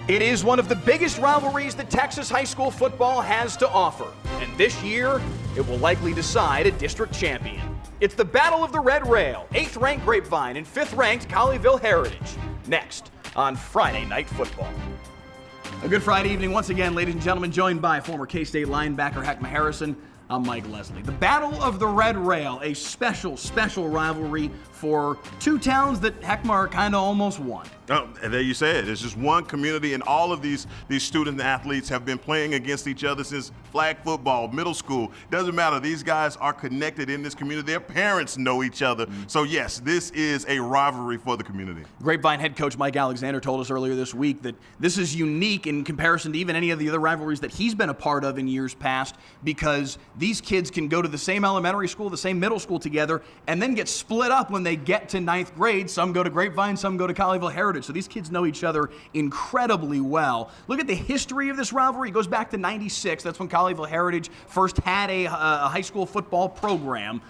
It is one of the biggest rivalries that Texas high school football has to offer, and this year, it will likely decide a district champion. It's the Battle of the Red Rail, 8th-ranked Grapevine and 5th-ranked Colleyville Heritage, next on Friday Night Football. A good Friday evening once again, ladies and gentlemen, joined by former K-State linebacker Heckma Harrison. I'm Mike Leslie. The Battle of the Red Rail, a special rivalry for two towns that Heckma are kind of almost one. Oh, and there you say it. It's just one community, and all of these student athletes have been playing against each other since flag football, middle school. Doesn't matter. These guys are connected in this community. Their parents know each other. So, yes, this is a rivalry for the community. Grapevine head coach Mike Alexander told us earlier this week that this is unique in comparison to even any of the other rivalries that he's been a part of in years past, because these kids can go to the same elementary school, the same middle school together, and then get split up when they get to 9th grade. Some go to Grapevine, some go to Colleyville Heritage. So these kids know each other incredibly well. Look at the history of this rivalry. It goes back to '96. That's when Colleyville Heritage first had a high school football program.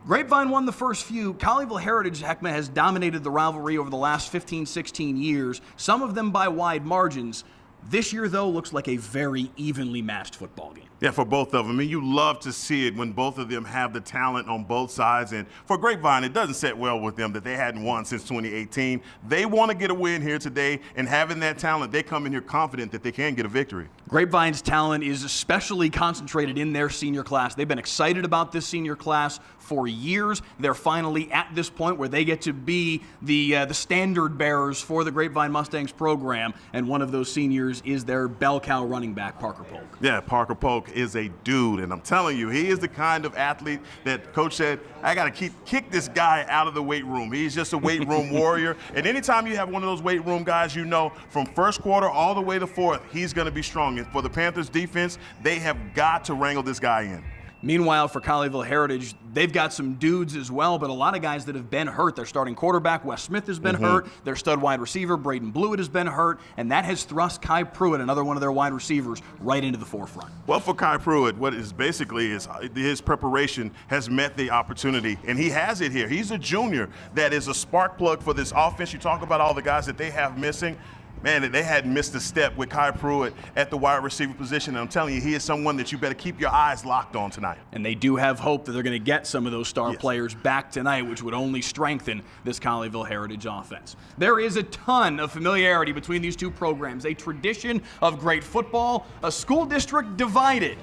Grapevine won the first few. Colleyville Heritage, Heckma, has dominated the rivalry over the last 15, 16 years, some of them by wide margins. This year, though, looks like a very evenly matched football game. Yeah, for both of them. I mean, you love to see it when both of them have the talent on both sides. And for Grapevine, it doesn't sit well with them that they hadn't won since 2018. They want to get a win here today, and having that talent, they come in here confident that they can get a victory. Grapevine's talent is especially concentrated in their senior class. They've been excited about this senior class for years. They're finally at this point where they get to be the standard bearers for the Grapevine Mustangs program, and one of those seniors is their bell cow running back, Parker Polk. Yeah, Parker Polk is a dude, and I'm telling you, he is the kind of athlete that Coach said, I got to kick this guy out of the weight room. He's just a weight room warrior, and anytime you have one of those weight room guys, you know from first quarter all the way to fourth, he's going to be strong. And for the Panthers defense, they have got to wrangle this guy in. Meanwhile, for Colleyville Heritage, they've got some dudes as well, but a lot of guys that have been hurt. Their starting quarterback, Wes Smith, has been hurt. Their stud wide receiver, Braden Blewett, has been hurt, and that has thrust Kai Pruitt, another one of their wide receivers, right into the forefront. Well, for Kai Pruitt, what is basically is his preparation has met the opportunity, and he has it here. He's a junior that is a spark plug for this offense. You talk about all the guys that they have missing. Man, they hadn't missed a step with Kai Pruitt at the wide receiver position. And I'm telling you, he is someone that you better keep your eyes locked on tonight. And they do have hope that they're going to get some of those star players back tonight, which would only strengthen this Colleyville Heritage offense. There is a ton of familiarity between these two programs, a tradition of great football, a school district divided.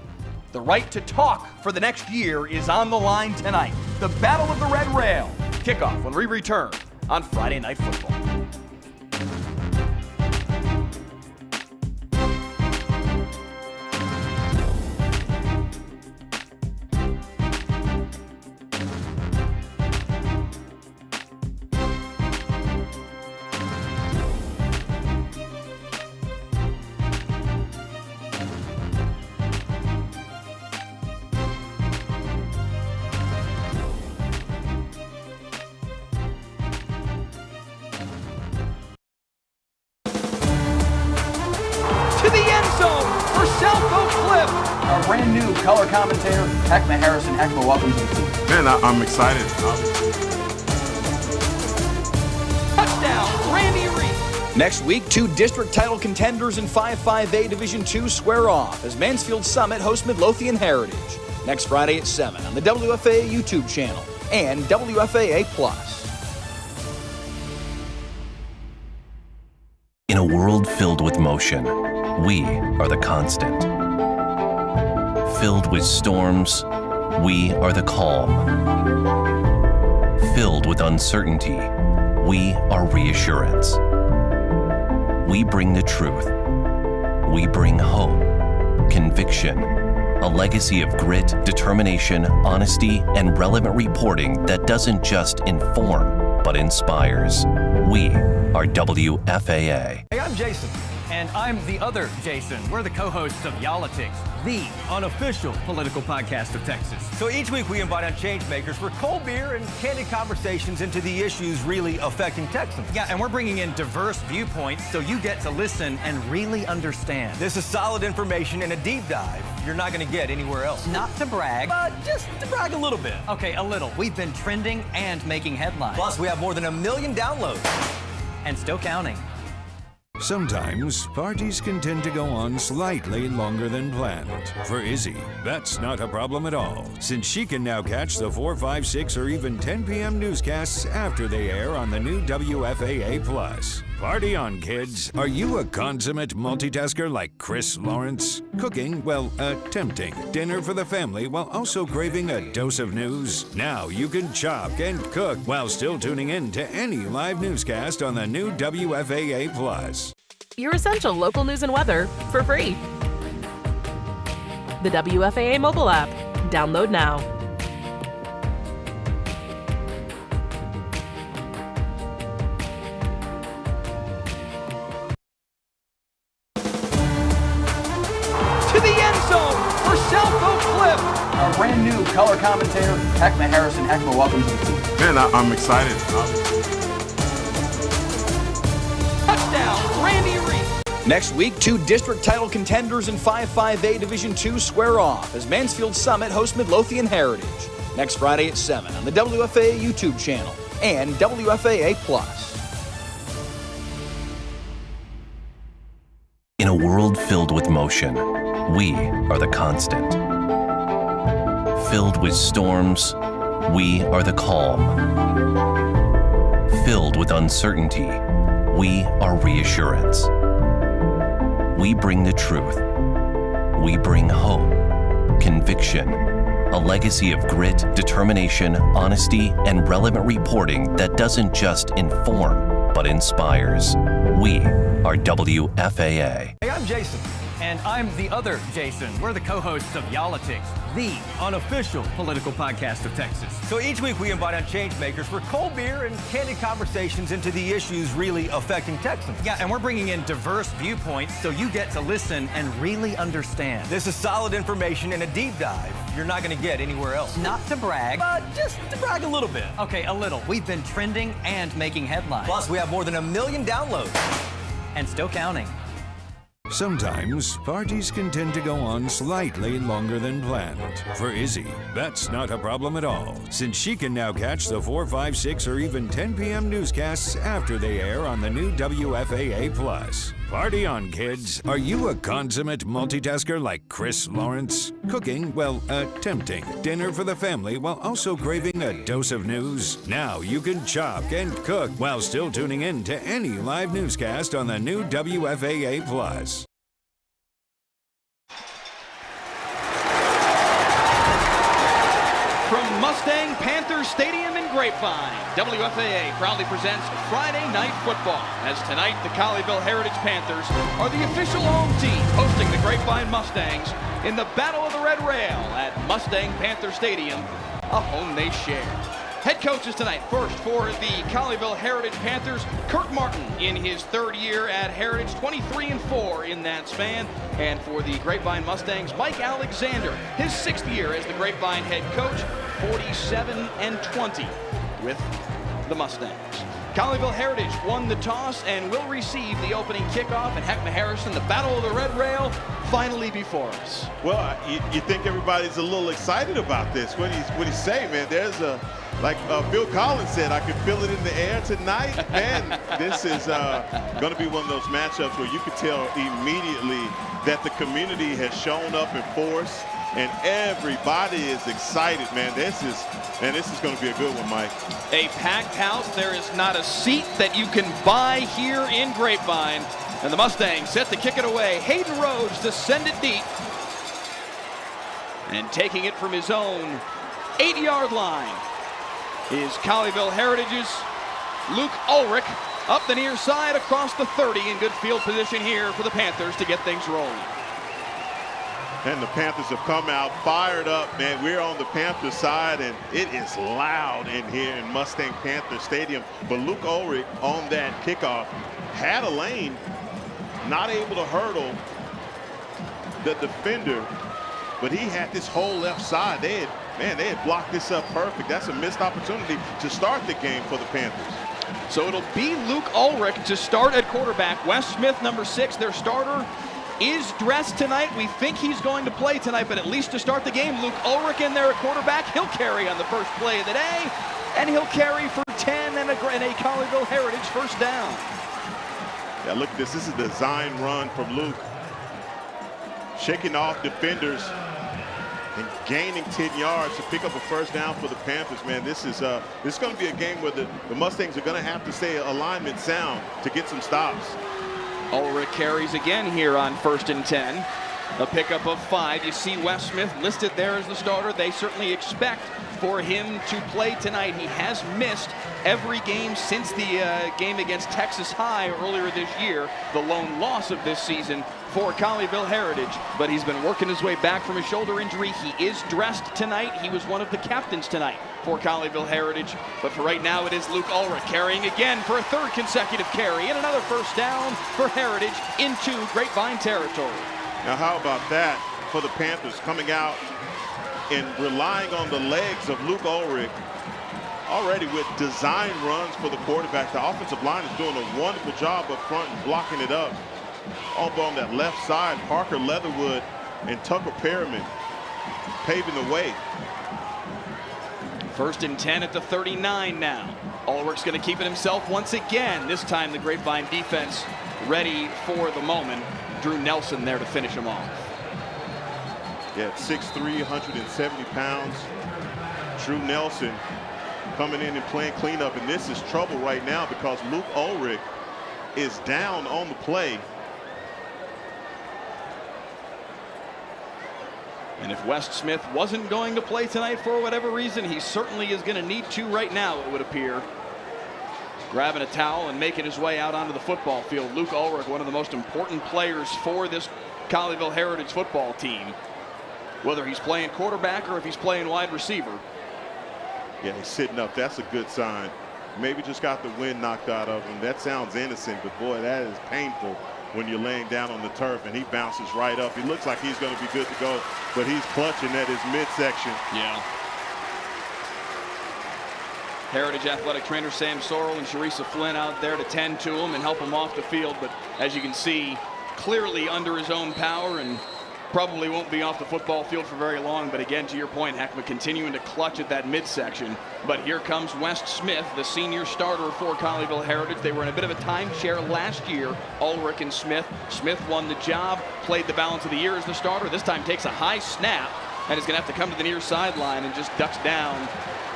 The right to talk for the next year is on the line tonight. The Battle of the Red Rail. Kickoff when we return on Friday Night Football. Our brand new color commentator, Heckma Harrison. Heckma, welcome to the team. Man, I'm excited. Touchdown, Randy Reed. Next week, two district title contenders in 5-5A Division II square off as Mansfield Summit hosts Midlothian Heritage. Next Friday at 7 on the WFAA YouTube channel and WFAA Plus. In a world filled with motion, we are the constant. Filled with storms, we are the calm. Filled with uncertainty, we are reassurance. We bring the truth. We bring hope, conviction, a legacy of grit, determination, honesty, and relevant reporting that doesn't just inform, but inspires. We are WFAA. Hey, I'm Jason. And I'm the other Jason. We're the co-hosts of Y'all-itics, the unofficial political podcast of Texas. So each week we invite on change makers for cold beer and candid conversations into the issues really affecting Texans. Yeah, and we're bringing in diverse viewpoints so you get to listen and really understand. This is solid information and a deep dive you're not going to get anywhere else. Not to brag. Just to brag a little bit. Okay, a little. We've been trending and making headlines. Plus, we have more than 1 million downloads. And still counting. Sometimes parties can tend to go on slightly longer than planned. For Izzy, that's not a problem at all, since she can now catch the 4, 5, 6, or even 10 p.m. newscasts after they air on the new WFAA+. Party on, kids. Are you a consummate multitasker like Chris Lawrence? Cooking, well, attempting. Dinner for the family while also craving a dose of news? Now you can chop and cook while still tuning in to any live newscast on the new WFAA+. Your essential local news and weather for free. The WFAA mobile app. Download now. To the end zone for South Oak Cliff. Our brand new color commentator, Heckma Harrison. Heckma, welcome to the team. Man, I'm excited. Touchdown, Randy Reed. Next week, 2 district title contenders in 5-5A Division II square off as Mansfield Summit hosts Midlothian Heritage. Next Friday at 7 on the WFAA YouTube channel and WFAA+. In a world filled with motion, we are the constant. Filled with storms, we are the calm. Filled with uncertainty, we are reassurance. We bring the truth. We bring hope, conviction, a legacy of grit, determination, honesty, and relevant reporting that doesn't just inform, but inspires. We are WFAA. Hey, I'm Jason. And I'm the other Jason. We're the co-hosts of Yolitics, the unofficial political podcast of Texas. So each week we invite on change makers for cold beer and candid conversations into the issues really affecting Texans. Yeah, and we're bringing in diverse viewpoints so you get to listen and really understand. This is solid information and a deep dive you're not going to get anywhere else. Not to brag. Just to brag a little bit. Okay, a little. We've been trending and making headlines. Plus, we have more than 1 million downloads. And still counting. Sometimes parties can tend to go on slightly longer than planned. For Izzy, that's not a problem at all, since she can now catch the 4, 5, 6, or even 10 p.m. newscasts after they air on the new WFAA+. Party on, kids. Are you a consummate multitasker like Chris Lawrence? Cooking, well, attempting. Dinner for the family while also craving a dose of news? Now you can chop and cook while still tuning in to any live newscast on the new WFAA+. From Mustang Panther Stadium in Grapevine, WFAA proudly presents Friday Night Football, as tonight the Colleyville Heritage Panthers are the official home team hosting the Grapevine Mustangs in the Battle of the Red Rail at Mustang Panther Stadium, a home they share. Head coaches tonight, first for the Colleyville Heritage Panthers, Kirk Martin in his 3rd year at Heritage, 23-4 in that span. And for the Grapevine Mustangs, Mike Alexander, his 6th year as the Grapevine head coach, 47-20 with the Mustangs. Colleyville Heritage won the toss and will receive the opening kickoff, and Heckma Harrison, the Battle of the Red Rail, finally before us. Well, you think everybody's a little excited about this. What do you say, man? There's like Phil Collins said, I can feel it in the air tonight. Man, this is going to be one of those matchups where you can tell immediately that the community has shown up in force, and everybody is excited, man. This is going to be a good one, Mike. A packed house. There is not a seat that you can buy here in Grapevine. And the Mustangs set to kick it away. Hayden Rhodes to send it deep. And taking it from his own 8-yard line is Colleyville Heritage's Luke Ulrich up the near side across the 30 in good field position here for the Panthers to get things rolling. And the Panthers have come out fired up, man. We're on the Panthers side, and it is loud in here in Mustang Panther Stadium. But Luke Ulrich on that kickoff had a lane, not able to hurdle the defender, but he had this whole left side. They had blocked this up perfect. That's a missed opportunity to start the game for the Panthers. So it'll be Luke Ulrich to start at quarterback. Wes Smith, number 6, their starter, is dressed tonight. We think he's going to play tonight, but at least to start the game, Luke Ulrich in there at quarterback. He'll carry on the first play of the day, and he'll carry for 10 and a Colleyville Heritage first down. Yeah, look at this. This is a design run from Luke. Shaking off defenders and gaining 10 yards to pick up a first down for the Panthers, man. This is going to be a game where the Mustangs are going to have to stay alignment sound to get some stops. Ulrich carries again here on 1st and 10. A pickup of 5. You see Wes Smith listed there as the starter. They certainly expect for him to play tonight. He has missed every game since the game against Texas High earlier this year, the lone loss of this season for Colleyville Heritage. But he's been working his way back from his shoulder injury. He is dressed tonight. He was one of the captains tonight for Colleyville Heritage. But for right now, it is Luke Ulrich carrying again for a 3rd consecutive carry and another first down for Heritage into Grapevine territory. Now, how about that for the Panthers coming out and relying on the legs of Luke Ulrich already with design runs for the quarterback. The offensive line is doing a wonderful job up front and blocking it up. Over on that left side, Parker Leatherwood and Tucker Perriman paving the way. 1st and 10 at the 39 now. Ulrich's going to keep it himself once again. This time the Grapevine defense ready for the moment. Drew Nelson there to finish him off. Yeah, 6'3", 170 pounds. Drew Nelson coming in and playing cleanup, and this is trouble right now because Luke Ulrich is down on the play. And if Wes Smith wasn't going to play tonight for whatever reason, he certainly is going to need to right now, it would appear. Grabbing a towel and making his way out onto the football field. Luke Ulrich, one of the most important players for this Colleyville Heritage football team, whether he's playing quarterback or if he's playing wide receiver. Yeah, he's sitting up. That's a good sign. Maybe just got the wind knocked out of him. That sounds innocent, but boy, that is painful when you're laying down on the turf and he bounces right up. He looks like he's going to be good to go, but he's clutching at his midsection. Yeah. Heritage athletic trainer Sam Sorrell and Sharisa Flynn out there to tend to him and help him off the field. But as you can see, clearly under his own power and probably won't be off the football field for very long. But again, to your point, Heckma continuing to clutch at that midsection. But here comes Wes Smith, the senior starter for Colleyville Heritage. They were in a bit of a timeshare last year, Ulrich and Smith. Smith won the job, played the balance of the year as the starter. This time takes a high snap and is going to have to come to the near sideline and just ducks down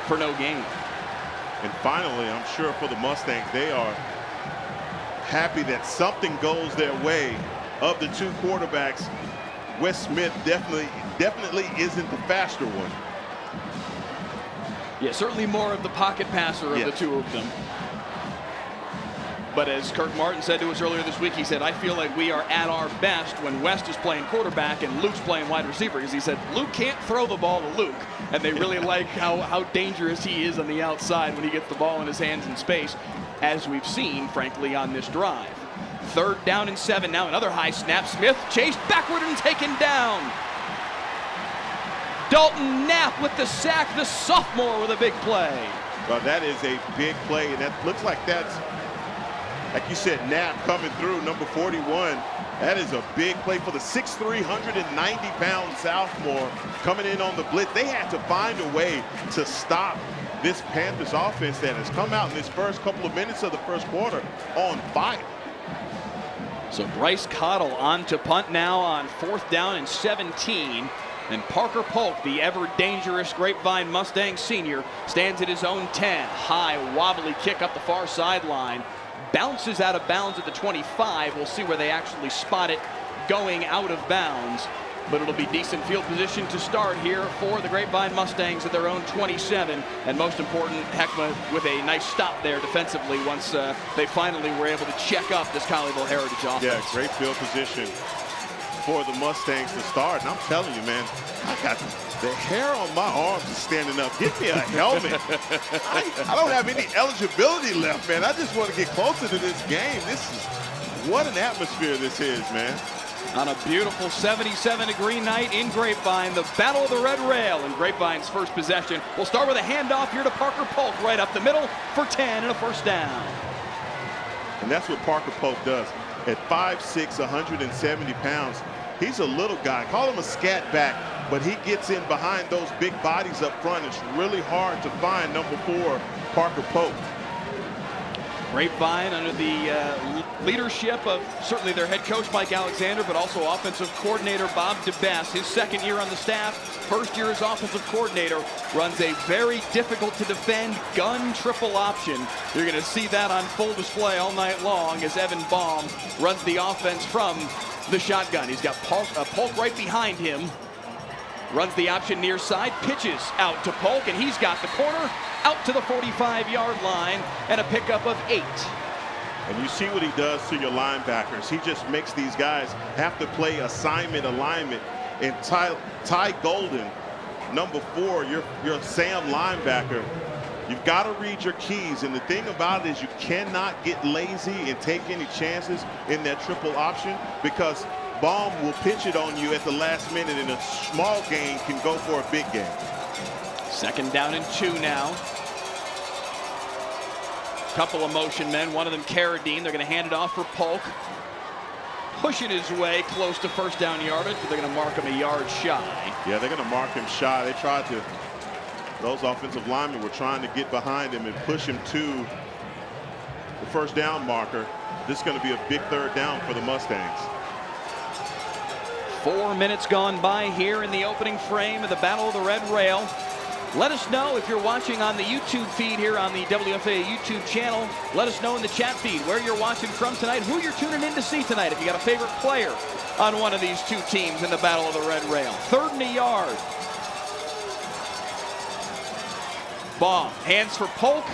for no gain. And finally, I'm sure for the Mustangs, they are happy that something goes their way. Of the two quarterbacks, Wes Smith definitely isn't the faster one. Yeah, certainly more of the pocket passer of the two of them. But as Kirk Martin said to us earlier this week, he said, I feel like we are at our best when West is playing quarterback and Luke's playing wide receiver. Because he said, Luke can't throw the ball to Luke. And they really like how dangerous he is on the outside when he gets the ball in his hands in space, as we've seen, frankly, on this drive. 3rd down and 7. Now another high snap. Smith chased backward and taken down. Dalton Knapp with the sack, the sophomore with a big play. Well, that is a big play, and that looks like that's, like you said, Knapp coming through, number 41. That is a big play for the 6'3", 190-pound sophomore coming in on the blitz. They had to find a way to stop this Panthers offense that has come out in this first couple of minutes of the first quarter on fire. So Bryce Cottle on to punt now on 4th down and 17. And Parker Polk, the ever-dangerous Grapevine Mustang senior, stands at his own 10. High, wobbly kick up the far sideline. Bounces out of bounds at the 25. We'll see where they actually spot it going out of bounds. But it'll be decent field position to start here for the Grapevine Mustangs at their own 27. And most important, Heckma with a nice stop there defensively once they finally were able to check up this Colleyville Heritage offense. Yeah, great field position for the Mustangs to start. And I'm telling you, man, I got the hair on my arms is standing up. Get me a helmet. I don't have any eligibility left, man. I just want to get closer to this game. This is, what an atmosphere this is, man. On a beautiful 77-degree night in Grapevine, the Battle of the Red Rail in Grapevine's first possession. We'll start with a handoff here to Parker Polk right up the middle for 10 and a first down. And that's what Parker Polk does. At 5'6", 170 pounds, he's a little guy. Call him a scat back, but he gets in behind those big bodies up front. It's really hard to find number 4, Parker Polk. Grapevine under the leadership of certainly their head coach Mike Alexander, but also offensive coordinator Bob DeBess. His second year on the staff, first year as offensive coordinator, runs a very difficult to defend gun triple option. You're going to see that on full display all night long as Evan Baum runs the offense from the shotgun. He's got Polk right behind him. Runs the option near side, pitches out to Polk, and he's got the corner out to the 45-yard line, and a pickup of 8. And you see what he does to your linebackers. He just makes these guys have to play assignment alignment. And Ty Golden, number 4, your Sam linebacker, you've got to read your keys. And the thing about it is you cannot get lazy and take any chances in that triple option, because Baum will pitch it on you at the last minute, and a small gain can go for a big gain. 2nd down and 2 now. Couple of motion men, one of them Carradine. They're going to hand it off for Polk. Pushing his way close to 1st down yardage, but they're going to mark him a yard shy. Yeah, they're going to mark him shy. They tried to, those offensive linemen were trying to get behind him and push him to the 1st down marker. This is going to be a big 3rd down for the Mustangs. 4 minutes gone by here in the opening frame of the Battle of the Red Rail. Let us know if you're watching on the YouTube feed here on the WFA YouTube channel. Let us know in the chat feed where you're watching from tonight, who you're tuning in to see tonight, if you got a favorite player on one of these two teams in the Battle of the Red Rail. 3rd and a yard. Baum, hands for Polk.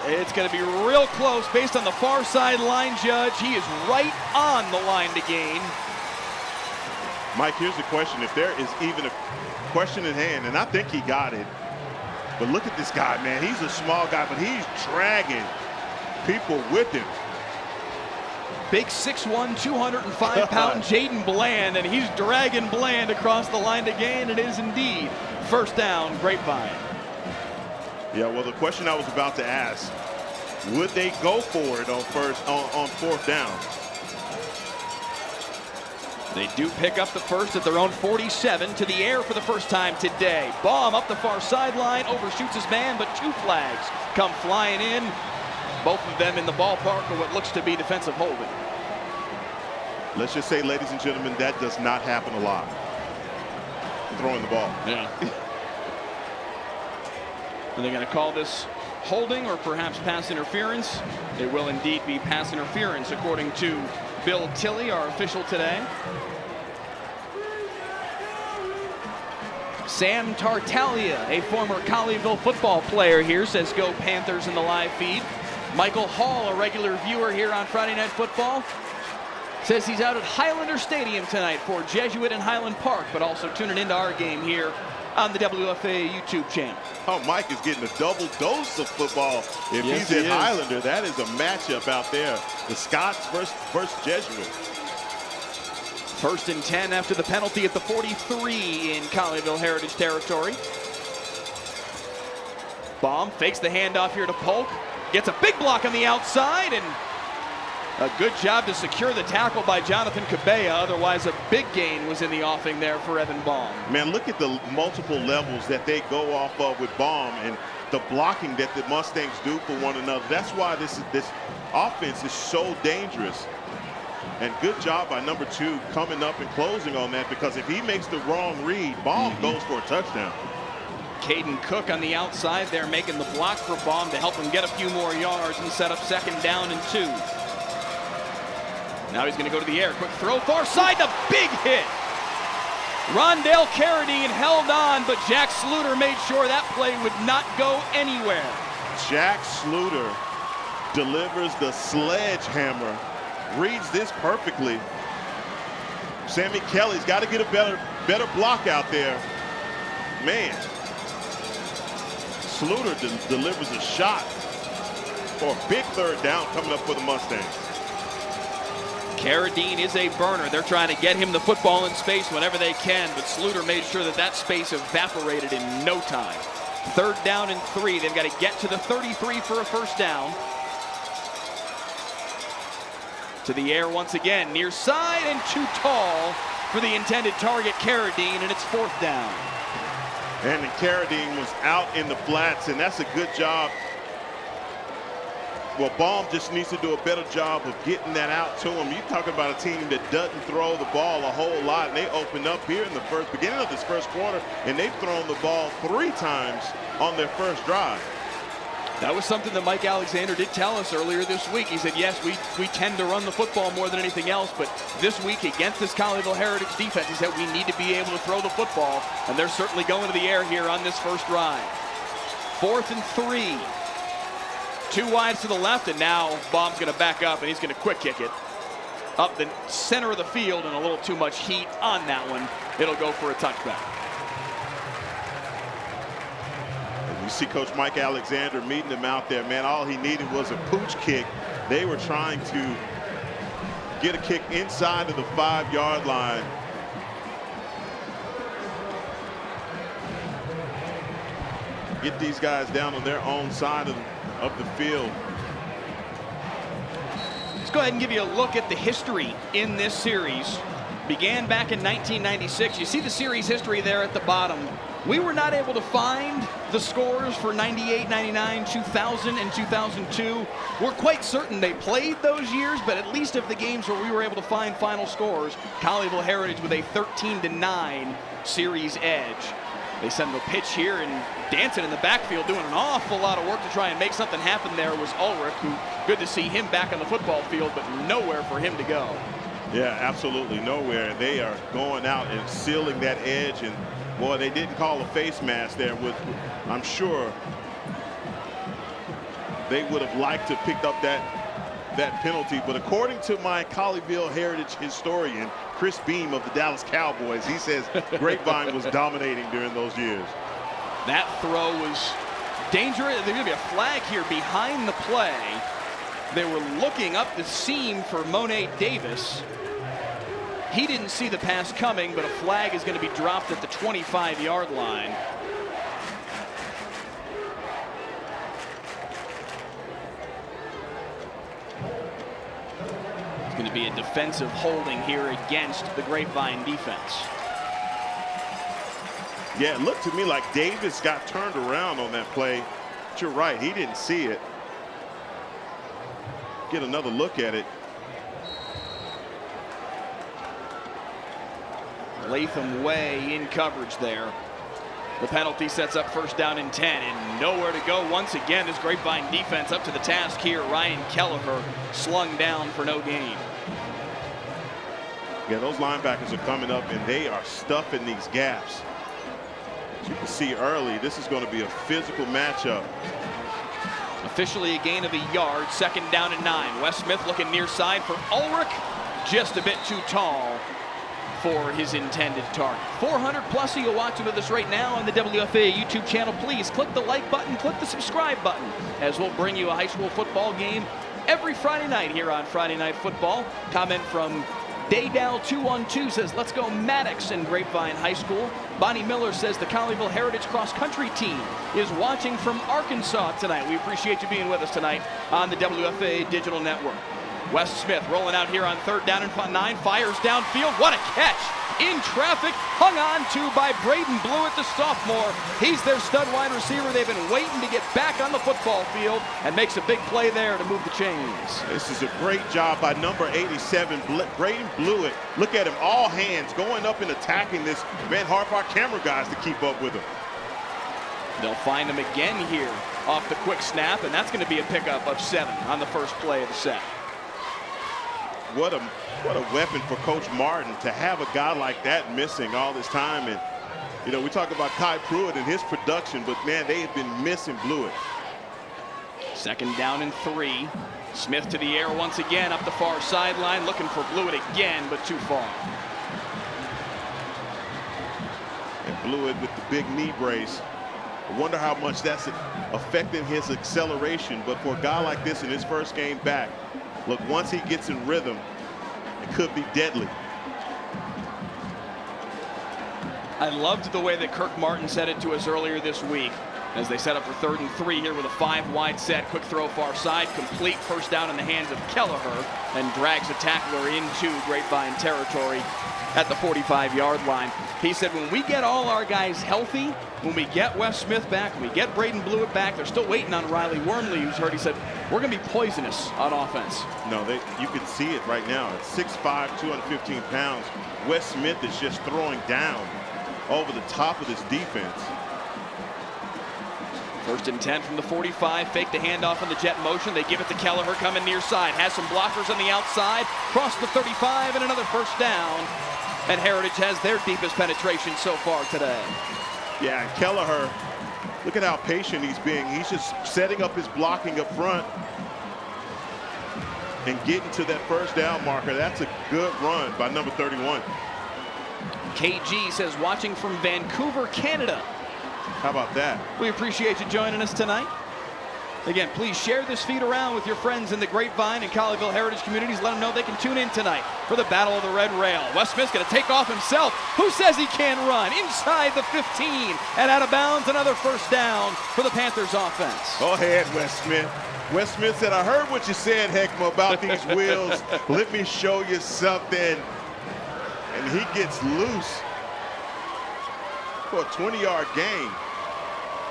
It's going to be real close based on the far side line judge. He is right on the line to gain. Mike, here's the question. If there is even a question in hand, and I think he got it, but look at this guy, man. He's a small guy, but he's dragging people with him. Big 6'1", 205-pound Jaden Bland, and he's dragging Bland across the line to gain. It is indeed 1st down, Grapevine. Yeah, well, the question I was about to ask, would they go for it on 4th down? They do pick up the first at their own 47, to the air for the first time today. Baum up the far sideline, overshoots his man, but 2 flags come flying in. Both of them in the ballpark of what looks to be defensive holding. Let's just say, ladies and gentlemen, that does not happen a lot. Throwing the ball. Yeah. Are they going to call this holding or perhaps pass interference? It will indeed be pass interference, according to Bill Tilley, our official today. Sam Tartaglia, a former Colleyville football player here, says go Panthers in the live feed. Michael Hall, a regular viewer here on Friday Night Football, says he's out at Highlander Stadium tonight for Jesuit and Highland Park, but also tuning into our game here on the WFA YouTube channel. Oh, Mike is getting a double dose of football. If yes, he's at Highlander, that is a matchup out there. The Scots versus Jesuit. 1st and 10 after the penalty at the 43 in Colleyville Heritage territory. Baum fakes the handoff here to Polk. Gets a big block on the outside, and a good job to secure the tackle by Jonathan Cabella. Otherwise, a big gain was in the offing there for Evan Baum. Man, look at the multiple levels that they go off of with Baum and the blocking that the Mustangs do for one another. That's why this offense is so dangerous. And good job by number 2 coming up and closing on that, because if he makes the wrong read, Baum goes for a touchdown. Caden Cook on the outside there making the block for Baum to help him get a few more yards and set up 2nd down and 2. Now he's going to go to the air. Quick throw, far side, a big hit. Rondell Carradine held on, but Jack Sluter made sure that play would not go anywhere. Jack Sluter delivers the sledgehammer. Reads this perfectly. Sammy Kelly's got to get a better block out there. Man, Sluter delivers a shot for a big 3rd down coming up for the Mustangs. Carradine is a burner. They're trying to get him the football in space whenever they can, but Sluter made sure that space evaporated in no time. 3rd down and 3. They've got to get to the 33 for a 1st down. To the air once again, near side and too tall for the intended target, Carradine, and it's 4th down. And Carradine was out in the flats, and that's a good job Well, Baum just needs to do a better job of getting that out to him. You're talking about a team that doesn't throw the ball a whole lot. And they opened up here in the beginning of this first quarter, and they've thrown the ball 3 times on their first drive. That was something that Mike Alexander did tell us earlier this week. He said, yes, we tend to run the football more than anything else, but this week against this Colleyville Heritage defense, he said we need to be able to throw the football, and they're certainly going to the air here on this first drive. 4th and 3. 2 wides to the left, and now Baum's going to back up, and he's going to quick kick it up the center of the field, and a little too much heat on that one. It'll go for a touchback. You see Coach Mike Alexander meeting him out there, man. All he needed was a pooch kick. They were trying to get a kick inside of the 5-yard line. Get these guys down on their own side of the field. Let's go ahead and give you a look at the history in this series. Began back in 1996. You see the series history there at the bottom. We were not able to find the scores for 98, 99, 2000, and 2002. We're quite certain they played those years, but at least of the games where we were able to find final scores, Colleyville Heritage with a 13-9 series edge. They send the pitch here, and dancing in the backfield, doing an awful lot of work to try and make something happen there was Ulrich, who good to see him back on the football field, but nowhere for him to go. Yeah, absolutely nowhere. They are going out and sealing that edge, and boy, they didn't call a face mask there. I'm sure they would have liked to pick up that penalty, but according to my Colleyville Heritage historian, Chris Beam of the Dallas Cowboys, he says Grapevine was dominating during those years. That throw was dangerous. There's going to be a flag here behind the play. They were looking up the seam for Monet Davis. He didn't see the pass coming, but a flag is going to be dropped at the 25-yard line. It's going to be a defensive holding here against the Grapevine defense. Yeah, it looked to me like Davis got turned around on that play. But you're right, he didn't see it. Get another look at it. Latham way in coverage there. The penalty sets up 1st down and 10, and nowhere to go once again. This Grapevine defense up to the task here. Ryan Kelleher slung down for no gain. Yeah, those linebackers are coming up, and they are stuffing these gaps. As you can see early, this is going to be a physical matchup. Officially a gain of a yard. 2nd down and 9. Wes Smith looking near side for Ulrich. Just a bit too tall for his intended target. 400 plus of you watching with us right now on the WFA YouTube channel. Please click the like button, click the subscribe button, as we'll bring you a high school football game every Friday night here on Friday Night Football. Comment from Daydal212 says, let's go Maddox and Grapevine High School. Bonnie Miller says the Colleyville Heritage cross country team is watching from Arkansas tonight. We appreciate you being with us tonight on the WFA Digital Network. Wes Smith rolling out here on 3rd down and 9, fires downfield. What a catch! In traffic, hung on to by Braden Blewett, the sophomore. He's their stud wide receiver. They've been waiting to get back on the football field, and makes a big play there to move the chains. This is a great job by number 87, Braden Blewett. Look at him, all hands, going up and attacking this. Man, hard for our camera guys to keep up with him. They'll find him again here off the quick snap, and that's going to be a pickup of 7 on the first play of the set. What a weapon for Coach Martin to have a guy like that missing all this time. And, you know, we talk about Kai Pruitt and his production, but, man, they have been missing Blewett. 2nd down and 3. Smith to the air once again up the far sideline, looking for Blewett again, but too far. And Blewett with the big knee brace. I wonder how much that's affecting his acceleration. But for a guy like this in his first game back, look, once he gets in rhythm, it could be deadly. I loved the way that Kirk Martin said it to us earlier this week, as they set up for 3rd and 3 here with a 5-wide set. Quick throw far side, complete, first down in the hands of Kelleher, and drags a tackler into Grapevine territory at the 45-yard line. He said, when we get all our guys healthy, when we get Wes Smith back, when we get Braden Blewett back, they're still waiting on Riley Wormley, who's hurt. He said, we're going to be poisonous on offense. No, you can see it right now. At 6'5", 215 pounds, Wes Smith is just throwing down over the top of this defense. 1st and 10 from the 45. Fake the handoff on the jet motion. They give it to Kelleher coming near side. Has some blockers on the outside. Cross the 35 and another first down. And Heritage has their deepest penetration so far today. Yeah, and Kelleher, look at how patient he's being. He's just setting up his blocking up front and getting to that first down marker. That's a good run by number 31. KG says, watching from Vancouver, Canada. How about that? We appreciate you joining us tonight. Again, please share this feed around with your friends in the Grapevine and Colleyville Heritage communities. Let them know they can tune in tonight for the Battle of the Red Rail. Wes Smith's going to take off himself. Who says he can run? Inside the 15 and out of bounds. Another first down for the Panthers offense. Go ahead, Wes Smith. Wes Smith said, I heard what you said, Heckma, about these wheels. Let me show you something. And he gets loose for a 20-yard gain.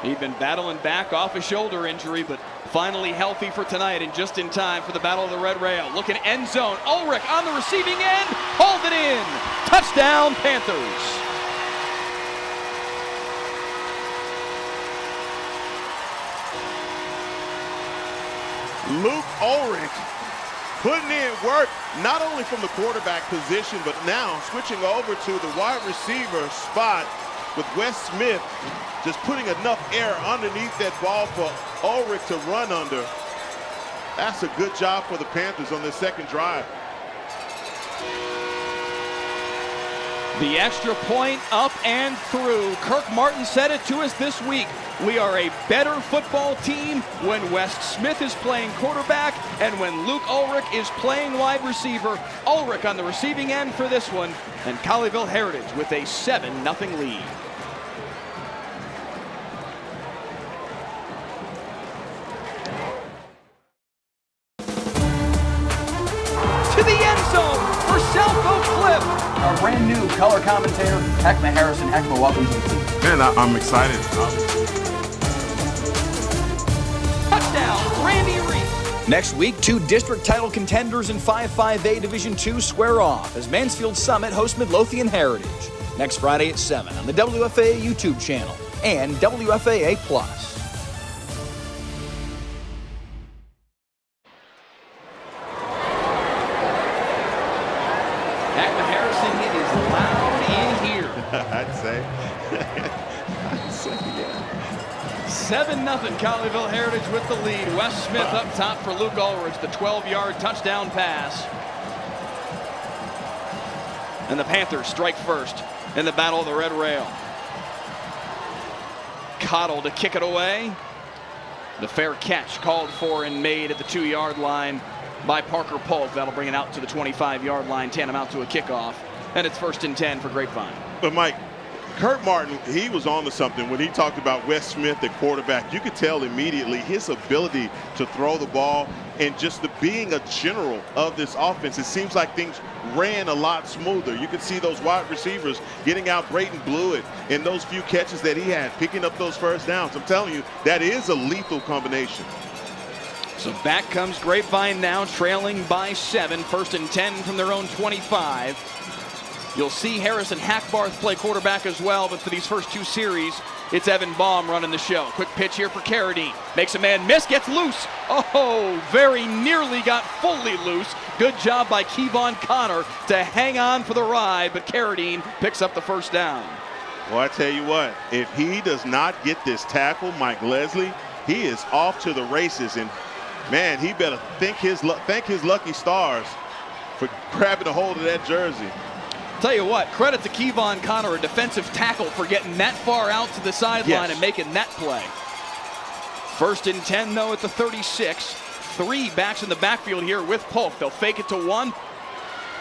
He'd been battling back off a shoulder injury, but finally healthy for tonight and just in time for the Battle of the Red Rail. Looking end zone. Ulrich on the receiving end. Hauled it in. Touchdown, Panthers. Luke Ulrich putting in work, not only from the quarterback position, but now switching over to the wide receiver spot with Wes Smith just putting enough air underneath that ball for Ulrich to run under. That's a good job for the Panthers on their second drive. The extra point up and through. Kirk Martin said it to us this week. We are a better football team when Wes Smith is playing quarterback and when Luke Ulrich is playing wide receiver. Ulrich on the receiving end for this one, and Colleyville Heritage with a 7-0 lead. To the end zone for South Oak Cliff. Our brand new color commentator, Heckma Harrison. Heckma, welcome to the team. Man, I'm excited. Touchdown, Randy Reed. Next week, 2 district title contenders in 5-5A Division II square off as Mansfield Summit hosts Midlothian Heritage. Next Friday at 7 on the WFAA YouTube channel and WFAA Plus. Heckma Harrison, it is loud in here. I'd say. Yeah. 7-0 Colleyville Heritage with the lead. Wes Smith up top for Luke Ulrich, the 12-yard touchdown pass. And the Panthers strike first in the Battle of the Red Rail. Cottle to kick it away. The fair catch called for and made at the 2-yard line by Parker Polk. That'll bring it out to the 25-yard line, tantamount to a kickoff. And it's 1st and 10 for Grapevine. But Mike, Kirk Martin, he was on to something when he talked about Wes Smith at quarterback. You could tell immediately his ability to throw the ball and just the being a general of this offense. It seems like things ran a lot smoother. You could see those wide receivers getting out Braden Blewett in those few catches that he had, picking up those first downs. I'm telling you, that is a lethal combination. So back comes Grapevine now, trailing by 7. 1st and 10 from their own 25. You'll see Harrison Hackbarth play quarterback as well, but for these first 2 series, it's Evan Baum running the show. Quick pitch here for Carradine. Makes a man miss, gets loose. Oh, very nearly got fully loose. Good job by Kevon Connor to hang on for the ride, but Carradine picks up the first down. Well, I tell you what, if he does not get this tackle, Mike Leslie, he is off to the races. And, man, he better thank his lucky stars for grabbing a hold of that jersey. Tell you what, credit to Kevon Connor, a defensive tackle, for getting that far out to the sideline and making that play. 1st and 10, though, at the 36. 3 backs in the backfield here with Polk. They'll fake it to 1,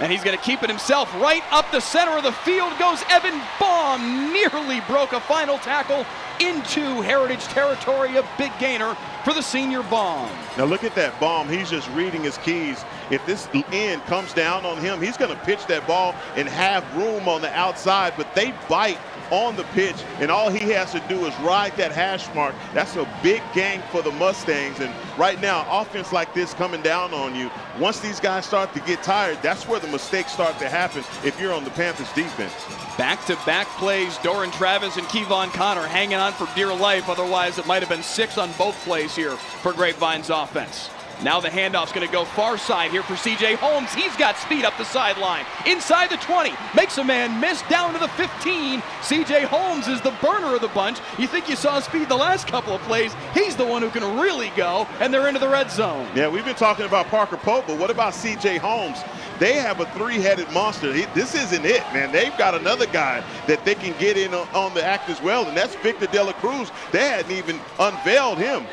and he's going to keep it himself. Right up the center of the field goes Evan Baum. Nearly broke a final tackle into Heritage territory. A big gainer for the senior Baum. Now look at that Baum. He's just reading his keys. If this end comes down on him, he's going to pitch that ball and have room on the outside, but they bite on the pitch, and all he has to do is ride that hash mark. That's a big gain for the Mustangs, and right now, offense like this coming down on you, once these guys start to get tired, that's where the mistakes start to happen if you're on the Panthers defense. Back-to-back plays, Doran Travis and Kevon Connor hanging on for dear life. Otherwise, it might have been 6 on both plays here for Grapevine's offense. Now the handoff's going to go far side here for C.J. Holmes. He's got speed up the sideline. Inside the 20, makes a man miss down to the 15. C.J. Holmes is the burner of the bunch. You think you saw speed the last couple of plays. He's the one who can really go, and they're into the red zone. Yeah, we've been talking about Parker Pope, but what about C.J. Holmes? They have a three-headed monster. This isn't it, man. They've got another guy that they can get in on the act as well, and that's Victor De La Cruz. They hadn't even unveiled him.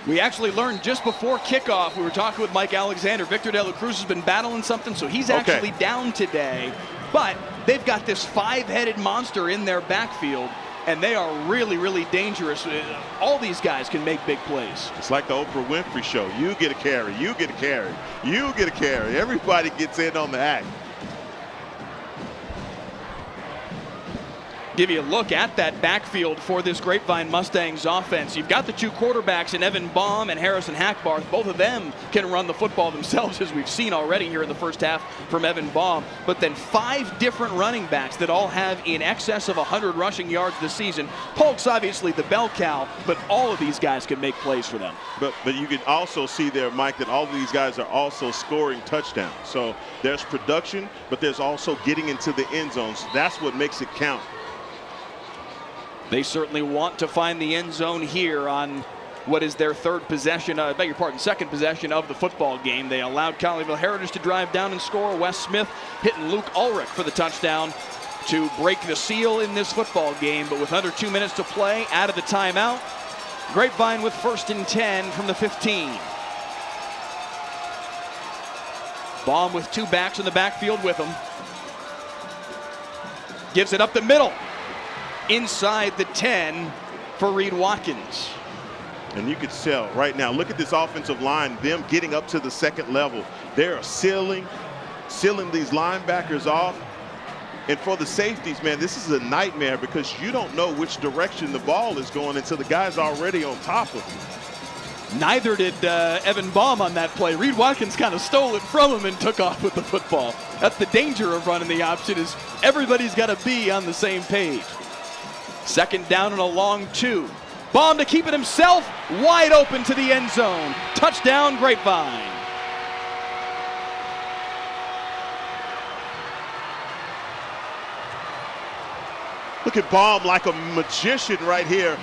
We actually learned just before kickoff, we were talking with Mike Alexander, Victor De La Cruz has been battling something, so he's actually down today. But they've got this 5-headed monster in their backfield, and they are really, really dangerous. All these guys can make big plays. It's like the Oprah Winfrey Show. You get a carry, you get a carry, you get a carry. Everybody gets in on the act. Give you a look at that backfield for this Grapevine Mustangs offense. You've got the two quarterbacks in Evan Baum and Harrison Hackbarth. Both of them can run the football themselves, as we've seen already here in the first half from Evan Baum. But then 5 different running backs that all have in excess of 100 rushing yards this season. Polk's obviously the bell cow, but all of these guys can make plays for them. But you can also see there, Mike, that all of these guys are also scoring touchdowns. So there's production, but there's also getting into the end zone. So that's what makes it count. They certainly want to find the end zone here on what is their second possession of the football game. They allowed Colleyville Heritage to drive down and score. Wes Smith hitting Luke Ulrich for the touchdown to break the seal in this football game. But with under 2 minutes to play, out of the timeout, Grapevine with 1st and 10 from the 15. Baum with 2 backs in the backfield with him. Gives it up the middle. Inside the 10 for Reed Watkins. And you could tell right now, look at this offensive line, them getting up to the second level. They're sealing these linebackers off. And for the safeties, man, this is a nightmare because you don't know which direction the ball is going until the guy's already on top of you. Neither did Evan Baum on that play. Reed Watkins kind of stole it from him and took off with the football. That's the danger of running the option, is everybody's got to be on the same page. 2nd down and a long 2. Baum to keep it himself, wide open to the end zone. Touchdown, Grapevine. Look at Baum like a magician right here.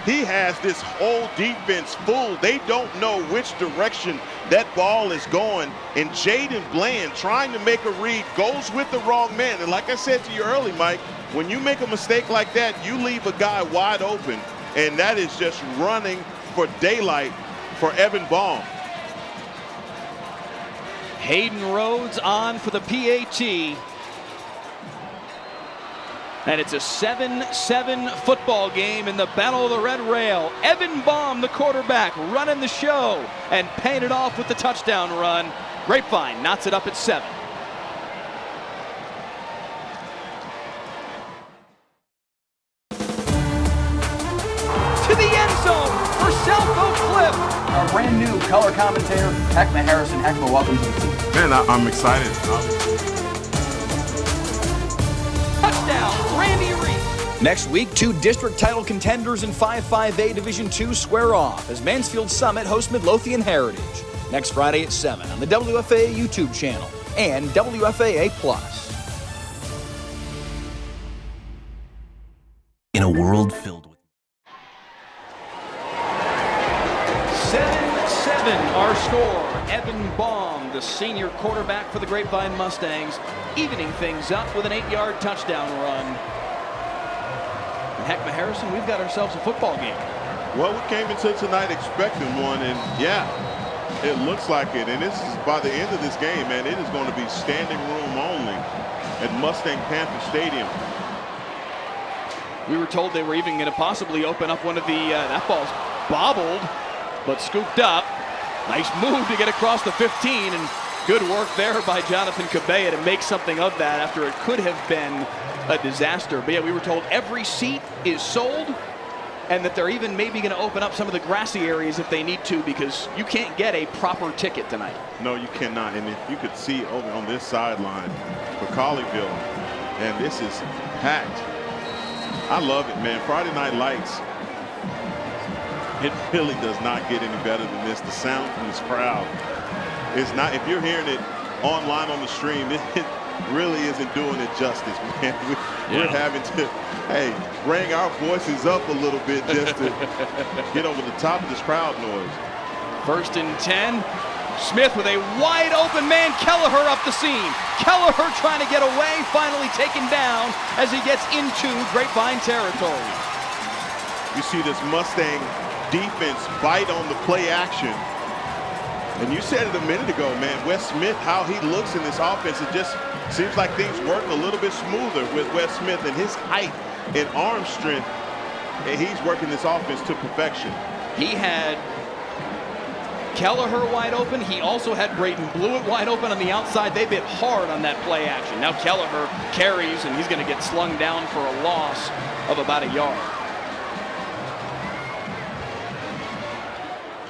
He has this whole defense fooled. They don't know which direction that ball is going. And Jaden Bland, trying to make a read, goes with the wrong man. And like I said to you early, Mike, when you make a mistake like that, you leave a guy wide open. And that is just running for daylight for Evan Baum. Hayden Rhodes on for the PAT. And it's a 7-7 football game in the Battle of the Red Rail. Evan Baum, the quarterback, running the show and paying it off with the touchdown run. Grapevine knots it up at 7. To the end zone for South Oak Cliff. Our brand new color commentator, Heckma Harrison. Heckma, welcome to the team. Man, I'm excited. Touchdown, Randy Reed. Next week, 2 district title contenders in 5-5A Division II square off as Mansfield Summit hosts Midlothian Heritage. Next Friday at 7 on the WFAA YouTube channel and WFAA+. In a world filled with 7-7 our score. Evan Baum, the senior quarterback for the Grapevine Mustangs, evening things up with an 8-yard touchdown run. And Heckma Harrison, we've got ourselves a football game. Well, we came into tonight expecting one, and yeah, it looks like it. And this is, by the end of this game, man, it is going to be standing room only at Mustang Panther Stadium. We were told they were even going to possibly open up one of the, that ball's bobbled, but scooped up. Nice move to get across the 15, and good work there by Jonathan Cabella to make something of that after it could have been a disaster. But yeah, we were told every seat is sold, and that they're even maybe going to open up some of the grassy areas if they need to, because you can't get a proper ticket tonight. No, you cannot. And if you could see over on this sideline for Colleyville, and this is packed. I love it, man. Friday Night Lights, it really does not get any better than this. The sound from this crowd is not, if you're hearing it online on the stream, it really isn't doing it justice, man. We're having to, hey, bring our voices up a little bit just to get over the top of this crowd noise. 1st and 10. Smith with a wide open man. Kelleher up the seam. Kelleher trying to get away, finally taken down as he gets into Grapevine territory. You see this Mustang defense bite on the play action. And you said it a minute ago, man, Wes Smith, how he looks in this offense, it just seems like things work a little bit smoother with Wes Smith and his height and arm strength. And he's working this offense to perfection. He had Kelleher wide open. He also had Brayton Blewett wide open on the outside. They bit hard on that play action. Now Kelleher carries, and he's going to get slung down for a loss of about a yard.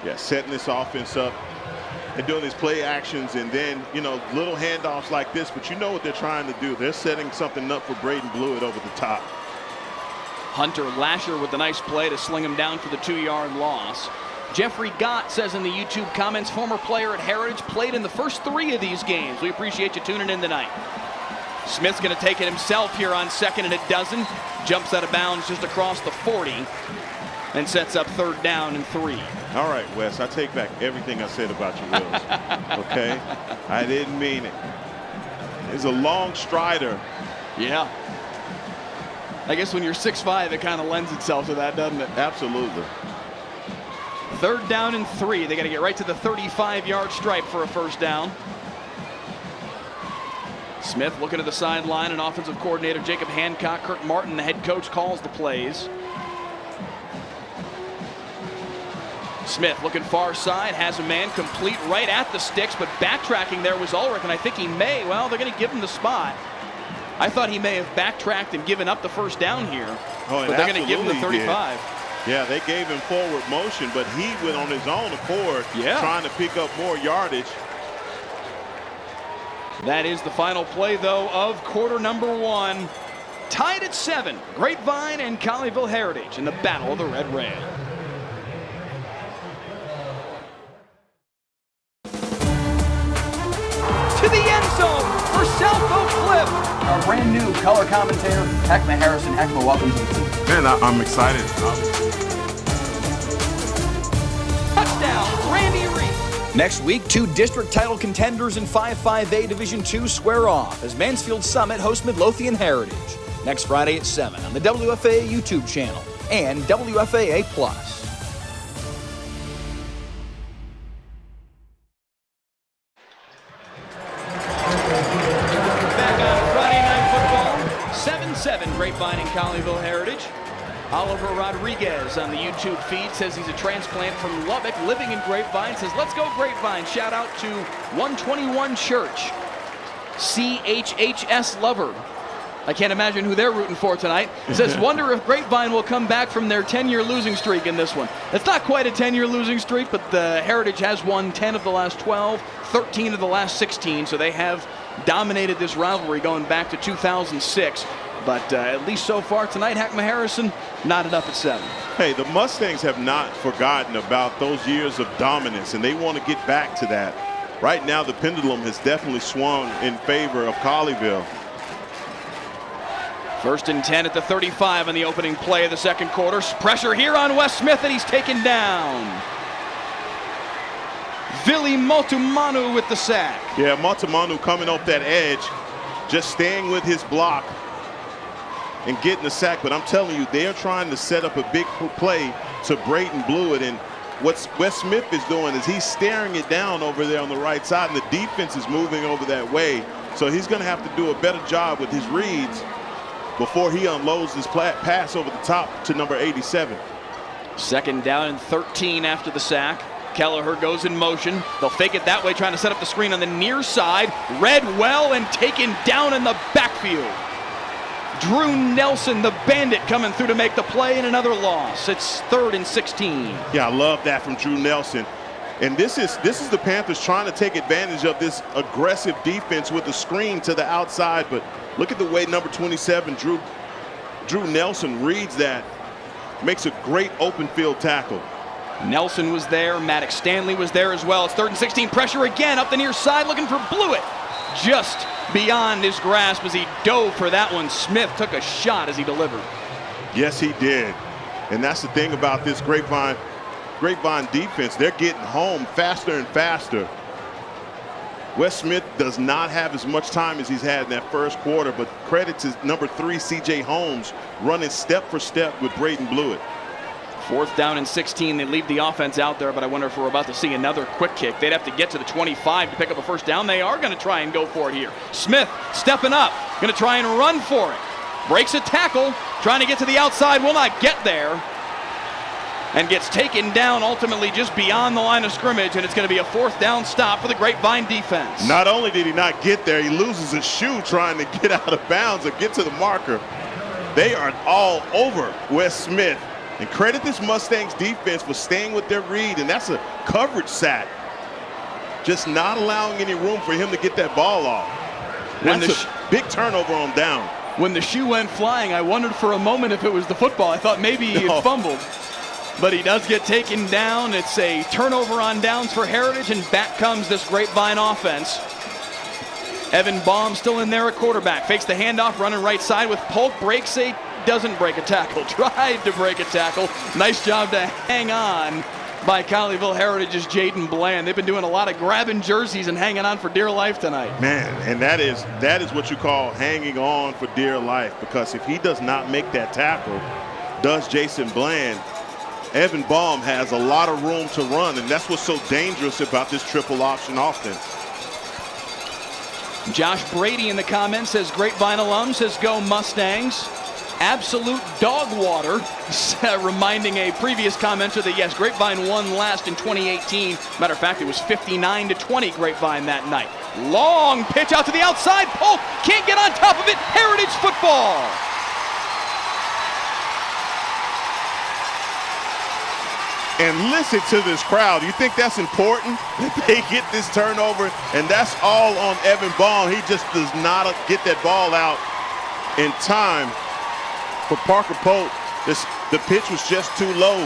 Yeah, setting this offense up and doing these play actions, and then, you know, little handoffs like this, but you know what they're trying to do. They're setting something up for Brayton Blewett over the top. Hunter Lasher with the nice play to sling him down for the 2-yard loss. Jeffrey Gott says in the YouTube comments, former player at Heritage, played in the first 3 of these games. We appreciate you tuning in tonight. Smith's going to take it himself here on 2nd and a dozen. Jumps out of bounds just across the 40 and sets up 3rd down and 3. All right, Wes, I take back everything I said about you, Wills. Okay? I didn't mean it. He's a long strider. Yeah. I guess when you're 6'5", it kind of lends itself to that, doesn't it? Absolutely. 3rd down and 3. They got to get right to the 35-yard stripe for a 1st down. Smith looking at the sideline, and offensive coordinator Jacob Hancock, Kirk Martin, the head coach, calls the plays. Smith looking far side, has a man complete right at the sticks, but backtracking there was Ulrich, and I think he may, well, they're going to give him the spot. I thought he may have backtracked and given up the 1st down here, but they're going to give him the 35. Yeah, they gave him forward motion, but he went on his own accord, trying to pick up more yardage. That is the final play, though, of quarter number 1. Tied at 7, Grapevine and Colleyville Heritage in the Battle of the Red Rail. To the end zone for South Oak Cliff. Our brand new color commentator, Heckma Harrison. Heckma, welcome to the team. Man, I'm excited. Touchdown, Randy Reed. Next week, 2 district title contenders in 5-5A Division II square off as Mansfield Summit hosts Midlothian Heritage. Next Friday at 7 on the WFAA YouTube channel and WFAA Plus. Back on Friday Night Football, 7-7 Grapevine and Colleyville Heritage. Oliver Rodriguez on the YouTube feed says he's a transplant from Lubbock, living in Grapevine. Says, let's go Grapevine. Shout out to 121 Church. CHHS Lover. I can't imagine who they're rooting for tonight. Says, wonder if Grapevine will come back from their 10-year losing streak in this one. It's not quite a 10-year losing streak, but the Heritage has won 10 of the last 12, 13 of the last 16, so they have dominated this rivalry going back to 2006. But at least so far tonight, Heckma Harrison knotted up at 7. Hey, the Mustangs have not forgotten about those years of dominance, and they want to get back to that. Right now, the pendulum has definitely swung in favor of Colleyville. 1st and 10 at the 35 on the opening play of the 2nd quarter. Pressure here on Wes Smith, and he's taken down. Vili Motumanu with the sack. Yeah, Motumanu coming off that edge, just staying with his block and getting the sack. But I'm telling you, they're trying to set up a big play to Brayton Blewett. And what Wes Smith is doing is he's staring it down over there on the right side, and the defense is moving over that way. So he's going to have to do a better job with his reads before he unloads this pass over the top to number 87. 2nd down and 13 after the sack. Kelleher goes in motion. They'll fake it that way, trying to set up the screen on the near side. Read well and taken down in the backfield. Drew Nelson, the bandit, coming through to make the play, and another loss. It's 3rd and 16. Yeah, I love that from Drew Nelson. And this is the Panthers trying to take advantage of this aggressive defense with the screen to the outside. But look at the way number 27, Drew Nelson, reads that. Makes a great open field tackle. Nelson was there. Maddox Stanley was there as well. It's 3rd and 16. Pressure again up the near side, looking for Blewett. Just beyond his grasp as he dove for that one. Smith took a shot as he delivered. Yes, he did. And that's the thing about this Grapevine defense. They're getting home faster and faster. Wes Smith does not have as much time as he's had in that first quarter, but credit to number 3, C.J. Holmes, running step for step with Braden Blewett. 4th down and 16. They leave the offense out there, but I wonder if we're about to see another quick kick. They'd have to get to the 25 to pick up a 1st down. They are going to try and go for it here. Smith stepping up, going to try and run for it. Breaks a tackle, trying to get to the outside, will not get there. And gets taken down ultimately just beyond the line of scrimmage, and it's going to be a 4th down stop for the Grapevine defense. Not only did he not get there, he loses his shoe trying to get out of bounds or get to the marker. They are all over Wes Smith. And credit this Mustangs defense for staying with their read, and that's a coverage sack. Just not allowing any room for him to get that ball off. That's a big turnover on down. When the shoe went flying, I wondered for a moment if it was the football. I thought maybe he had fumbled. But he does get taken down. It's a turnover on downs for Heritage, and back comes this Grapevine offense. Evan Baum still in there at quarterback. Fakes the handoff, running right side with Polk. Doesn't break a tackle. Tried to break a tackle. Nice job to hang on by Colleyville Heritage's Jaden Bland. They've been doing a lot of grabbing jerseys and hanging on for dear life tonight. Man, and that is what you call hanging on for dear life, because if he does not make that tackle, does Jason Bland, Evan Baum has a lot of room to run, and that's what's so dangerous about this triple option offense. Josh Brady in the comments says Grapevine alum, says go Mustangs. Absolute dog water, reminding a previous commenter that yes, Grapevine won last in 2018. Matter of fact, it was 59-20 Grapevine that night. Long pitch out to the outside. Polk can't get on top of it. Heritage football. And listen to this crowd. You think that's important? They get this turnover, and that's all on Evan Baum. He just does not get that ball out in time. For Parker Polk, the pitch was just too low.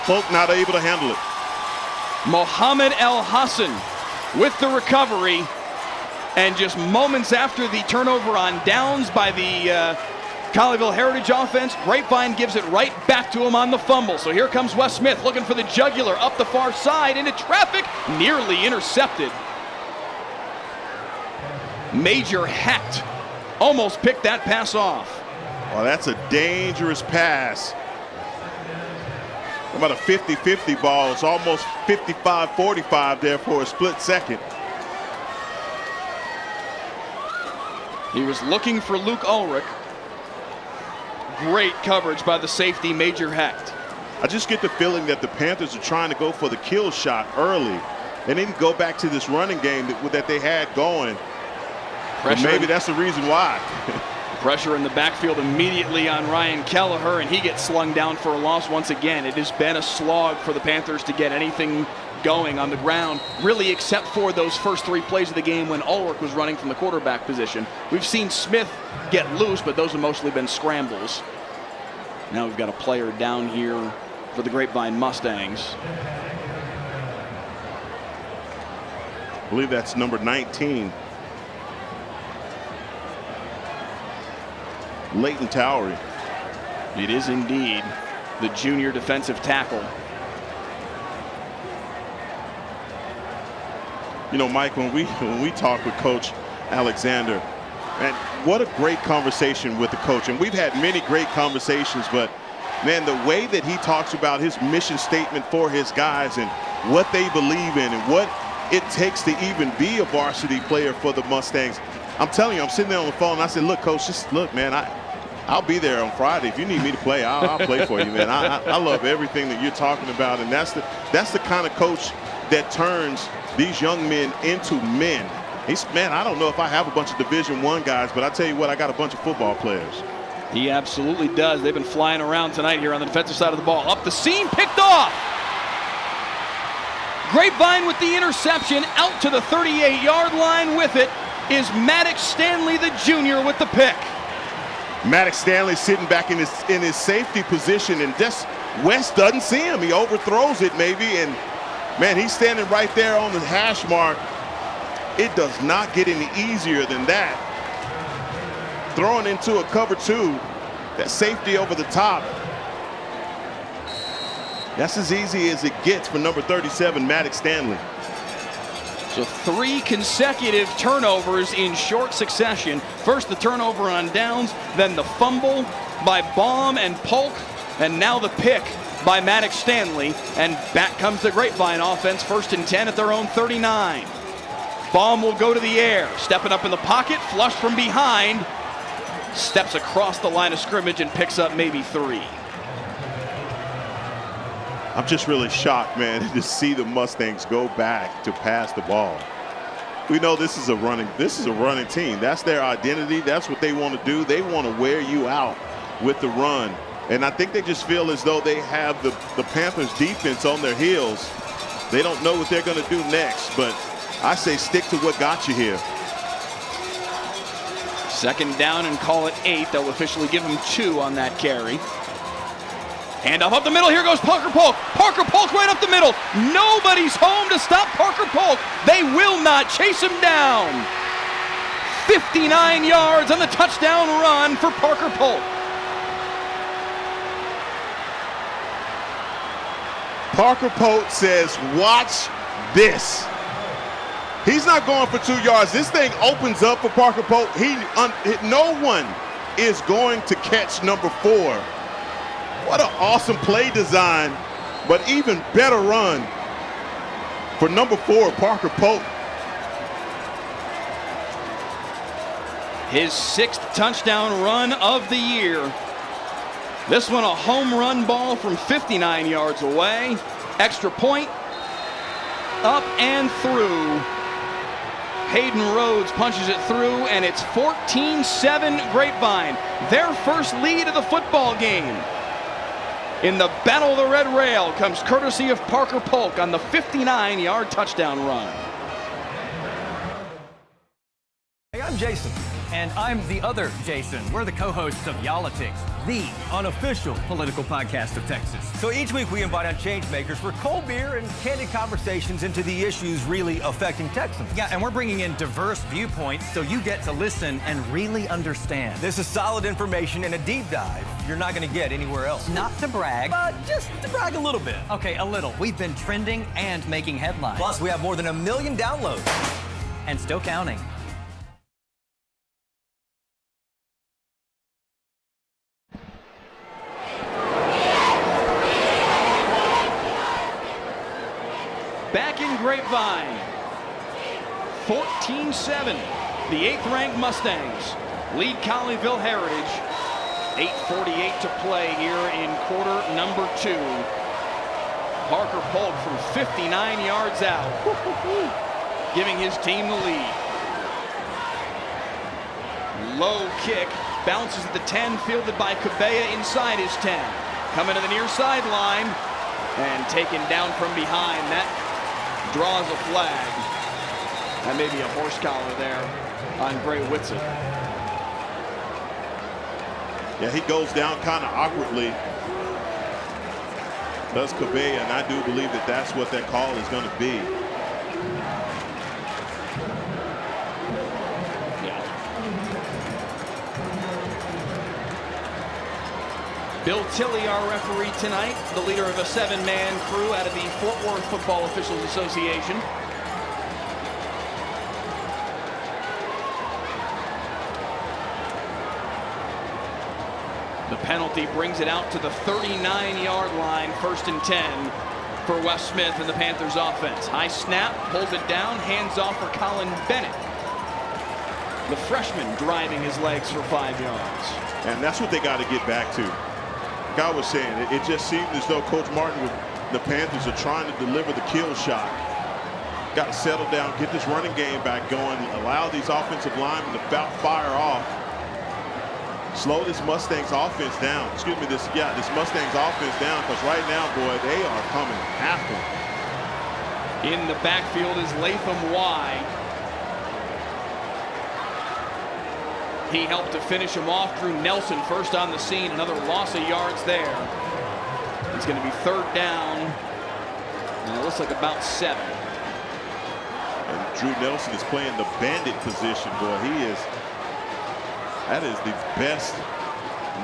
Polk not able to handle it. Mohammed El Hassan with the recovery, and just moments after the turnover on downs by the Colleyville Heritage offense, Grapevine gives it right back to him on the fumble. So here comes Wes Smith looking for the jugular up the far side into traffic, nearly intercepted. Major Hecht almost picked that pass off. Well, that's a dangerous pass. About a 50-50 ball. It's almost 55-45 there for a split second. He was looking for Luke Ulrich. Great coverage by the safety, Major Hecht. I just get the feeling that the Panthers are trying to go for the kill shot early and then go back to this running game that they had going. Maybe that's the reason why. Pressure in the backfield immediately on Ryan Kelleher, and he gets slung down for a loss once again. It has been a slog for the Panthers to get anything going on the ground, really, except for those first 3 plays of the game when Ulrich was running from the quarterback position. We've seen Smith get loose, but those have mostly been scrambles. Now we've got a player down here for the Grapevine Mustangs. I believe that's number 19. Leighton Towery. It is indeed the junior defensive tackle. You know, Mike, when we talk with Coach Alexander, man, what a great conversation with the coach. And we've had many great conversations, but man, the way that he talks about his mission statement for his guys and what they believe in and what it takes to even be a varsity player for the Mustangs. I'm telling you, I'm sitting there on the phone and I said, look, coach, just look, man, I'll be there on Friday. If you need me to play, I'll play for you, man. I love everything that you're talking about, and that's the kind of coach that turns these young men into men. Man, I don't know if I have a bunch of Division I guys, but I tell you what, I got a bunch of football players. He absolutely does. They've been flying around tonight here on the defensive side of the ball. Up the seam, picked off. Grapevine with the interception, out to the 38-yard line with it is Maddox Stanley, the junior, with the pick. Maddox Stanley sitting back in his safety position, and just West doesn't see him. He overthrows it maybe, and man, he's standing right there on the hash mark. It does not get any easier than that. Throwing into a cover 2, that safety over the top. That's as easy as it gets for number 37, Maddox Stanley. So 3 consecutive turnovers in short succession. First the turnover on downs, then the fumble by Baum and Polk, and now the pick by Maddox Stanley. And back comes the Grapevine offense, 1st and 10 at their own 39. Baum will go to the air, stepping up in the pocket, flush from behind, steps across the line of scrimmage and picks up maybe 3. I'm just really shocked, man, to see the Mustangs go back to pass the ball. We know this is a running team. That's their identity. That's what they want to do. They want to wear you out with the run. And I think they just feel as though they have the Panthers defense on their heels. They don't know what they're going to do next, but I say stick to what got you here. 2nd down and call it 8. They'll officially give him 2 on that carry. Hand off up the middle. Here goes Parker Polk. Parker Polk right up the middle. Nobody's home to stop Parker Polk. They will not chase him down. 59 yards on the touchdown run for Parker Polk. Parker Polk says, watch this. He's not going for 2 yards. This thing opens up for Parker Polk. No one is going to catch number 4. What an awesome play design, but even better run for number 4, Parker Polk. His 6th touchdown run of the year. This one a home run ball from 59 yards away. Extra point, up and through. Hayden Rhodes punches it through, and it's 14-7 Grapevine. Their first lead of the football game. In the battle of the red rail comes courtesy of Parker Polk on the 59-yard touchdown run. Hey, I'm Jason. And I'm the other Jason. We're the co-hosts of Yolitics, the unofficial political podcast of Texas. So each week we invite on change makers for cold beer and candid conversations into the issues really affecting Texans. Yeah, and we're bringing in diverse viewpoints so you get to listen and really understand. This is solid information and a deep dive you're not going to get anywhere else. Not to brag, but just to brag a little bit. Okay, a little. We've been trending and making headlines. Plus, we have more than 1 million downloads. And still counting. Back in Grapevine, 14-7. The 8th-ranked Mustangs lead Colleyville Heritage. 8:48 to play here in quarter number 2. Parker Polk from 59 yards out, giving his team the lead. Low kick, bounces at the 10, fielded by Cabella inside his 10. Coming to the near sideline and taken down from behind. That draws a flag. And maybe a horse collar there on Bray Whitsitt. Yeah, he goes down kind of awkwardly. Does Cabella, and I do believe that that's what that call is going to be. Yeah. Bill Tilley, our referee tonight, the leader of a 7-man crew out of the Fort Worth Football Officials Association. The penalty brings it out to the 39-yard line, 1st and 10 for Wes Smith and the Panthers offense. High snap, pulls it down, hands off for Colin Bennett. The freshman driving his legs for 5 yards. And that's what they got to get back to. Like I was saying, it just seemed as though Coach Martin with the Panthers are trying to deliver the kill shot. Got to settle down, get this running game back going, allow these offensive linemen to fire off. Slow this Mustangs offense down. Excuse me, this Mustangs offense down, because right now, boy, they are coming after him. In the backfield is Latham Y. He helped to finish him off. Drew Nelson first on the scene. Another loss of yards there. It's going to be 3rd down. And it looks like about 7. And Drew Nelson is playing the bandit position, boy. That is the best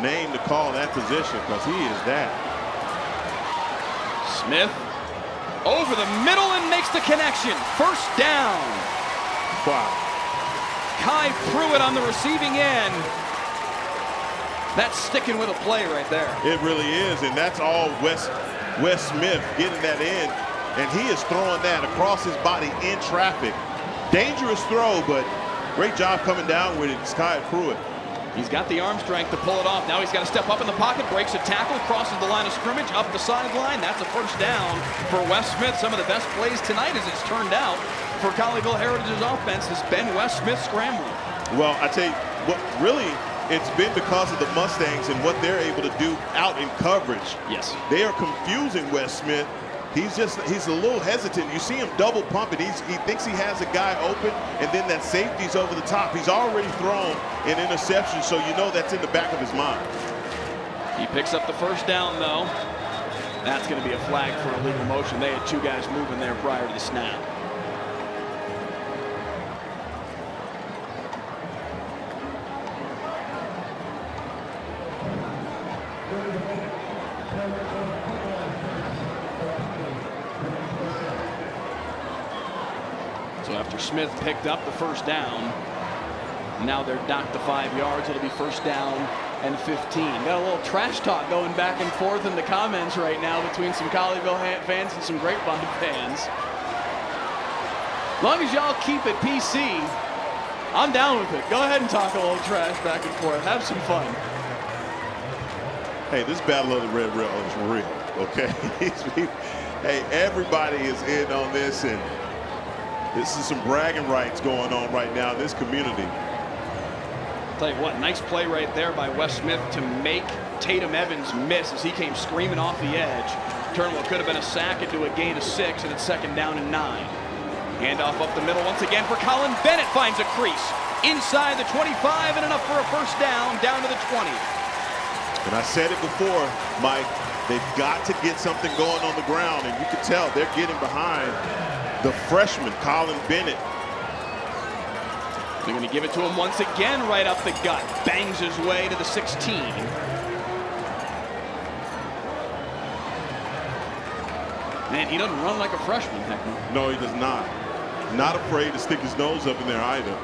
name to call that position, because he is that. Smith over the middle and makes the connection. 1st down. Wow. Kai Pruitt on the receiving end. That's sticking with a play right there. It really is, and that's all Wes Smith getting that in, and he is throwing that across his body in traffic. Dangerous throw, but great job coming down with it. It's Kai Pruitt. He's got the arm strength to pull it off. Now he's got to step up in the pocket, breaks a tackle, crosses the line of scrimmage, up the sideline. That's a 1st down for Wes Smith. Some of the best plays tonight, as it's turned out, for Colleyville Heritage's offense has been Wes Smith scrambling. Well, I tell you what, really, it's been because of the Mustangs and what they're able to do out in coverage. Yes. They are confusing Wes Smith. He's a little hesitant. You see him double pumping. He thinks he has a guy open, and then that safety's over the top. He's already thrown an interception, so you know that's in the back of his mind. He picks up the 1st down, though. That's going to be a flag for illegal motion. They had 2 guys moving there prior to the snap. So after Smith picked up the 1st down, now they're docked to 5 yards. It'll be 1st down and 15. Got a little trash talk going back and forth in the comments right now between some Colleyville fans and some Grapevine fans. As long as y'all keep it PC, I'm down with it. Go ahead and talk a little trash back and forth. Have some fun. Hey, this Battle of the Red Rail is real, okay? Hey, everybody is in on this, and this is some bragging rights going on right now in this community. Tell you what, nice play right there by Wes Smith to make Tatum Evans miss as he came screaming off the edge. Turn what could have been a sack into a gain of 6, and it's 2nd down and 9. Handoff up the middle once again for Colin Bennett. Finds a crease inside the 25 and enough for a 1st down to the 20. And I said it before, Mike, they've got to get something going on the ground, and you can tell they're getting behind the freshman, Colin Bennett. They're going to give it to him once again right up the gut. Bangs his way to the 16. Man, he doesn't run like a freshman, Heckman. No, he does not. Not afraid to stick his nose up in there either.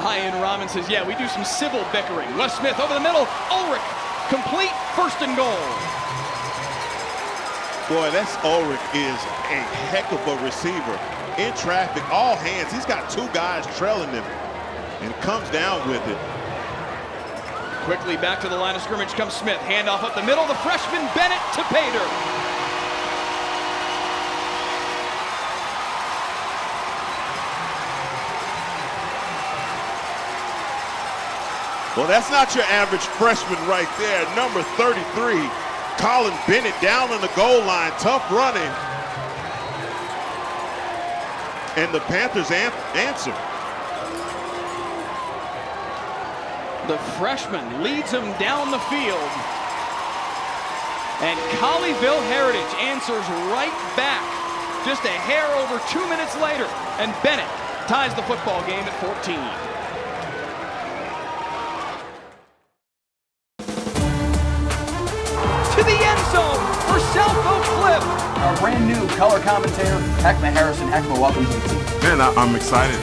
Ian Rahman says, yeah, we do some civil bickering. Wes Smith over the middle. Ulrich, complete, 1st and goal. Boy, Ulrich is a heck of a receiver. In traffic, all hands. He's got 2 guys trailing him and comes down with it. Quickly back to the line of scrimmage comes Smith. Handoff up the middle. The freshman Bennett to Pater. Well, that's not your average freshman right there. Number 33, Colin Bennett down on the goal line. Tough running. And the Panthers answer. The freshman leads him down the field. And Colleyville Heritage answers right back just a hair over 2 minutes later. And Bennett ties the football game at 14. To the end zone for South Oak Cliff. Our brand new color commentator, Heckma Harrison. Heckma, welcome to the team. Man, I'm excited.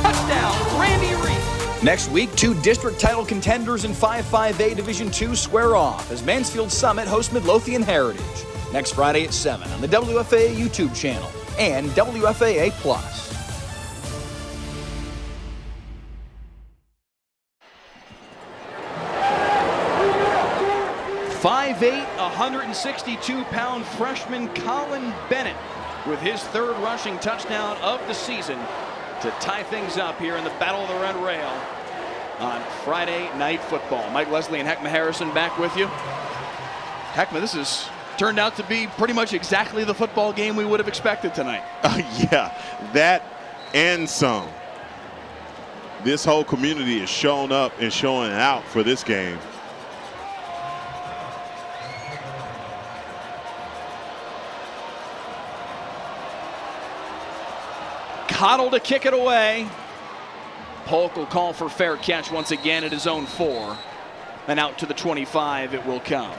Touchdown, Randy Reed. Next week, 2 district title contenders in 5-5A Division II square off as Mansfield Summit hosts Midlothian Heritage. Next Friday at 7 on the WFAA YouTube channel. and WFAA+. 5'8", 162-pound freshman Colin Bennett with his third rushing touchdown of the season to tie things up here in the Battle of the Red Rail on Friday Night Football. Mike Leslie and Heckma Harrison back with you. Heckma, this has turned out to be pretty much exactly the football game we would have expected tonight. Yeah, that and some. This whole community is showing up and showing out for this game. Cottle to kick it away. Polk will call for fair catch once again at his own 4. And out to the 25 it will come.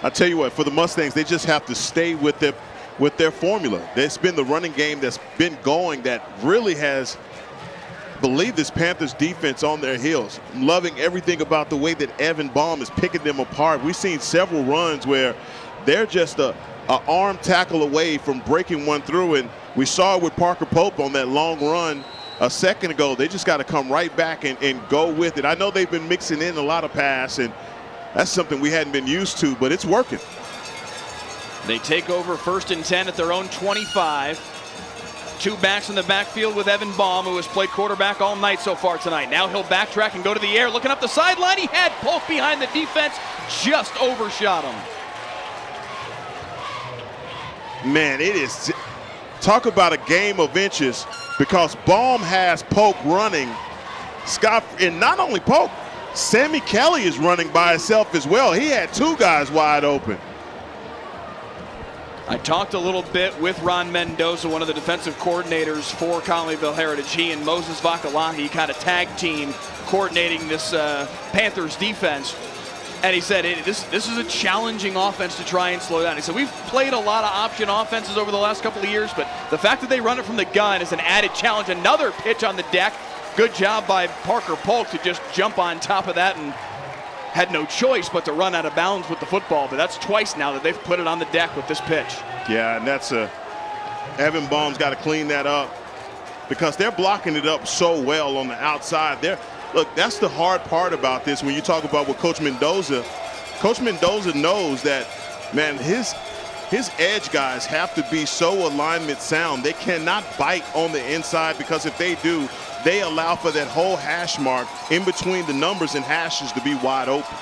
I tell you what, for the Mustangs, they just have to stay with their formula. It's been the running game that's been going that really has believed this Panthers defense on their heels. I'm loving everything about the way that Evan Baum is picking them apart. We've seen several runs where they're just a arm tackle away from breaking one through, and we saw it with Parker Pope on that long run a second ago. They just got to come right back and go with it. I know they've been mixing in a lot of pass, and that's something we hadn't been used to, but it's working. They take over 1st and 10 at their own 25. 2 backs in the backfield with Evan Baum, who has played quarterback all night so far tonight. Now he'll backtrack and go to the air. Looking up the sideline, he had Polk behind the defense, just overshot him. Man, it is, talk about a game of inches, because Baum has Polk running. Scott, and not only Polk, Sammy Kelly is running by himself as well. He had 2 guys wide open. I talked a little bit with Ron Mendoza, one of the defensive coordinators for Colleyville Heritage. He and Moses Vakalahi kind of tag team coordinating this Panthers defense. And he said, this is a challenging offense to try and slow down. He said, we've played a lot of option offenses over the last couple of years, but the fact that they run it from the gun is an added challenge. Another pitch on the deck. Good job by Parker Polk to just jump on top of that, and had no choice but to run out of bounds with the football. But that's twice now that they've put it on the deck with this pitch. Yeah, and that's Evan Baum's got to clean that up, because they're blocking it up so well on the outside. Look, that's the hard part about this when you talk about what Coach Mendoza knows that, man, his edge guys have to be so alignment sound. They cannot bite on the inside, because if they do, they allow for that whole hash mark in between the numbers and hashes to be wide open.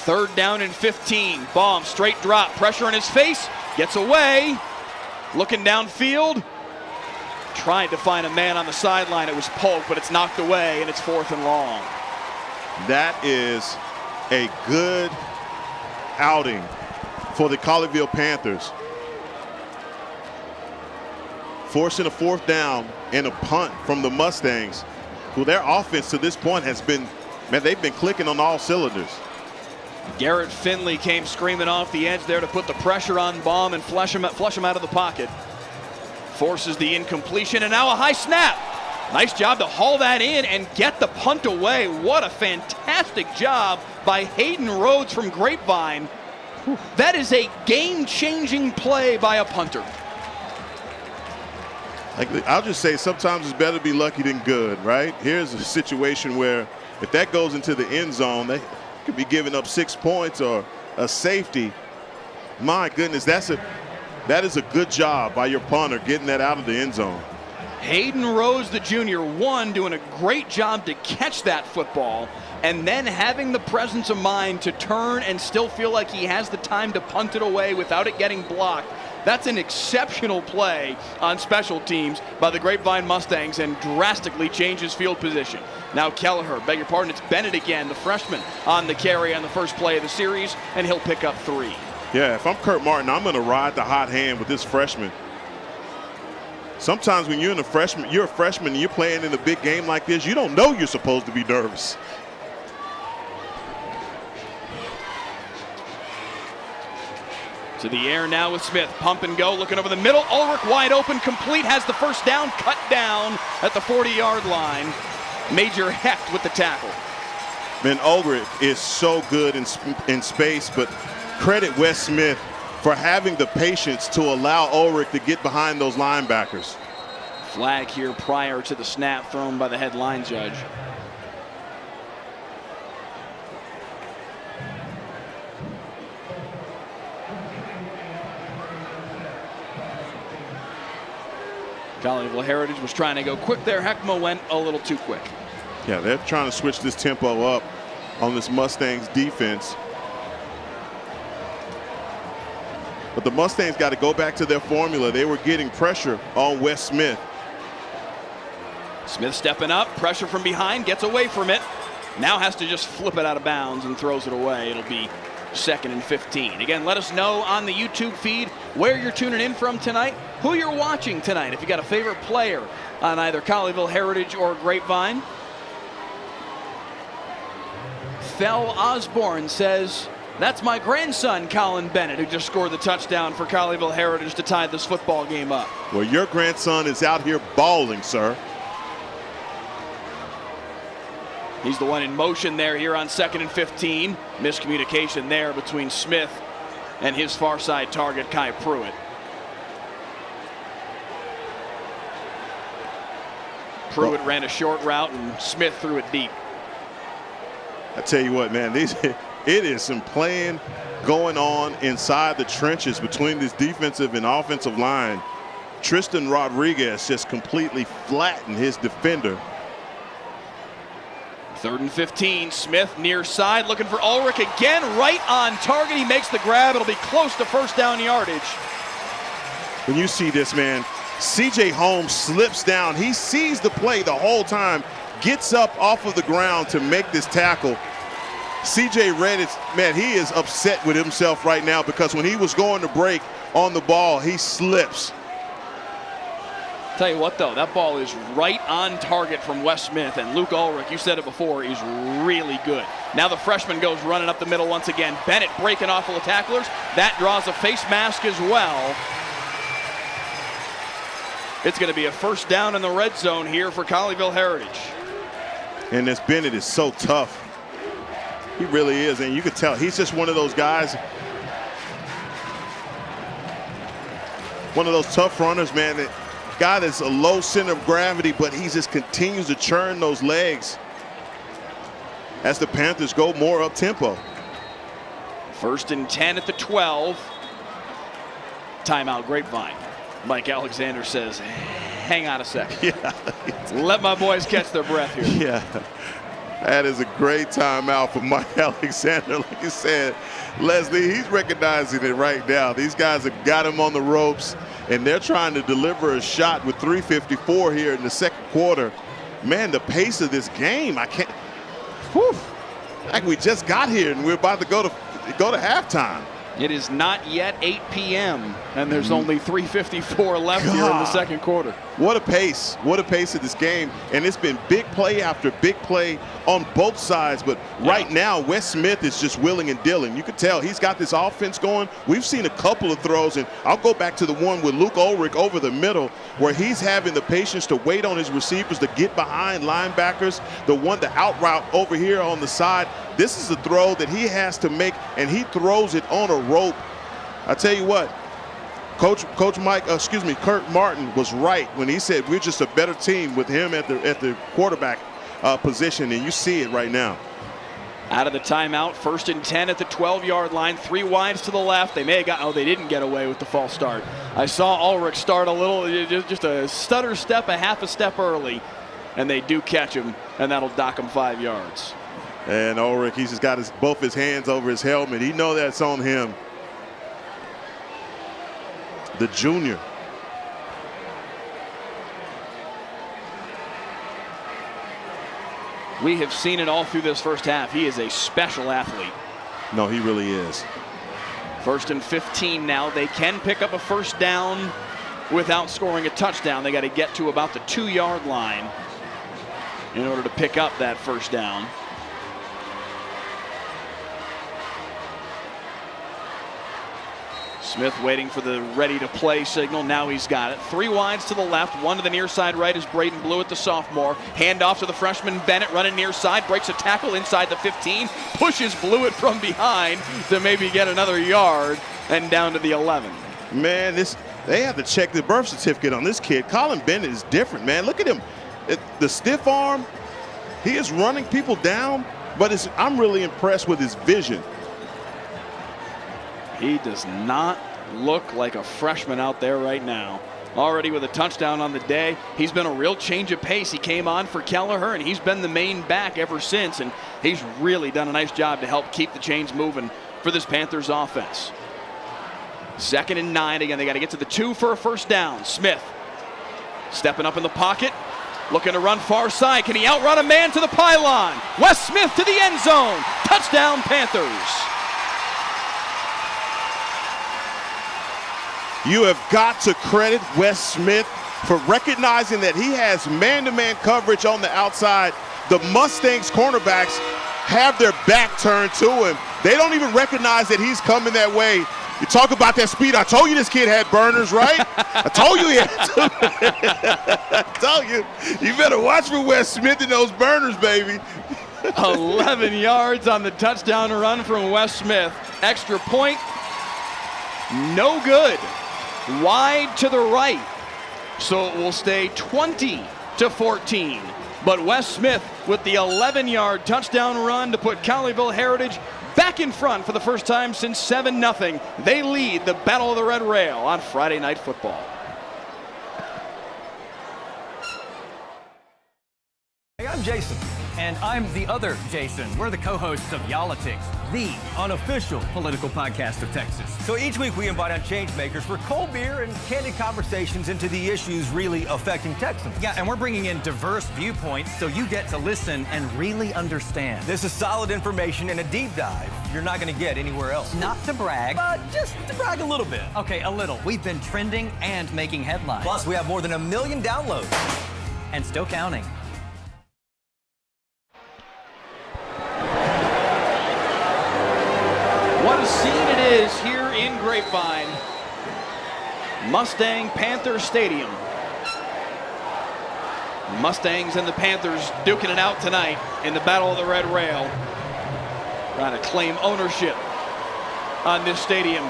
3rd down and 15. Baum, straight drop, pressure in his face, gets away, looking downfield. Tried to find a man on the sideline. It was Polk, but it's knocked away, and it's 4th and long. That is a good outing for the Colleyville Panthers. Forcing a 4th down and a punt from the Mustangs, who their offense to this point has been, man, they've been clicking on all cylinders. Garrett Finley came screaming off the edge there to put the pressure on Baum and flush him out of the pocket. Forces the incompletion, and now a high snap. Nice job to haul that in and get the punt away. What a fantastic job by Hayden Rhodes from Grapevine. That is a game-changing play by a punter. I'll just say, sometimes it's better to be lucky than good, right? Here's a situation where if that goes into the end zone, they could be giving up 6 points or a safety. My goodness, that is a good job by your punter, getting that out of the end zone. Hayden Rose, the junior, doing a great job to catch that football, and then having the presence of mind to turn and still feel like he has the time to punt it away without it getting blocked. That's an exceptional play on special teams by the Grapevine Mustangs, and drastically changes field position. Now Kelleher, beg your pardon, it's Bennett again, the freshman, on the carry on the first play of the series, and he'll pick up 3. Yeah, if I'm Kurt Martin, I'm going to ride the hot hand with this freshman. Sometimes when you're a freshman and you're playing in a big game like this, you don't know you're supposed to be nervous. To the air now with Smith. Pump and go, looking over the middle. Ulrich wide open, complete, has the first down, cut down at the 40-yard line. Major Hecht with the tackle. Man, Ulrich is so good in space, but credit Wes Smith for having the patience to allow Ulrich to get behind those linebackers. Flag here prior to the snap thrown by the head line judge. Colleyville Heritage was trying to go quick there. Heckma went a little too quick. Yeah, they're trying to switch this tempo up on this Mustangs defense. But the Mustangs got to go back to their formula. They were getting pressure on Wes Smith. Smith stepping up, pressure from behind, gets away from it. Now has to just flip it out of bounds and throws it away. It'll be 2nd and 15. Again, let us know on the YouTube feed where you're tuning in from tonight, who you're watching tonight. If you got a favorite player on either Colleyville Heritage or Grapevine. Fel Osborne says, that's my grandson, Colin Bennett, who just scored the touchdown for Colleyville Heritage to tie this football game up. Well, your grandson is out here balling, sir. He's the one in motion there here on 2nd and 15. Miscommunication there between Smith and his far side target, Kai Pruitt. Pruitt ran a short route and Smith threw it deep. I tell you what, man, it is some playing going on inside the trenches between this defensive and offensive line. Tristan Rodriguez just completely flattened his defender. 3rd and 15, Smith near side looking for Ulrich again, right on target. He makes the grab. It'll be close to 1st down yardage. When you see this, man, C.J. Holmes slips down. He sees the play the whole time, gets up off of the ground to make this tackle. C.J. Redditz, man, he is upset with himself right now because when he was going to break on the ball, he slips. Tell you what, though, that ball is right on target from Wes Smith, and Luke Ulrich, you said it before, is really good. Now the freshman goes running up the middle once again. Bennett breaking off of the tacklers. That draws a face mask as well. It's going to be a 1st down in the red zone here for Colleyville Heritage. And this Bennett is so tough. He really is, and you can tell he's just one of those guys, one of those tough runners, man, that guy that's a low center of gravity, but he just continues to churn those legs as the Panthers go more up tempo. 1st and 10 at the 12. Timeout Grapevine. Mike Alexander says, hang on a second. Yeah. Let my boys catch their breath here. Yeah. That is a great timeout for Mike Alexander. Like you said, Leslie, he's recognizing it right now. These guys have got him on the ropes, and they're trying to deliver a shot with 3:54 here in the 2nd quarter. Man, the pace of this game, I can't. Whew, like we just got here, and we're about to go to halftime. It is not yet 8 p.m. and there's only 3:54 left here in the 2nd quarter. What a pace. What a pace of this game. And it's been big play after big play on both sides. But right now, Wes Smith is just willing and dealing. You can tell he's got this offense going. We've seen a couple of throws, and I'll go back to the one with Luke Ulrich over the middle where he's having the patience to wait on his receivers to get behind linebackers. The out route over here on the side. This is a throw that he has to make, and he throws it on a rope. I tell you what, Kurt Martin was right when he said we're just a better team with him at the quarterback position, and you see it right now. Out of the timeout, 1st and 10 at the 12-yard line, 3 wides to the left. They may have got, they didn't get away with the false start. I saw Ulrich start a little, just a stutter step, a half a step early, and they do catch him, and that'll dock him 5 yards. And Ulrich, he's just got both his hands over his helmet. He knows that's on him. The junior. We have seen it all through this first half. He is a special athlete. No, he really is. 1st and 15 now. They can pick up a 1st down without scoring a touchdown. They got to get to about the 2-yard line in order to pick up that 1st down. Smith waiting for the ready-to-play signal. Now he's got it. 3 wides to the left, 1 to the near side right is Braden Blewett, the sophomore. Handoff to the freshman Bennett, running near side, breaks a tackle inside the 15, pushes Blewett from behind to maybe get another yard, and down to the 11. Man, they have to check the birth certificate on this kid. Colin Bennett is different, man. Look at him. The stiff arm, he is running people down, but I'm really impressed with his vision. He does not look like a freshman out there right now. Already with a touchdown on the day. He's been a real change of pace. He came on for Kelleher, and he's been the main back ever since, and he's really done a nice job to help keep the chains moving for this Panthers offense. 2nd and 9. Again, they got to get to the 2 for a first down. Smith stepping up in the pocket, looking to run far side. Can he outrun a man to the pylon? Wes Smith to the end zone. Touchdown, Panthers. You have got to credit Wes Smith for recognizing that he has man-to-man coverage on the outside. The Mustangs cornerbacks have their back turned to him. They don't even recognize that he's coming that way. You talk about that speed. I told you this kid had burners, right? I told you he had I told you. You better watch for Wes Smith and those burners, baby. 11 yards on the touchdown run from Wes Smith. Extra point, no good. Wide to the right, so it will stay 20-14. But Wes Smith with the 11-yard touchdown run to put Colleyville Heritage back in front for the first time since 7-0. They lead the Battle of the Red Rail on Friday Night Football. Hey, I'm Jason. And I'm the other Jason. We're the co-hosts of Y'all-itics, the unofficial political podcast of Texas. So each week we invite on changemakers for cold beer and candid conversations into the issues really affecting Texans. Yeah, and we're bringing in diverse viewpoints so you get to listen and really understand. This is solid information and a deep dive you're not going to get anywhere else. Not to brag, But just to brag a little bit. okay, a little. We've been trending and making headlines. Plus, we have more than 1 million downloads. And still counting. What a scene it is here in Grapevine. Mustang Panther Stadium. Mustangs and the Panthers duking it out tonight in the Battle of the Red Rail. Trying to claim ownership on this stadium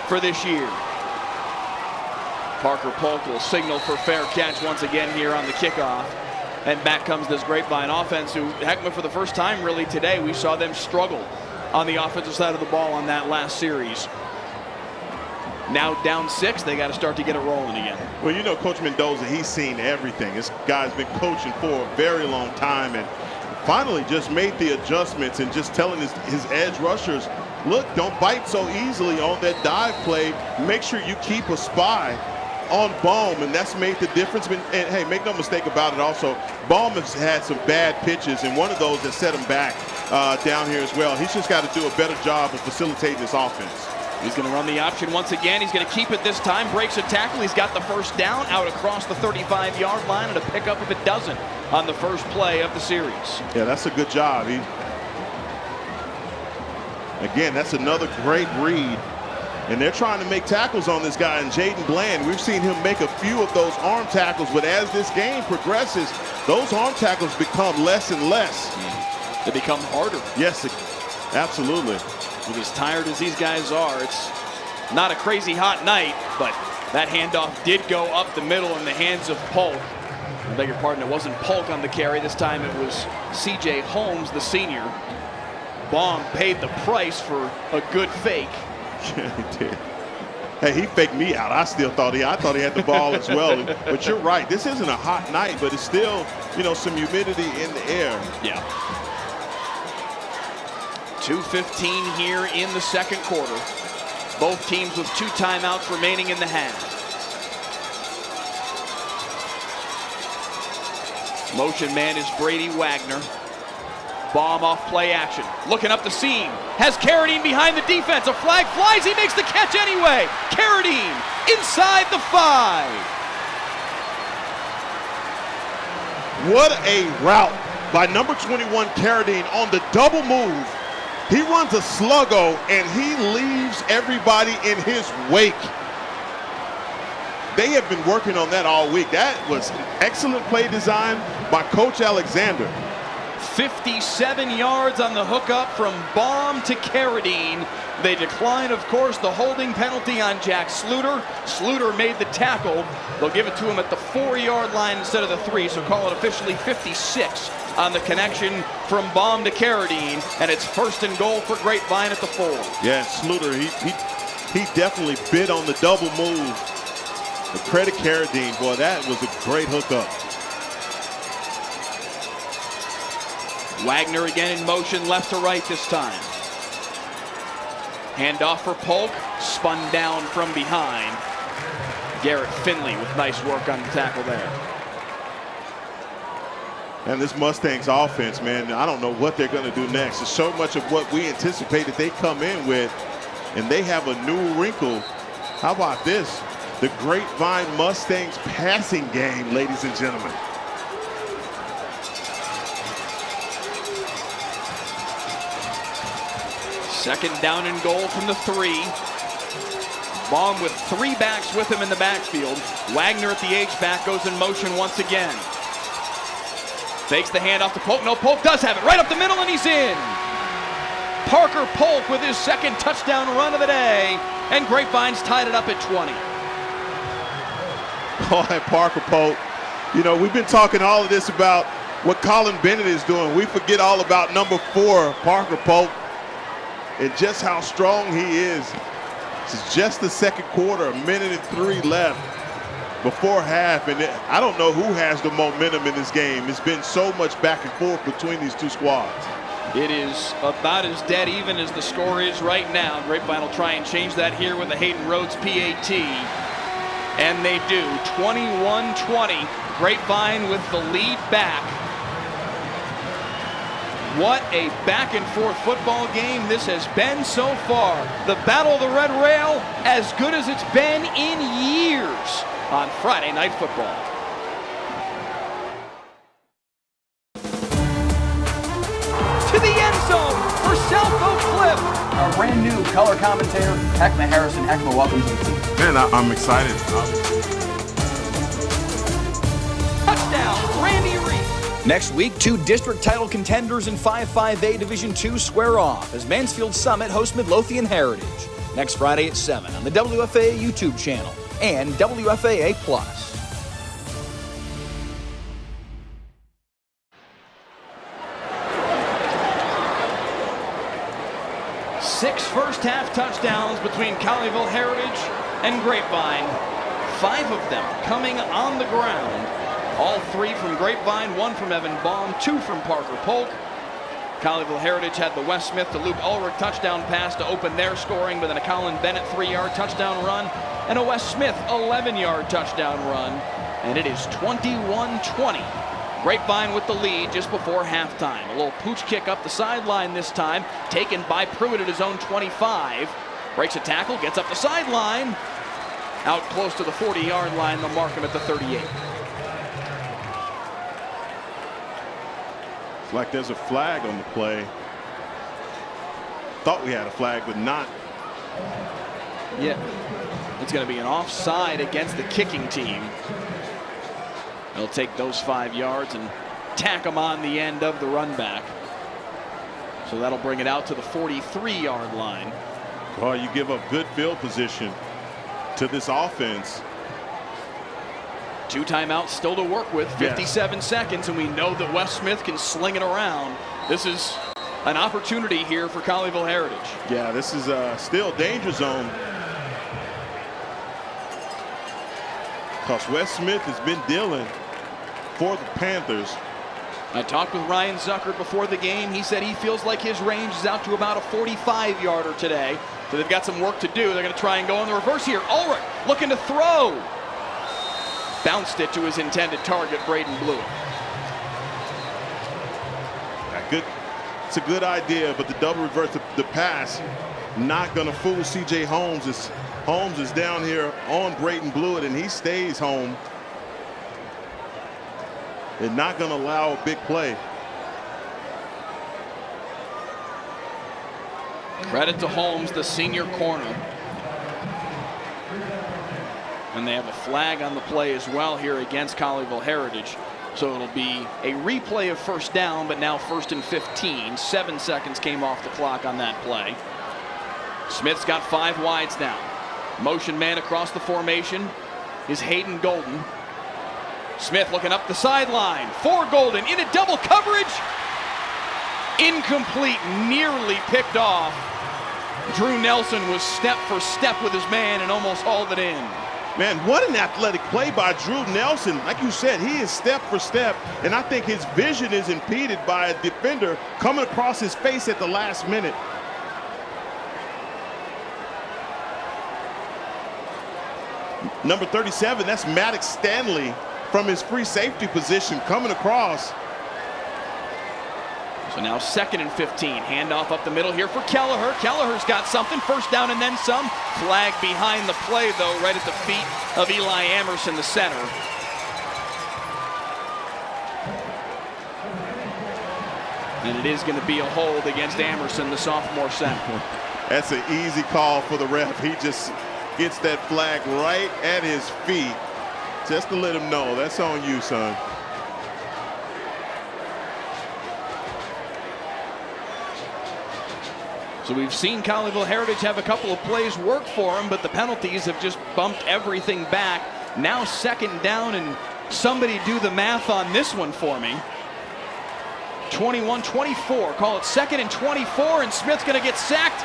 for this year. Parker Polk will signal for fair catch once again here on the kickoff. And back comes this Grapevine offense who, heck, for the first time really today, we saw them struggle on the offensive side of the ball on that last series. Now down 6, they got to start to get it rolling again. Well, you know, Coach Mendoza, he's seen everything. This guy's been coaching for a very long time and finally just made the adjustments and just telling his edge rushers, look, don't bite so easily on that dive play. Make sure you keep a spy on Baum, and that's made the difference. And hey, make no mistake about it also, Baum has had some bad pitches, and one of those has set him back down here as well. He's just got to do a better job of facilitating this offense. He's going to run the option once again. He's going to keep it this time, breaks a tackle. He's got the first down out across the 35-yard line and a pickup if it doesn't on the first play of the series. Yeah, that's a good job. Again, that's another great read. And they're trying to make tackles on this guy, and Jaden Bland, we've seen him make a few of those arm tackles, but as this game progresses, those arm tackles become less and less. They become harder. Yes, absolutely. With as tired as these guys are, it's not a crazy hot night, but that handoff did go up the middle in the hands of Polk. I beg your pardon, it wasn't Polk on the carry. This time it was C.J. Holmes, the senior. Baum paid the price for a good fake. Yeah, he did. Hey, he faked me out. I thought he had the ball as well. But you're right. This isn't a hot night, but it's still, you know, some humidity in the air. Yeah. 2:15 here in the second quarter. Both teams with 2 timeouts remaining in the half. Motion man is Brady Wagner. Baum off play action. Looking up the seam. Has Carradine behind the defense. A flag flies. He makes the catch anyway. Carradine inside the 5. What a route by number 21 Carradine on the double move. He runs a sluggo, and he leaves everybody in his wake. They have been working on that all week. That was an excellent play design by Coach Alexander. 57 yards on the hookup from Baum to Carradine. They decline, of course, the holding penalty on Jack Sluter. Sluter made the tackle. They'll give it to him at the 4-yard line instead of the 3, so call it officially 56 on the connection from Baum to Carradine, and it's 1st and goal for Grapevine at the 4. Yeah, Sluter, he definitely bid on the double move. The credit Carradine, boy, that was a great hookup. Wagner again in motion, left to right this time. Handoff for Polk, spun down from behind. Garrett Finley with nice work on the tackle there. And this Mustangs offense, man, I don't know what they're going to do next. It's so much of what we anticipated they come in with, and they have a new wrinkle. How about this? The Grapevine Mustangs passing game, ladies and gentlemen. Second down and goal from the 3. Baum with 3 backs with him in the backfield. Wagner at the H-back goes in motion once again. Fakes the handoff to Polk. No, Polk does have it right up the middle, and he's in. Parker Polk with his 2nd touchdown run of the day, and Grapevine's tied it up at 20. Oh, and Parker Polk. You know, we've been talking all of this about what Colin Bennett is doing. We forget all about number 4, Parker Polk, and just how strong he is. This is just the 2nd quarter, 1:03 left before half, and I don't know who has the momentum in this game. It's been so much back and forth between these two squads. It is about as dead even as the score is right now. Grapevine will try and change that here with a Hayden Rhodes PAT. And they do. 21-20. Grapevine with the lead back. What a back-and-forth football game this has been so far. The Battle of the Red Rail, as good as it's been in years on Friday Night Football. To the end zone for South Oak Cliff. Our brand new color commentator, Heckma Harrison. Heckma, welcome to the team. Man, I'm excited. Touchdown, Randy Reed. Next week, 2 district title contenders in 5-5A Division II square off as Mansfield Summit hosts Midlothian Heritage. Next Friday at 7 on the WFAA YouTube channel and WFAA Plus. Six first-half touchdowns between Colleyville Heritage and Grapevine. 5 of them coming on the ground. All 3 from Grapevine, 1 from Evan Baum, 2 from Parker Polk. Colleyville Heritage had the Wes Smith to Luke Ulrich touchdown pass to open their scoring, but then a Colin Bennett 3-yard touchdown run and a Wes Smith 11-yard touchdown run. And it is 21-20. Grapevine with the lead just before halftime. A little pooch kick up the sideline this time, taken by Pruitt at his own 25. Breaks a tackle, gets up the sideline. Out close to the 40-yard line, they'll mark him at the 38. It's like there's a flag on the play. Thought we had a flag, but not. Yeah, it's going to be an offside against the kicking team. They'll take those 5 yards and tack them on the end of the run back. So that'll bring it out to the 43-yard line. Oh, you give up good field position to this offense. 2 timeouts still to work with, 57 seconds, and we know that Wes Smith can sling it around. This is an opportunity here for Colleyville Heritage. Yeah, this is still danger zone. Because Wes Smith has been dealing for the Panthers. I talked with Ryan Zucker before the game. He said he feels like his range is out to about a 45-yarder today. So they've got some work to do. They're going to try and go in the reverse here. Ulrich looking to throw. Bounced it to his intended target, Braden Blewett. Good. It's a good idea, but the double reverse, the pass, not going to fool C.J. Holmes. Holmes is down here on Braden Blewett, and he stays home. And not going to allow a big play. Credit to Holmes, the senior corner. And they have a flag on the play as well here against Colleyville Heritage. So it'll be a replay of first down, but now 1st and 15. 7 seconds came off the clock on that play. Smith's got 5 wides now. Motion man across the formation is Hayden Golden. Smith looking up the sideline for Golden into double coverage. Incomplete, nearly picked off. Drew Nelson was step for step with his man and almost hauled it in. Man, what an athletic play by Drew Nelson. Like you said, he is step for step, and I think his vision is impeded by a defender coming across his face at the last minute. Number 37, that's Maddox Stanley from his free safety position coming across. So now 2nd and 15. Handoff up the middle here for Kelleher. Kelleher's got something. First down and then some. Flag behind the play, though, right at the feet of Eli Amerson, the center. And it is going to be a hold against Amerson, the sophomore center. That's an easy call for the ref. He just gets that flag right at his feet just to let him know that's on you, son. So we've seen Colleyville Heritage have a couple of plays work for them, but the penalties have just bumped everything back. Now 2nd down, and somebody do the math on this one for me. 21-24, call it 2nd and 24, and Smith's gonna get sacked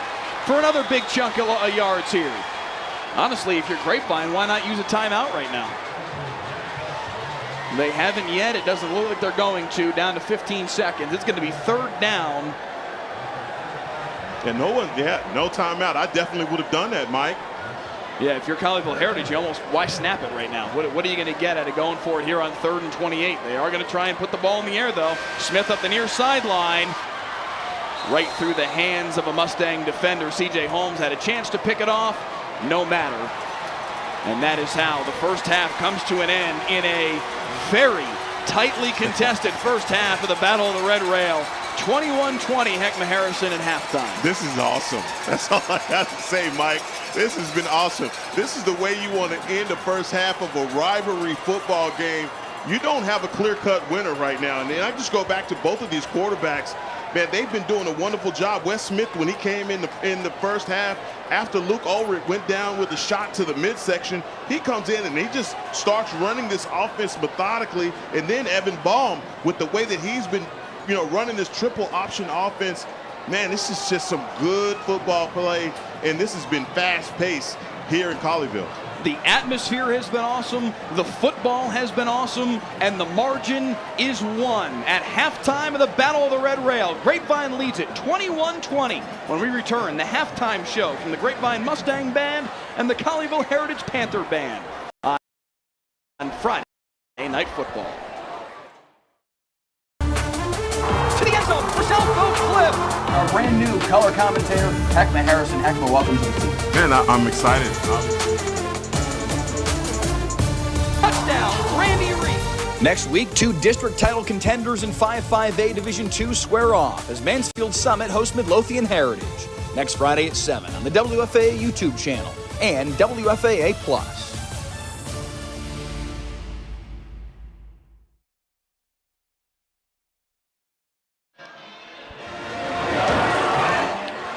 for another big chunk of yards here. Honestly, if you're Grapevine, why not use a timeout right now? They haven't yet. It doesn't look like they're going to. Down to 15 seconds. It's going to be 3rd down. And no timeout. I definitely would have done that, Mike. Yeah, if you're Colleyville Heritage, you almost, why snap it right now? What are you going to get out of going for it here on 3rd and 28? They are going to try and put the ball in the air, though. Smith up the near sideline. Right through the hands of a Mustang defender. C.J. Holmes had a chance to pick it off. No matter. And that is how the first half comes to an end in a very tightly contested first half of the Battle of the Red Rail. 21-20, Heckma Harrison at halftime. This is awesome. That's all I got to say, Mike. This has been awesome. This is the way you want to end the first half of a rivalry football game. You don't have a clear-cut winner right now. And then I just go back to both of these quarterbacks. Man, they've been doing a wonderful job. Wes Smith, when he came in the first half, after Luke Ulrich went down with a shot to the midsection, he comes in and he just starts running this offense methodically. And then Evan Baum, with the way that he's been, running this triple option offense, man, this is just some good football play. And this has been fast-paced here in Colleyville. The atmosphere has been awesome, the football has been awesome, and the margin is won. At halftime of the Battle of the Red Rail, Grapevine leads it 21-20. When we return, the halftime show from the Grapevine Mustang Band and the Colleyville Heritage Panther Band on Friday Night Football. To the end zone for South Coast Cliff. Our brand new color commentator, Heckma Harrison. Heckma, welcome to the team. Man, I'm excited. Touchdown, Randy Reed. Next week, 2 district title contenders in 5-5A Division II square off as Mansfield Summit hosts Midlothian Heritage. Next Friday at 7 on the WFAA YouTube channel and WFAA Plus.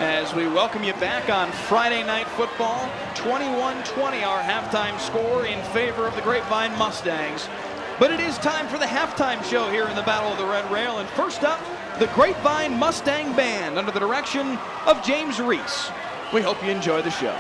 As we welcome you back on Friday Night Football, 21-20 our halftime score in favor of the Grapevine Mustangs. But it is time for the halftime show here in the Battle of the Red Rail. And first up, the Grapevine Mustang Band under the direction of James Reese. We hope you enjoy the show.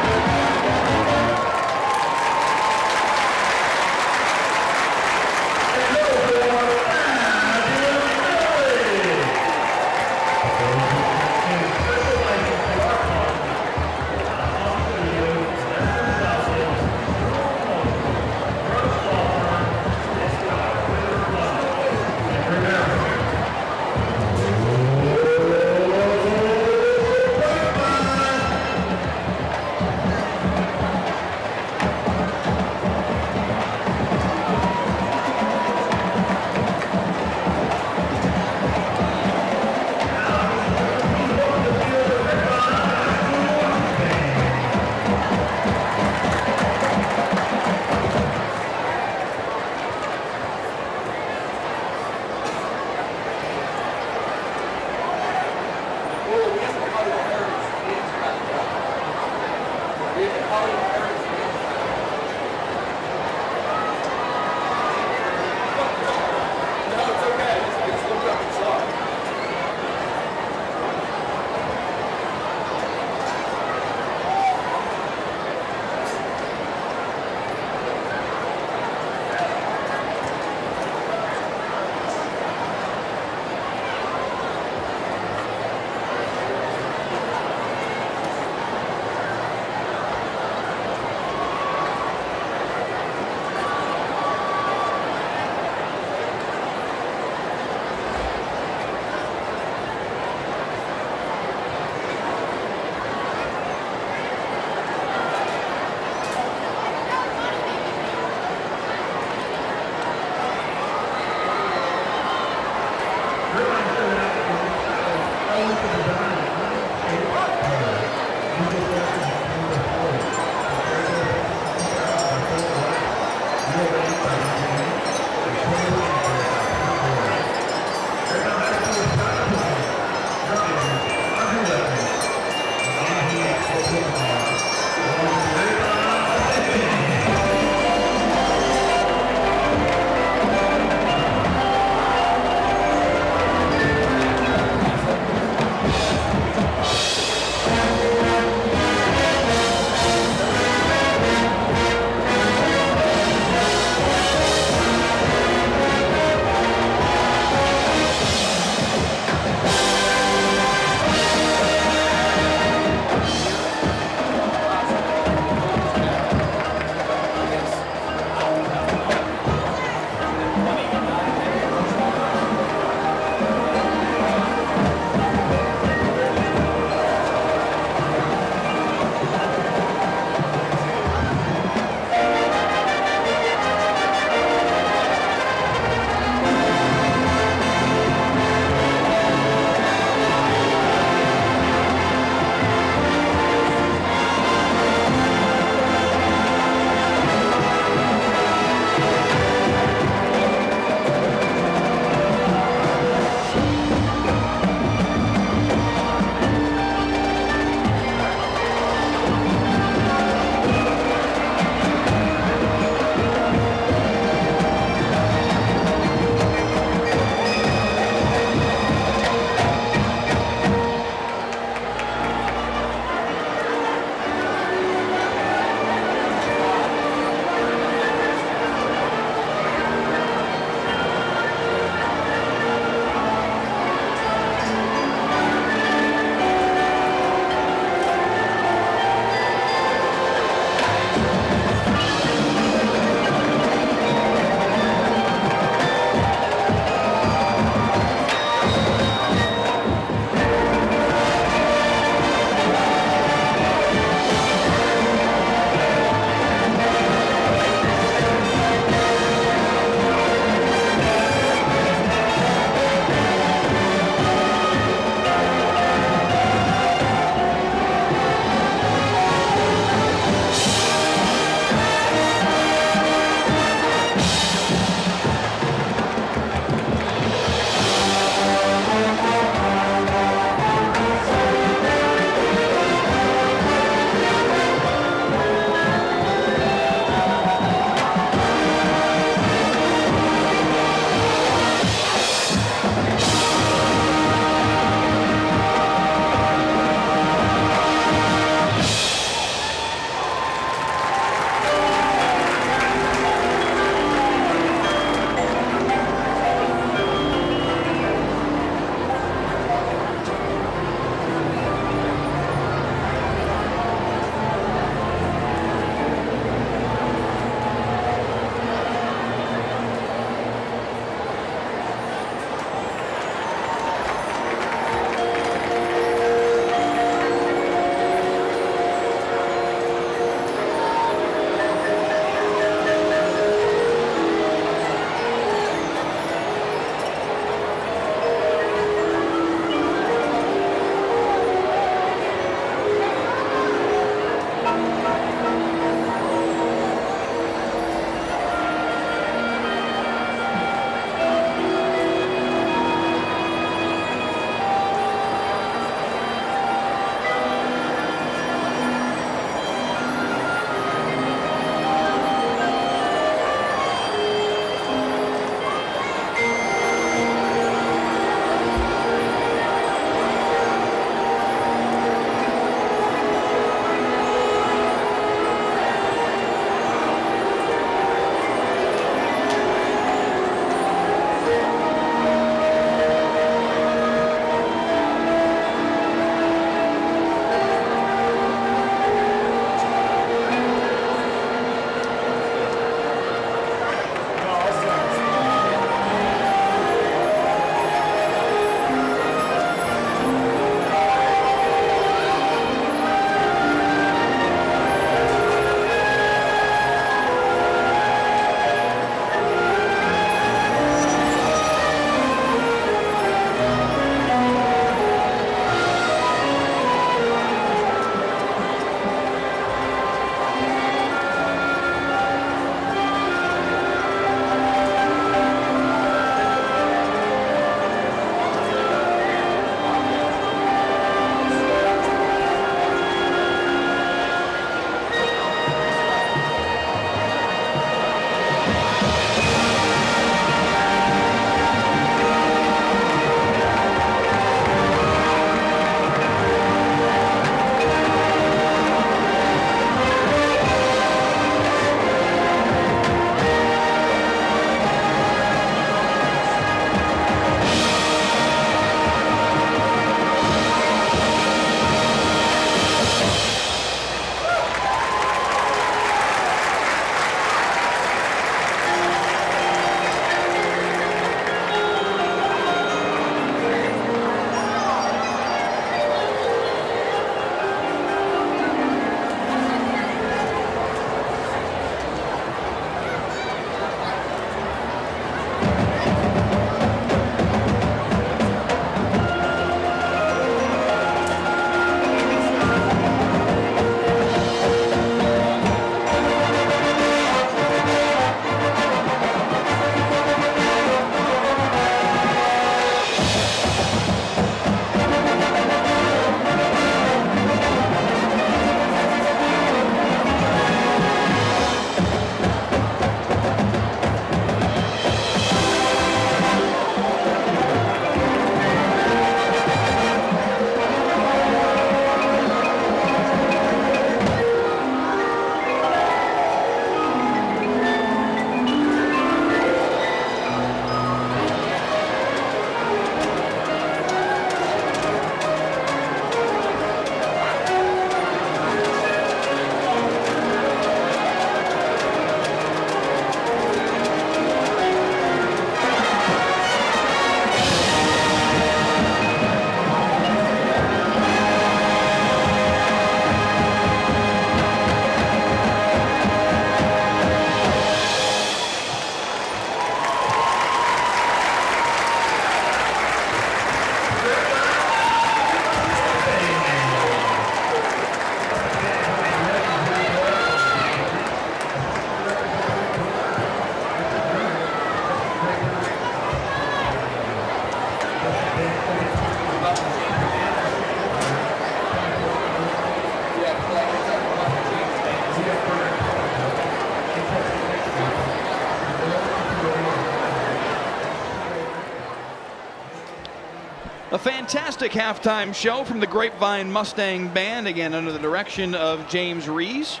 A fantastic halftime show from the Grapevine Mustang Band, again under the direction of James Rees.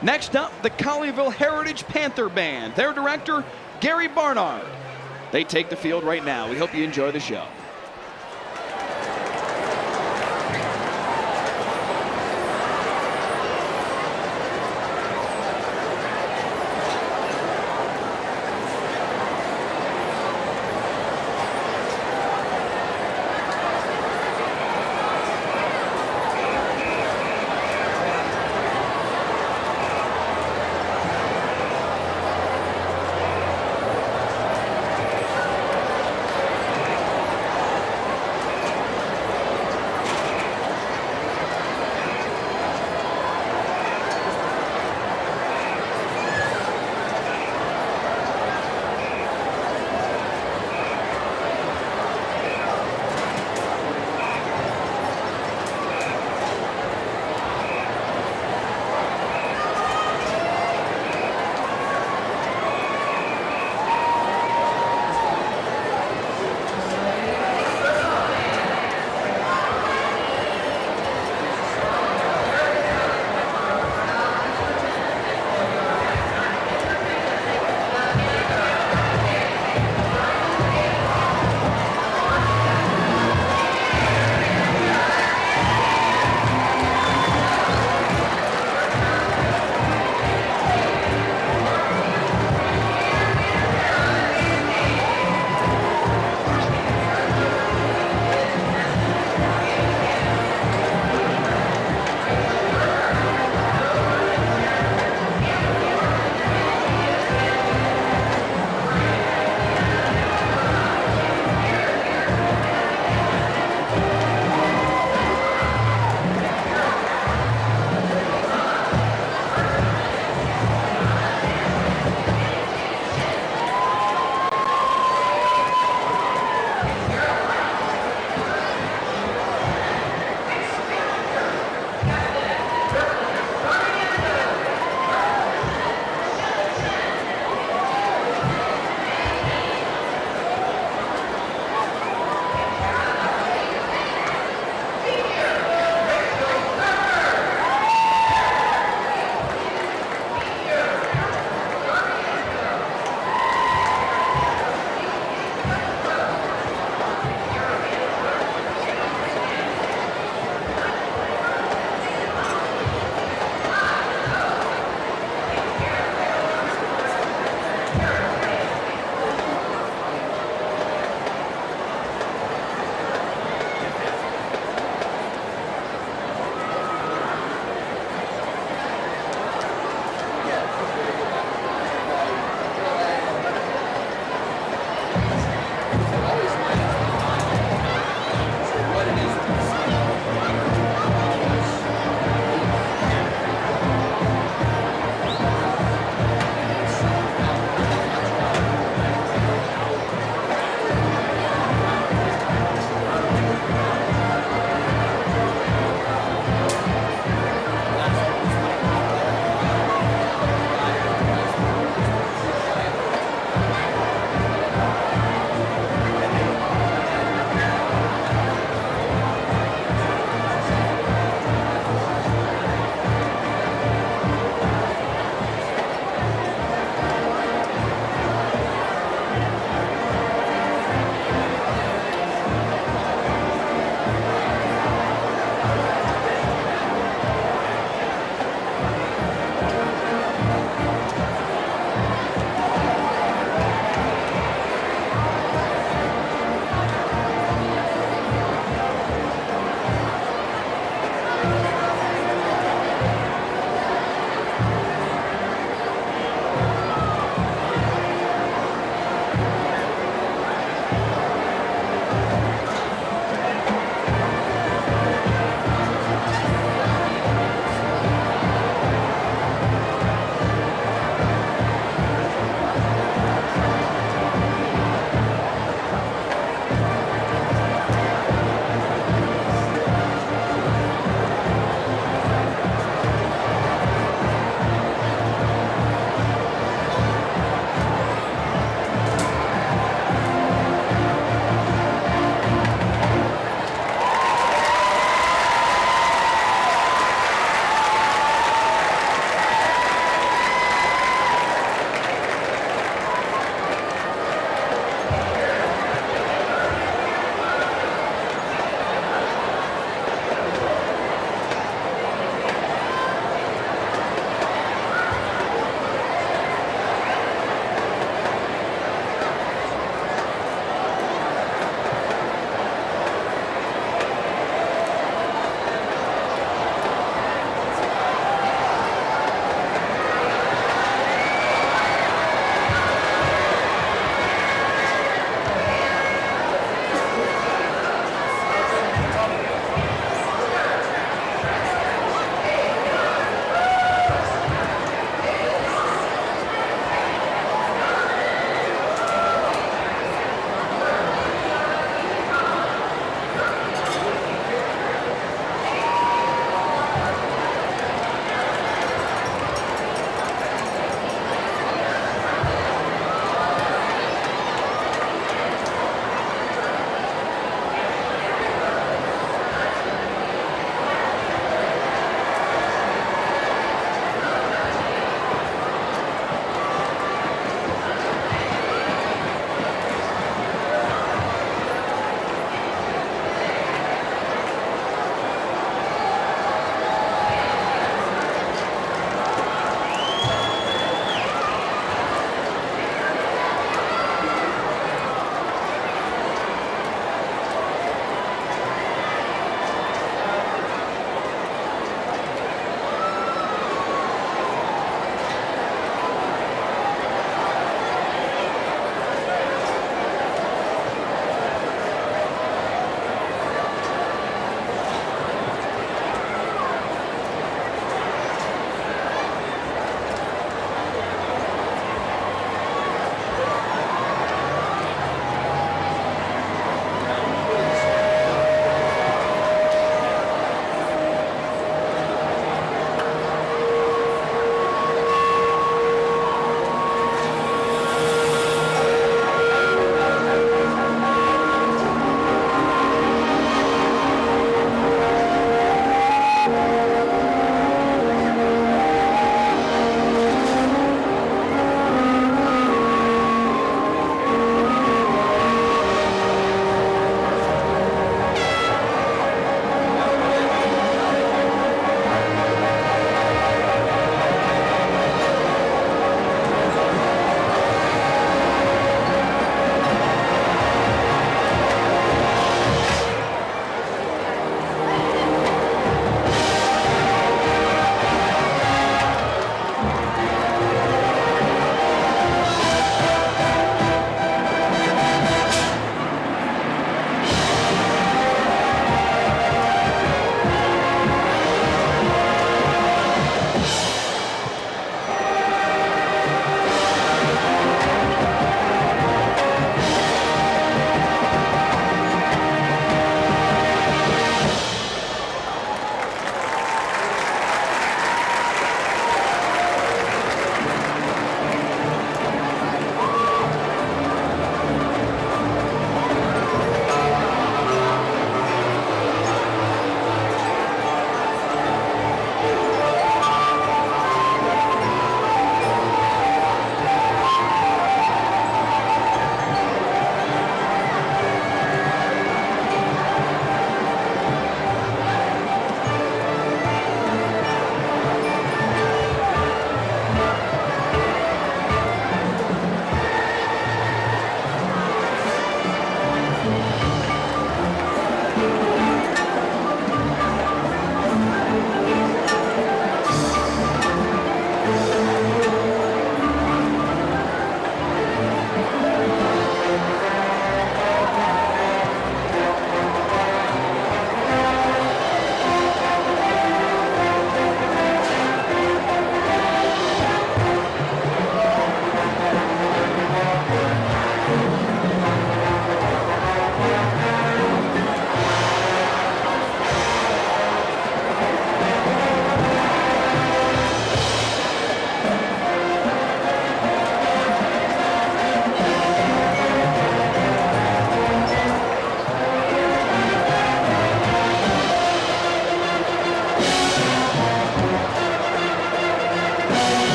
Next up, the Colleyville Heritage Panther Band. Their director, Gary Barnard. They take the field right now. We hope you enjoy the show.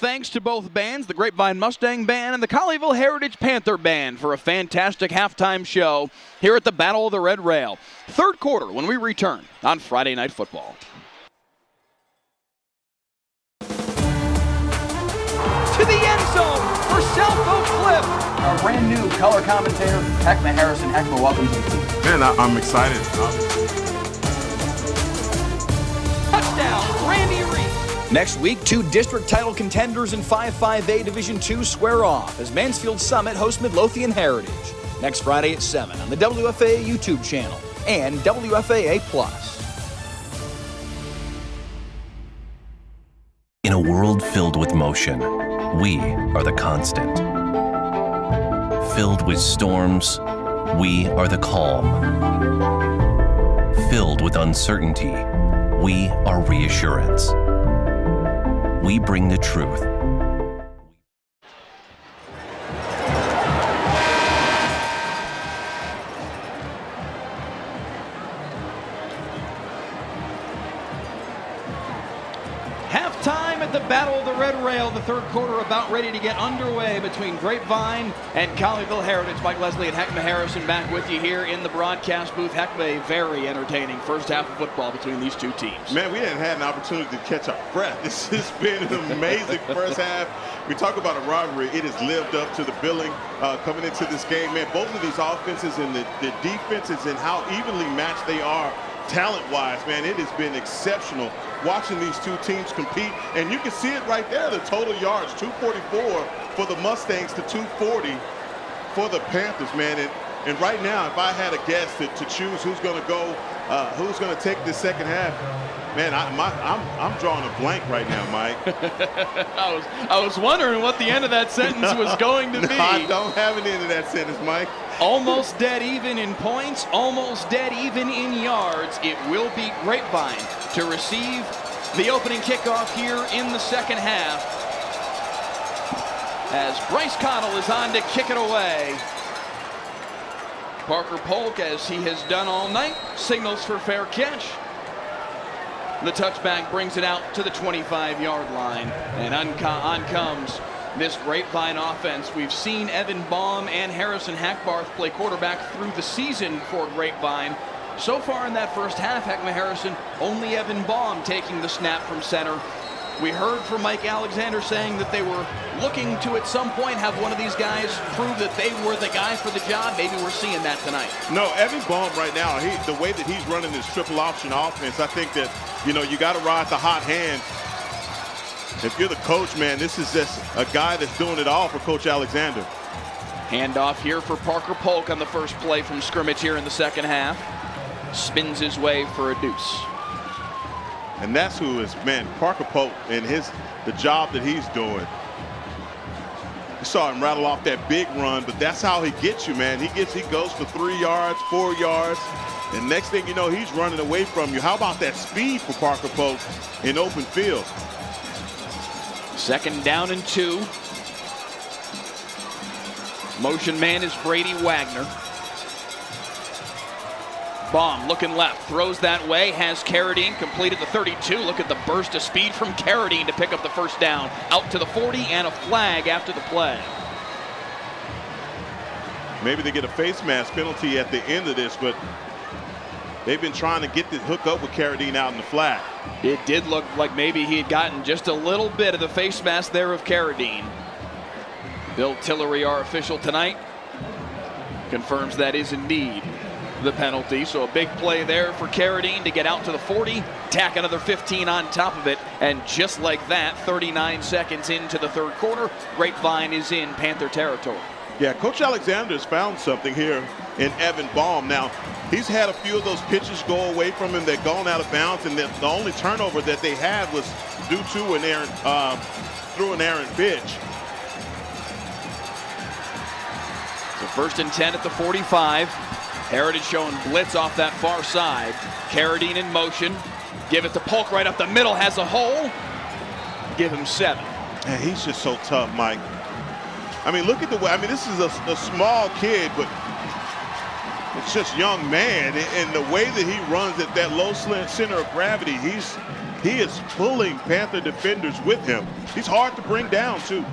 thanks to both bands, the Grapevine Mustang Band and the Colleyville Heritage Panther Band, for a fantastic halftime show here at the Battle of the Red Rail. Third quarter when we return on Friday Night Football. To the end zone for South Oak Cliff. Our brand new color commentator, Heckma Harrison. Heckma, welcome to the team. Man, I'm excited. Touchdown, Randy Reed. Next week, 2 district title contenders in 5-5A Division II square off as Mansfield Summit hosts Midlothian Heritage. Next Friday at 7 on the WFAA YouTube channel and WFAA Plus. In a world filled with motion, we are the constant. Filled with storms, we are the calm. Filled with uncertainty, we are reassurance. We bring the truth. Halftime at the Battle of the Red Rail. The third quarter about ready to get underway between Grapevine and Colleyville Heritage. Mike Leslie and Heckma Harrison back with you here in the broadcast booth. Heckma, a very entertaining first half of football between these two teams. Man, we hadn't had an opportunity to catch our breath. This has been an amazing first half. We talk about a rivalry. It has lived up to the billing coming into this game. Man, both of these offenses and the defenses and how evenly matched they are talent-wise, man, it has been exceptional watching these two teams compete. And you can see it right there, the total yards, 244 for the Mustangs to 240 for the Panthers, man. And right now, if I had a guess to choose who's going to go, who's going to take this second half, man, I'm drawing a blank right now, Mike. I was wondering what the end of that sentence was going to be. I don't have an end of that sentence, Mike. Almost dead even in points, almost dead even in yards. It will be Grapevine to receive the opening kickoff here in the second half, as Bryce Connell is on to kick it away. Parker Polk, as he has done all night, signals for fair catch. The touchback brings it out to the 25-yard line, and on comes this Grapevine offense. We've seen Evan Baum and Harrison Hackbarth play quarterback through the season for Grapevine. So far in that first half, Heckma Harrison, only Evan Baum taking the snap from center. We heard from Mike Alexander saying that they were looking to at some point have one of these guys prove that they were the guy for the job. Maybe we're seeing that tonight. No, Evan Baum right now, the way that he's running this triple option offense, I think that, you know, you got to ride the hot hand. If you're the coach, man, this is just a guy that's doing it all for Coach Alexander. Handoff here for Parker Polk on the first play from scrimmage here in the second half. Spins his way for a deuce. And that's who is, man, Parker Polk and the job that he's doing. You saw him rattle off that big run, but that's how he gets you, man. He goes for 3 yards, 4 yards, and next thing you know, he's running away from you. How about that speed for Parker Polk in open field? Second down and 2. Motion man is Brady Wagner. Baum looking left, throws that way, has Carradine completed the 32. Look at the burst of speed from Carradine to pick up the first down. Out to the 40 and a flag after the play. Maybe they get a face mask penalty at the end of this, but they've been trying to get the hook up with Carradine out in the flat. It did look like maybe he had gotten just a little bit of the face mask there of Carradine. Bill Tillery, our official tonight, confirms that is indeed the penalty. So a big play there for Carradine to get out to the 40, tack another 15 on top of it, and just like that, 39 seconds into the third quarter, Grapevine is in Panther territory. Yeah, Coach Alexander's found something here in Evan Baum. Now, he's had a few of those pitches go away from him that gone out of bounds, and the only turnover that they had was due to an errant pitch. So first and 10 at the 45. Heritage showing blitz off that far side. Carradine in motion. Give it to Polk right up the middle. Has a hole. Give him 7. Man, he's just so tough, Mike. I mean, look at the way. I mean, this is a small kid, but it's just young man. And the way that he runs at that low center of gravity, He is pulling Panther defenders with him. He's hard to bring down, too.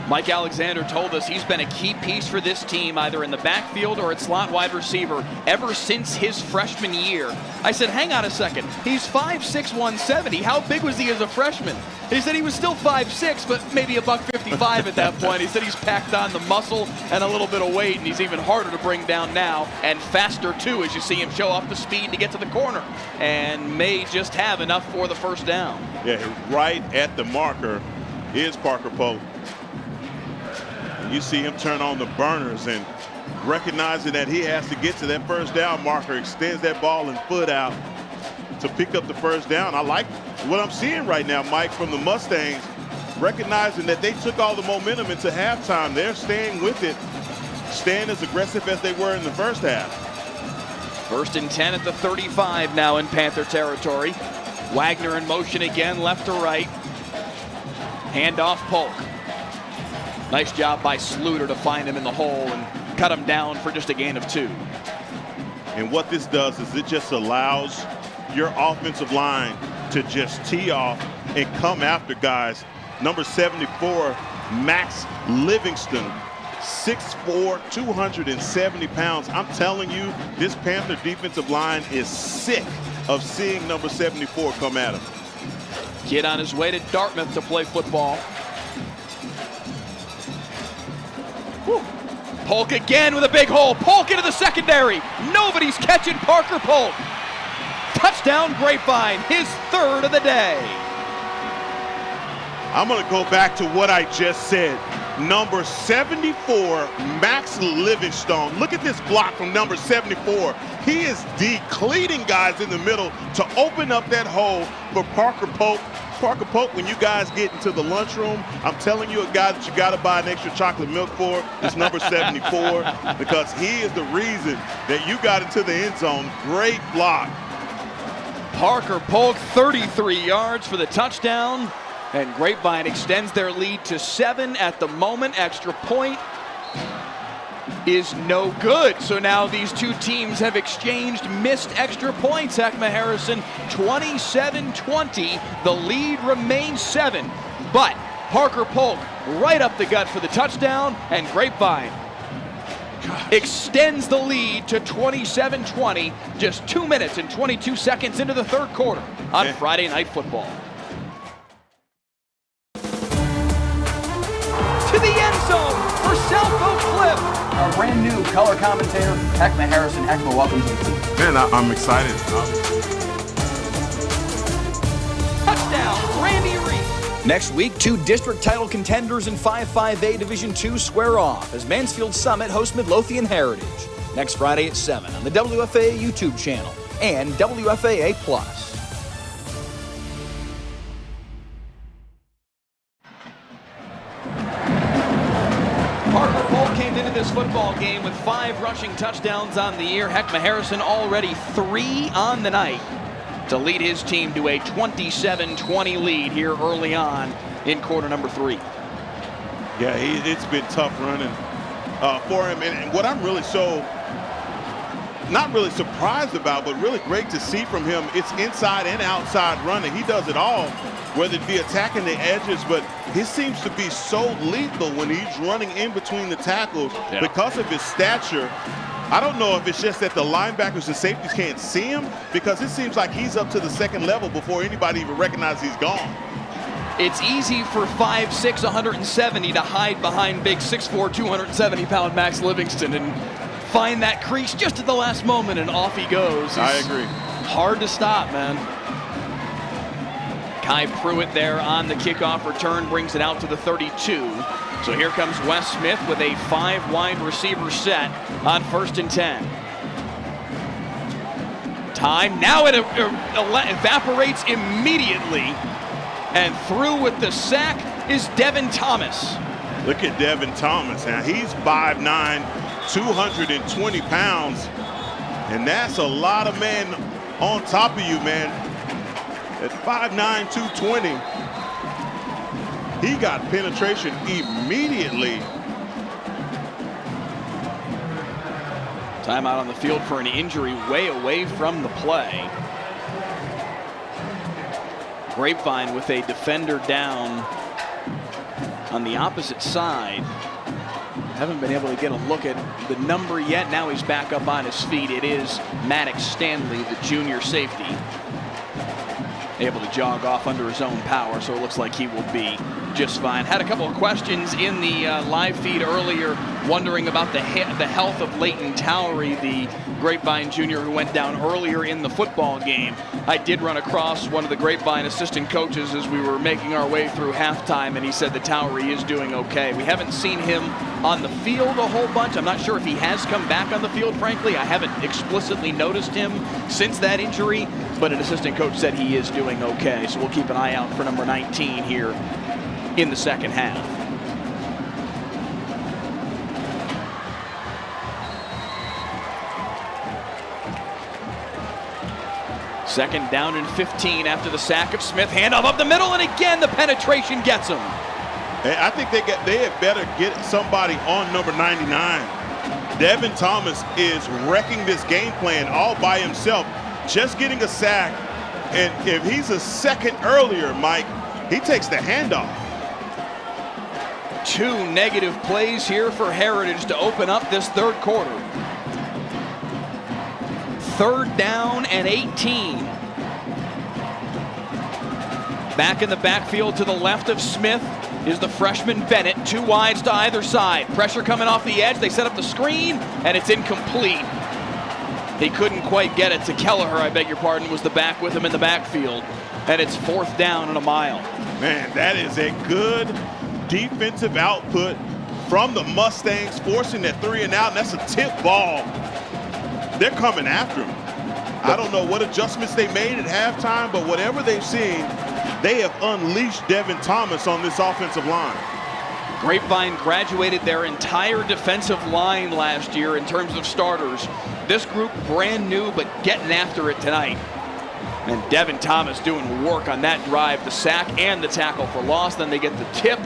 Mike Alexander told us he's been a key piece for this team, either in the backfield or at slot wide receiver, ever since his freshman year. I said, hang on a second. He's 5'6", 170. How big was he as a freshman? He said he was still 5'6", but maybe $155 at that point. He said he's packed on the muscle and a little bit of weight, and he's even harder to bring down now, and faster too, as you see him show off the speed to get to the corner, and may just have enough for the first down. Yeah, right at the marker is Parker Polk. You see him turn on the burners and recognizing that he has to get to that first down marker, extends that ball and foot out to pick up the first down. I like what I'm seeing right now, Mike, from the Mustangs, recognizing that they took all the momentum into halftime. They're staying with it, staying as aggressive as they were in the first half. 1st and 10 at the 35 now in Panther territory. Wagner in motion again, left to right. Handoff Polk. Nice job by Sluter to find him in the hole and cut him down for just a gain of 2. And what this does is it just allows your offensive line to just tee off and come after guys. Number 74, Max Livingston, 6'4", 270 pounds. I'm telling you, this Panther defensive line is sick of seeing number 74 come at him. Kid on his way to Dartmouth to play football. Whew. Polk again with a big hole. Polk into the secondary. Nobody's catching Parker Polk. Touchdown Grapevine, his 3rd of the day. I'm going to go back to what I just said. Number 74, Max Livingstone. Look at this block from number 74. He is decleating guys in the middle to open up that hole for Parker Polk. Parker Polk, when you guys get into the lunchroom, I'm telling you, a guy that you got to buy an extra chocolate milk for is number 74, because he is the reason that you got into the end zone. Great block. Parker Polk, 33 yards for the touchdown, and Grapevine extends their lead to 7 at the moment. Extra point is no good. So now these two teams have exchanged missed extra points. Heckma Harrison 27-20. The lead remains 7, but Parker Polk right up the gut for the touchdown, and Grapevine extends the lead to 27-20, just 2 minutes and 22 seconds into the 3rd quarter on Friday Night Football. To the end zone for South Oak Cliff. Our brand new color commentator, Heckma Harrison. Heckma, welcome to the team. Man, I'm excited. Touchdown, Randy Reed. Next week, 2 district title contenders in 5-5A Division II square off as Mansfield Summit hosts Midlothian Heritage. Next Friday at 7 on the WFAA YouTube channel and WFAA Plus. Parker Polk came into this football game with 5 rushing touchdowns on the year. Heckma Harrison already 3 on the night to lead his team to a 27-20 lead here early on in quarter number 3. Yeah, it's been tough running for him. And what I'm really not really surprised about, but really great to see from him, it's inside and outside running. He does it all, whether it be attacking the edges, but he seems to be so lethal when he's running in between the tackles because of his stature. I don't know if it's just that the linebackers and safeties can't see him, because it seems like he's up to the 2nd level before anybody even recognizes he's gone. It's easy for 5'6", 170 to hide behind big 6'4", 270-pound Max Livingston and find that crease just at the last moment, and off he goes. I agree. Hard to stop, man. Kai Pruitt there on the kickoff return brings it out to the 32. So here comes Wes Smith with a 5 wide receiver set on 1st and 10. Time, now it evaporates immediately, and through with the sack is Devin Thomas. Look at Devin Thomas. Now he's 5'9", 220 pounds, and that's a lot of men on top of you, man. At 5'9", 220, he got penetration immediately. Timeout on the field for an injury way away from the play. Grapevine with a defender down on the opposite side. Haven't been able to get a look at the number yet. Now he's back up on his feet. It is Maddox Stanley, the junior safety, able to jog off under his own power, so it looks like he will be just fine. Had a couple of questions in the live feed earlier, wondering about the health of Leighton Towery, the Grapevine junior who went down earlier in the football game. I did run across one of the Grapevine assistant coaches as we were making our way through halftime, and he said that Towery is doing okay. We haven't seen him on the field a whole bunch. I'm not sure if he has come back on the field, frankly. I haven't explicitly noticed him since that injury, but an assistant coach said he is doing okay. So we'll keep an eye out for number 19 here in the second half. Second down and 15 after the sack of Smith. Handoff up the middle, and again the penetration gets him. I think they had better get somebody on number 99. Devin Thomas is wrecking this game plan all by himself, just getting a sack. And if he's a second earlier, Mike, he takes the handoff. 2 negative plays here for Heritage to open up this third quarter. Third down and 18. Back in the backfield to the left of Smith is the freshman Bennett. 2 wides to either side. Pressure coming off the edge. They set up the screen, and it's incomplete. He couldn't quite get it to Kelleher, I beg your pardon, was the back with him in the backfield. And it's 4th down and a mile. Man, that is a good defensive output from the Mustangs, forcing that 3 and out, and that's a tip ball. They're coming after him. I don't know what adjustments they made at halftime, but whatever they've seen, they have unleashed Devin Thomas on this offensive line. Grapevine graduated their entire defensive line last year in terms of starters. This group brand new, but getting after it tonight. And Devin Thomas doing work on that drive, the sack and the tackle for loss. Then they get the tip,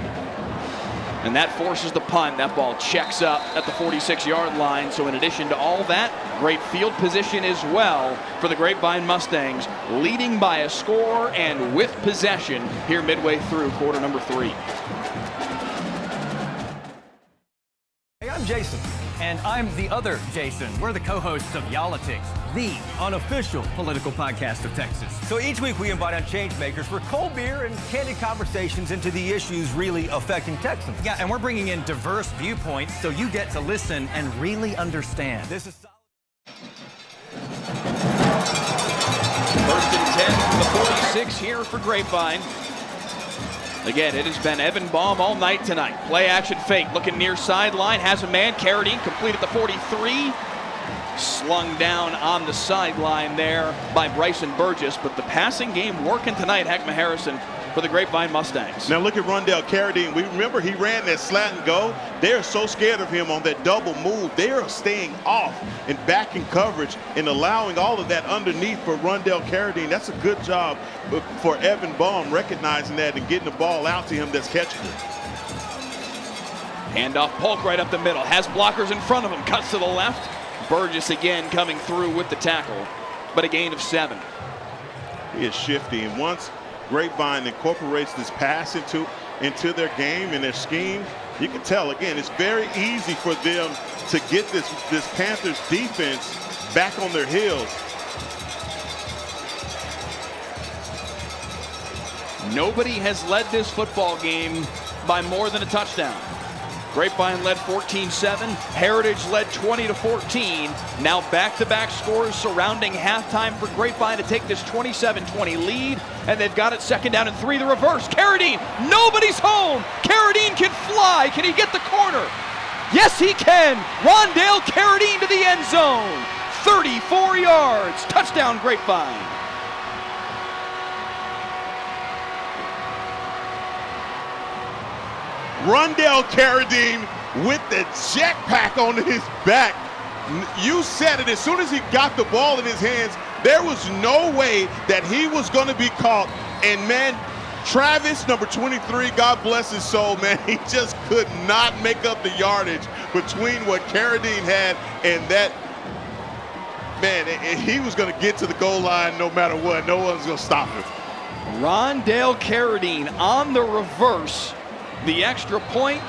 and that forces the punt. That ball checks up at the 46-yard line. So in addition to all that, great field position as well for the Grapevine Mustangs, leading by a score and with possession here midway through quarter number 3. Hey, I'm Jason. And I'm the other Jason. We're the co-hosts of Yolitics, the unofficial political podcast of Texas. So each week we invite on change makers for cold beer and candid conversations into the issues really affecting Texans. Yeah, and we're bringing in diverse viewpoints so you get to listen and really understand. This is First and 10 from the 46 here for Grapevine. Again, it has been Evan Baum all night tonight. Play action fake, looking near sideline, has a man. Carradine complete at the 43. Slung down on the sideline there by Bryson Burgess, but the passing game working tonight, Heckma Harrison, for the Grapevine Mustangs. Now look at Rondell Carradine. We remember he ran that slant and go. They are so scared of him on that double move. They are staying off and back in coverage and allowing all of that underneath for Rondell Carradine. That's a good job for Evan Baum, recognizing that and getting the ball out to him that's catching it. Handoff, Polk right up the middle. Has blockers in front of him. Cuts to the left. Burgess again coming through with the tackle, but a gain of 7. He is shifty, and once Grapevine incorporates this pass into their game and their scheme, you can tell, again, it's very easy for them to get this Panthers defense back on their heels. Nobody has led this football game by more than a touchdown. Grapevine led 14-7. Heritage led 20-14. Now back-to-back scores surrounding halftime for Grapevine to take this 27-20 lead. And they've got it second down and 3. The reverse. Carradine. Nobody's home. Carradine can fly. Can he get the corner? Yes, he can. Rondell Carradine to the end zone. 34 yards. Touchdown, Grapevine. Rondell Carradine with the jetpack on his back. You said it, as soon as he got the ball in his hands, there was no way that he was going to be caught. And man, Travis, number 23, God bless his soul, man, he just could not make up the yardage between what Carradine had and that. Man, he was going to get to the goal line no matter what. No one's going to stop him. Rondale Carradine on the reverse. The extra point,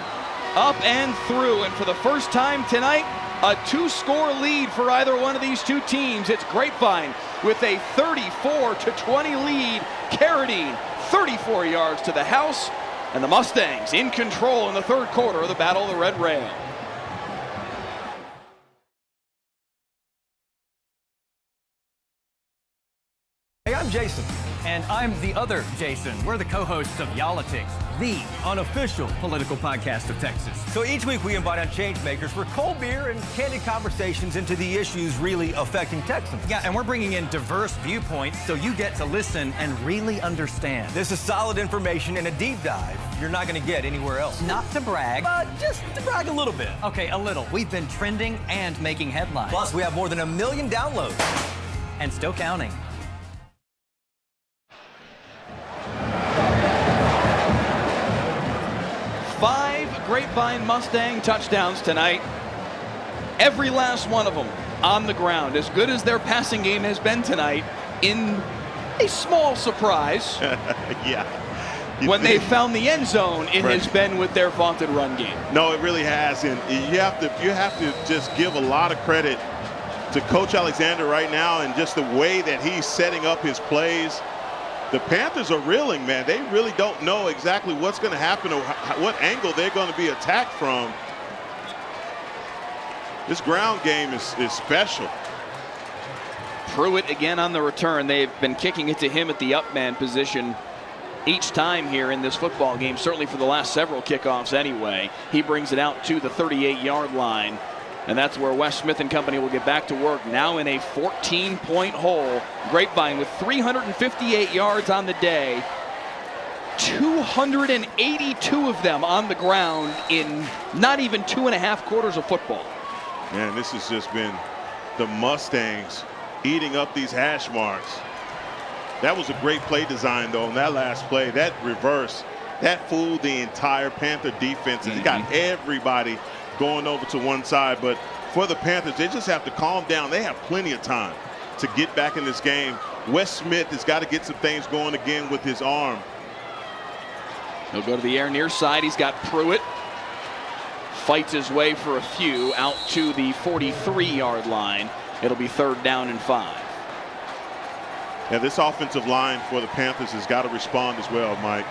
up and through. And for the first time tonight, a 2-score lead for either one of these two teams. It's Grapevine with a 34-20 lead. Carradine, 34 yards to the house. And the Mustangs in control in the third quarter of the Battle of the Red Rail. Hey, I'm Jason. And I'm the other Jason. We're the co-hosts of Yolitics, the unofficial political podcast of Texas. So each week we invite on change makers for cold beer and candid conversations into the issues really affecting Texans. Yeah, and we're bringing in diverse viewpoints so you get to listen and really understand. This is solid information and a deep dive you're not going to get anywhere else. Not to brag. Just to brag a little bit. Okay, a little. We've been trending and making headlines. Plus, we have more than 1 million downloads. And still counting. 5 Grapevine Mustang touchdowns tonight. Every last one of them on the ground. As good as their passing game has been tonight, in a small surprise. Yeah. When they found the end zone, it has been with their vaunted run game. No, it really has, and you have to just give a lot of credit to Coach Alexander right now, and just the way that he's setting up his plays. The Panthers are reeling, man. They really don't know exactly what's going to happen or what angle they're going to be attacked from. This ground game is special. Pruitt again on the return. They've been kicking it to him at the up man position each time here in this football game, certainly for the last several kickoffs anyway. He brings it out to the 38-yard line. And that's where Wes Smith and company will get back to work, now in a 14-point hole. Grapevine with 358 yards on the day, 282 of them on the ground in not even 2.5 quarters of football. Man, this has just been the Mustangs eating up these hash marks. That was a great play design, though, on that last play. That reverse, that fooled the entire Panther defense. And it got everybody going over to one side. But for the Panthers, they just have to calm down. They have plenty of time to get back in this game. Wes Smith has got to get some things going again with his arm. He'll go to the air near side. He's got Pruitt. Fights his way for a few out to the 43-yard line. It'll be 3rd down and 5. Yeah, this offensive line for the Panthers has got to respond as well, Mike.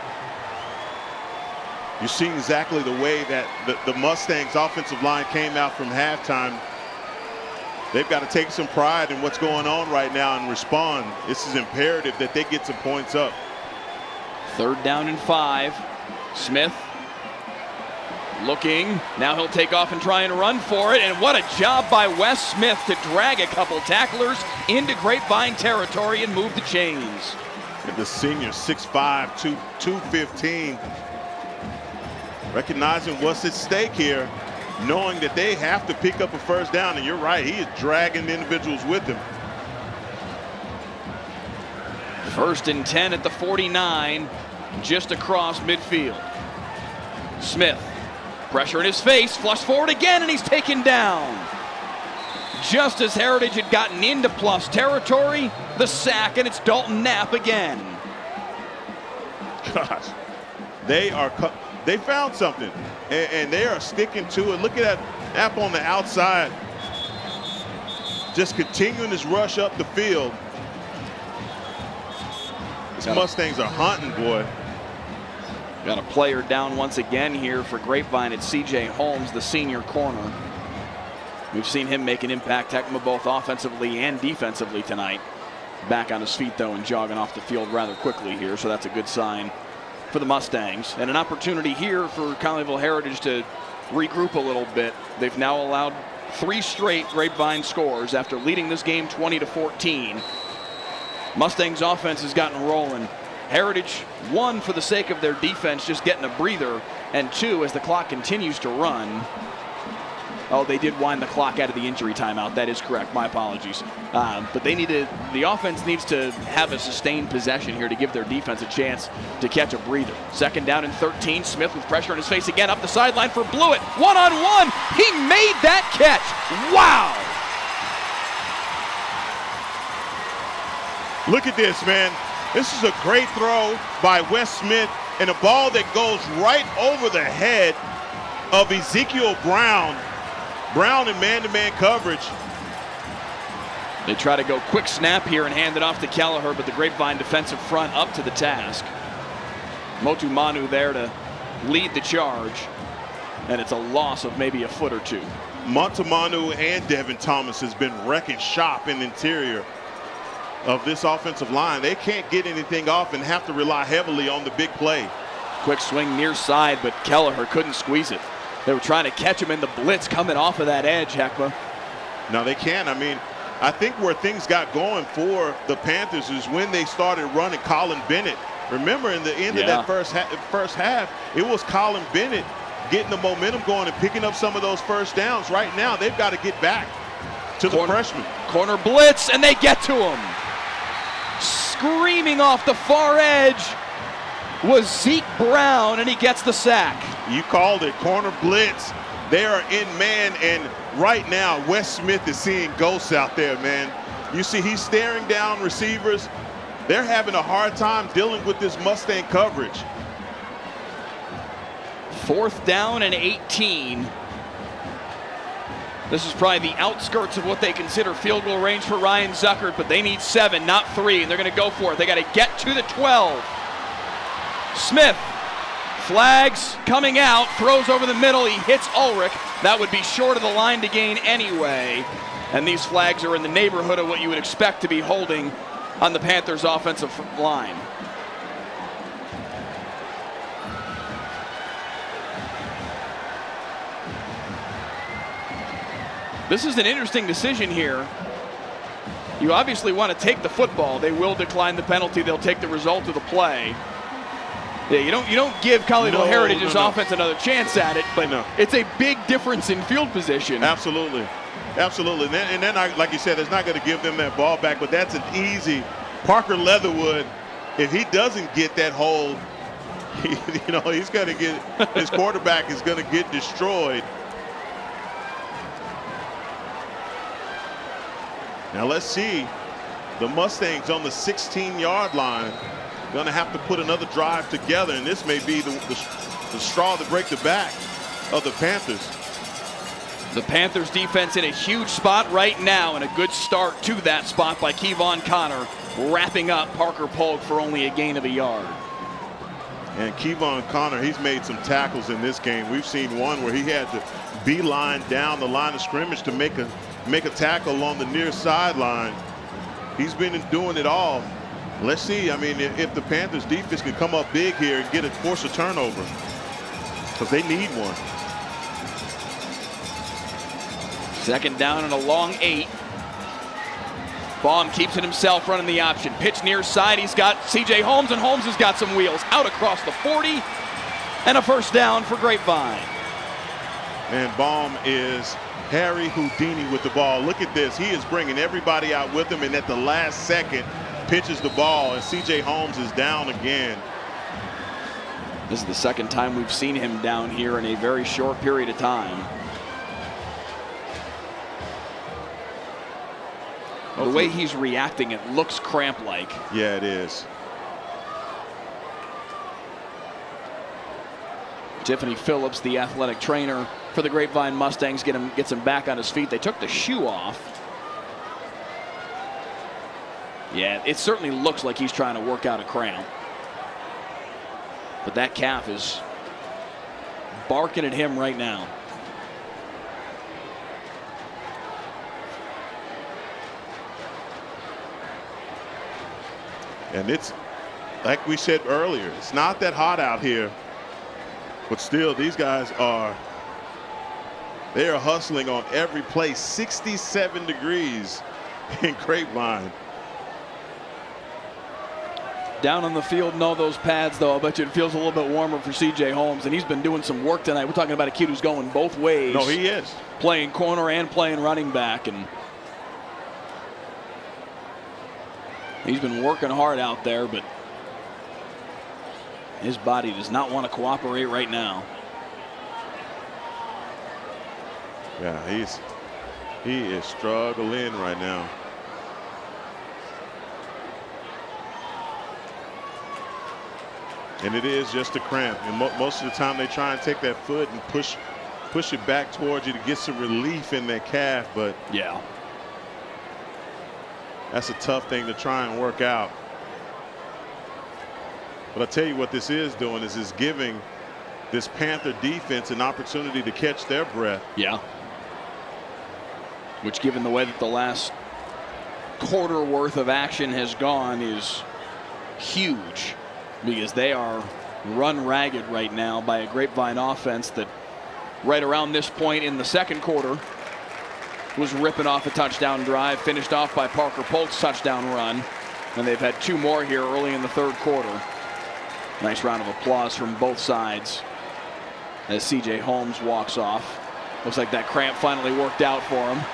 You're seeing exactly the way that the Mustangs offensive line came out from halftime. They've got to take some pride in what's going on right now and respond. This is imperative that they get some points up. 3rd down and 5. Smith looking. Now he'll take off and try and run for it. And what a job by Wes Smith to drag a couple tacklers into Grapevine territory and move the chains. And the senior 6'5", 215. Recognizing what's at stake here, knowing that they have to pick up a 1st down. And you're right, he is dragging individuals with him. 1st and 10 at the 49, just across midfield. Smith, pressure in his face, flush forward again, and he's taken down. Just as Heritage had gotten into plus territory, the sack, and it's Dalton Knapp again. Gosh, they found something, and they are sticking to it. Look at that Knapp on the outside, just continuing his rush up the field. These Mustangs are hunting, boy. Got a player down once again here for Grapevine. It's C.J. Holmes, the senior corner. We've seen him make an impact, Tecma, both offensively and defensively tonight. Back on his feet, though, and jogging off the field rather quickly here, so that's a good sign for the Mustangs. And an opportunity here for Colleyville Heritage to regroup a little bit. They've now allowed 3 straight Grapevine scores after leading this game 20-14. Mustangs offense has gotten rolling. Heritage, 1, for the sake of their defense, just getting a breather, and 2, as the clock continues to run. Oh, they did wind the clock out of the injury timeout. That is correct. My apologies. But the offense needs to have a sustained possession here to give their defense a chance to catch a breather. 2nd down and 13. Smith with pressure on his face again up the sideline for Blewett. 1-on-1. He made that catch. Wow. Look at this, man. This is a great throw by Wes Smith, and a ball that goes right over the head of Ezekiel Brown. Brown in man-to-man coverage. They try to go quick snap here and hand it off to Kelleher, but the Grapevine defensive front up to the task. Motu Manu there to lead the charge, and it's a loss of maybe a foot or two. Montemanu and Devin Thomas has been wrecking shop in the interior of this offensive line. They can't get anything off and have to rely heavily on the big play. Quick swing near side, but Kelleher couldn't squeeze it. They were trying to catch him in the blitz coming off of that edge, Heckma. No, they can. I mean, I think where things got going for the Panthers is when they started running Colin Bennett. Remember, in the end of that first half, it was Colin Bennett getting the momentum going and picking up some of those first downs. Right now, they've got to get back to the freshman. Corner blitz, and they get to him. Screaming off the far edge was Zeke Brown, and he gets the sack. You called it, corner blitz. They are in man, and right now, Wes Smith is seeing ghosts out there, man. You see, he's staring down receivers. They're having a hard time dealing with this Mustang coverage. 4th down and 18. This is probably the outskirts of what they consider field goal range for Ryan Zuckert, but they need 7, not 3, and they're going to go for it. They got to get to the 12. Smith, flags coming out, throws over the middle. He hits Ulrich. That would be short of the line to gain anyway. And these flags are in the neighborhood of what you would expect to be holding on the Panthers' offensive line. This is an interesting decision here. You obviously want to take the football. They will decline the penalty. They'll take the result of the play. Yeah, you don't give Colleyville Heritage's offense another chance at it, but it's a big difference in field position. Absolutely. Absolutely. And then like you said, it's not going to give them that ball back, but that's an easy. Parker Leatherwood, if he doesn't get that hold, he's going to get, his quarterback is going to get destroyed. Now let's see, the Mustangs on the 16-yard line going to have to put another drive together, and this may be the straw to break the back of the Panthers. The Panthers defense in a huge spot right now, and a good start to that spot by Kevon Connor, wrapping up Parker Polk for only a gain of a yard. And Kevon Connor, he's made some tackles in this game. We've seen one where he had to beeline down the line of scrimmage to make a tackle on the near sideline. He's been doing it all. Let's see, I mean, if the Panthers defense can come up big here and force a turnover, because they need one. 2nd down and a long 8. Baum keeps it himself, running the option. Pitch near side, he's got C.J. Holmes, and Holmes has got some wheels. Out across the 40, and a 1st down for Grapevine. And Baum is Harry Houdini with the ball. Look at this. He is bringing everybody out with him, and at the last second pitches the ball, and C.J. Holmes is down again. This is the 2nd time we've seen him down here in a very short period of time. The way he's reacting, it looks cramp-like. Yeah, it is. Tiffany Phillips, the athletic trainer for the Grapevine Mustangs, gets him back on his feet. They took the shoe off. Yeah, it certainly looks like he's trying to work out a cramp. But that calf is barking at him right now. And it's, like we said earlier, it's not that hot out here. But still, these guys they are hustling on every play. 67 degrees in Grapevine. Down on the field in all those pads, though, I bet you it feels a little bit warmer for C.J. Holmes, and he's been doing some work tonight. We're talking about a kid who's going both ways. No, he is. Playing corner and playing running back, and he's been working hard out there, but his body does not want to cooperate right now. Yeah, he is struggling right now. And it is just a cramp. And most of the time they try and take that foot and push it back towards you to get some relief in that calf. But yeah, that's a tough thing to try and work out. But I tell you what this is doing is giving this Panther defense an opportunity to catch their breath. Yeah. Which, given the way that the last quarter worth of action has gone, is huge, because they are run ragged right now by a Grapevine offense that right around this point in the second quarter was ripping off a touchdown drive, finished off by Parker Polk's touchdown run, and they've had 2 more here early in the third quarter. Nice round of applause from both sides as C.J. Holmes walks off. Looks like that cramp finally worked out for him.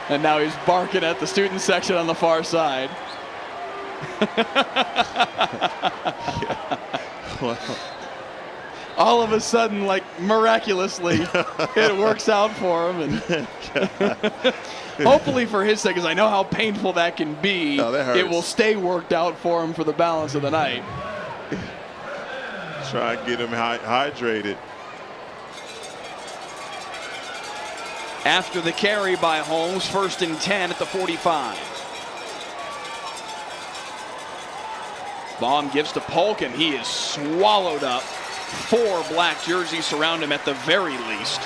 And now he's barking at the student section on the far side. All of a sudden, like miraculously, it works out for him. And hopefully for his sake, because I know how painful that can be, it will stay worked out for him for the balance of the night. Try and get him hydrated. After the carry by Holmes, 1st and 10 at the 45. Baum gives to Polk, and he is swallowed up. 4 black jerseys surround him at the very least.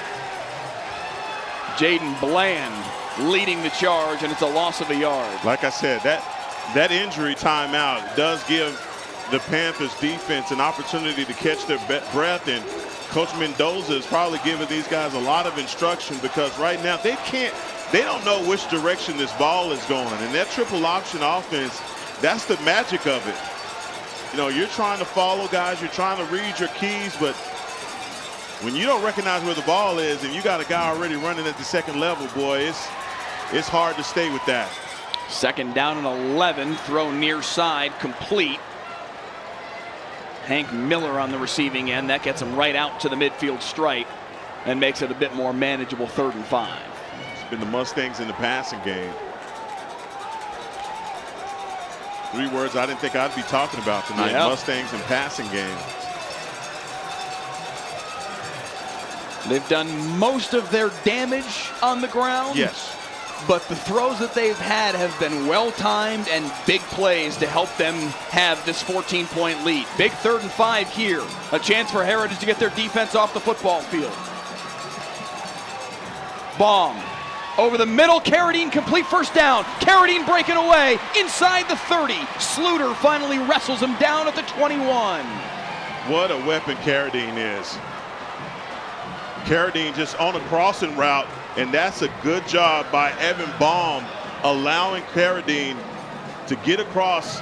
Jaden Bland leading the charge, and it's a loss of a yard. Like I said, that injury timeout does give the Panthers defense an opportunity to catch their breath, and Coach Mendoza is probably giving these guys a lot of instruction, because right now they don't know which direction this ball is going. And that triple option offense, that's the magic of it. You know, you're trying to follow guys, you're trying to read your keys, but when you don't recognize where the ball is and you got a guy already running at the second level, boy, it's hard to stay with that. 2nd down and 11, throw near side, complete. Hank Miller on the receiving end. That gets him right out to the midfield stripe and makes it a bit more manageable 3rd and 5. It's been the Mustangs in the passing game. 3 words I didn't think I'd be talking about tonight. Yep. Mustangs and passing game. They've done most of their damage on the ground. Yes. But the throws that they've had have been well-timed and big plays to help them have this 14-point lead. Big 3rd and 5 here. A chance for Heritage to get their defense off the football field. Baum over the middle. Carradine complete, 1st down. Carradine breaking away inside the 30. Sluter finally wrestles him down at the 21. What a weapon Carradine is. Carradine just on a crossing route, and that's a good job by Evan Baum, allowing Carradine to get across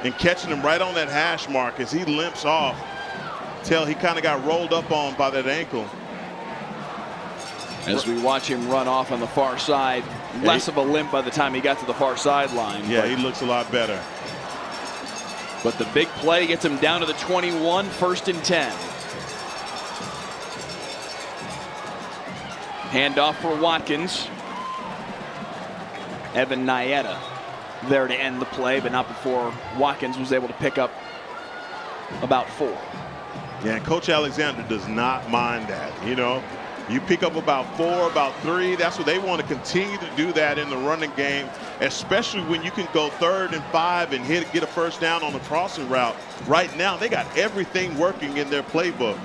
and catching him right on that hash mark as he limps off till he kind of got rolled up on by that ankle. As we watch him run off on the far side, less of a limp by the time he got to the far sideline. Yeah, he looks a lot better. But the big play gets him down to the 21, 1st and 10. Handoff for Watkins. Evan Nieta there to end the play, but not before Watkins was able to pick up about 4. Yeah, and Coach Alexander does not mind that. You know, you pick up about 4, about 3. That's what they want to continue to do that in the running game, especially when you can go 3rd and 5 and get a 1st down on the crossing route. Right now, they got everything working in their playbook.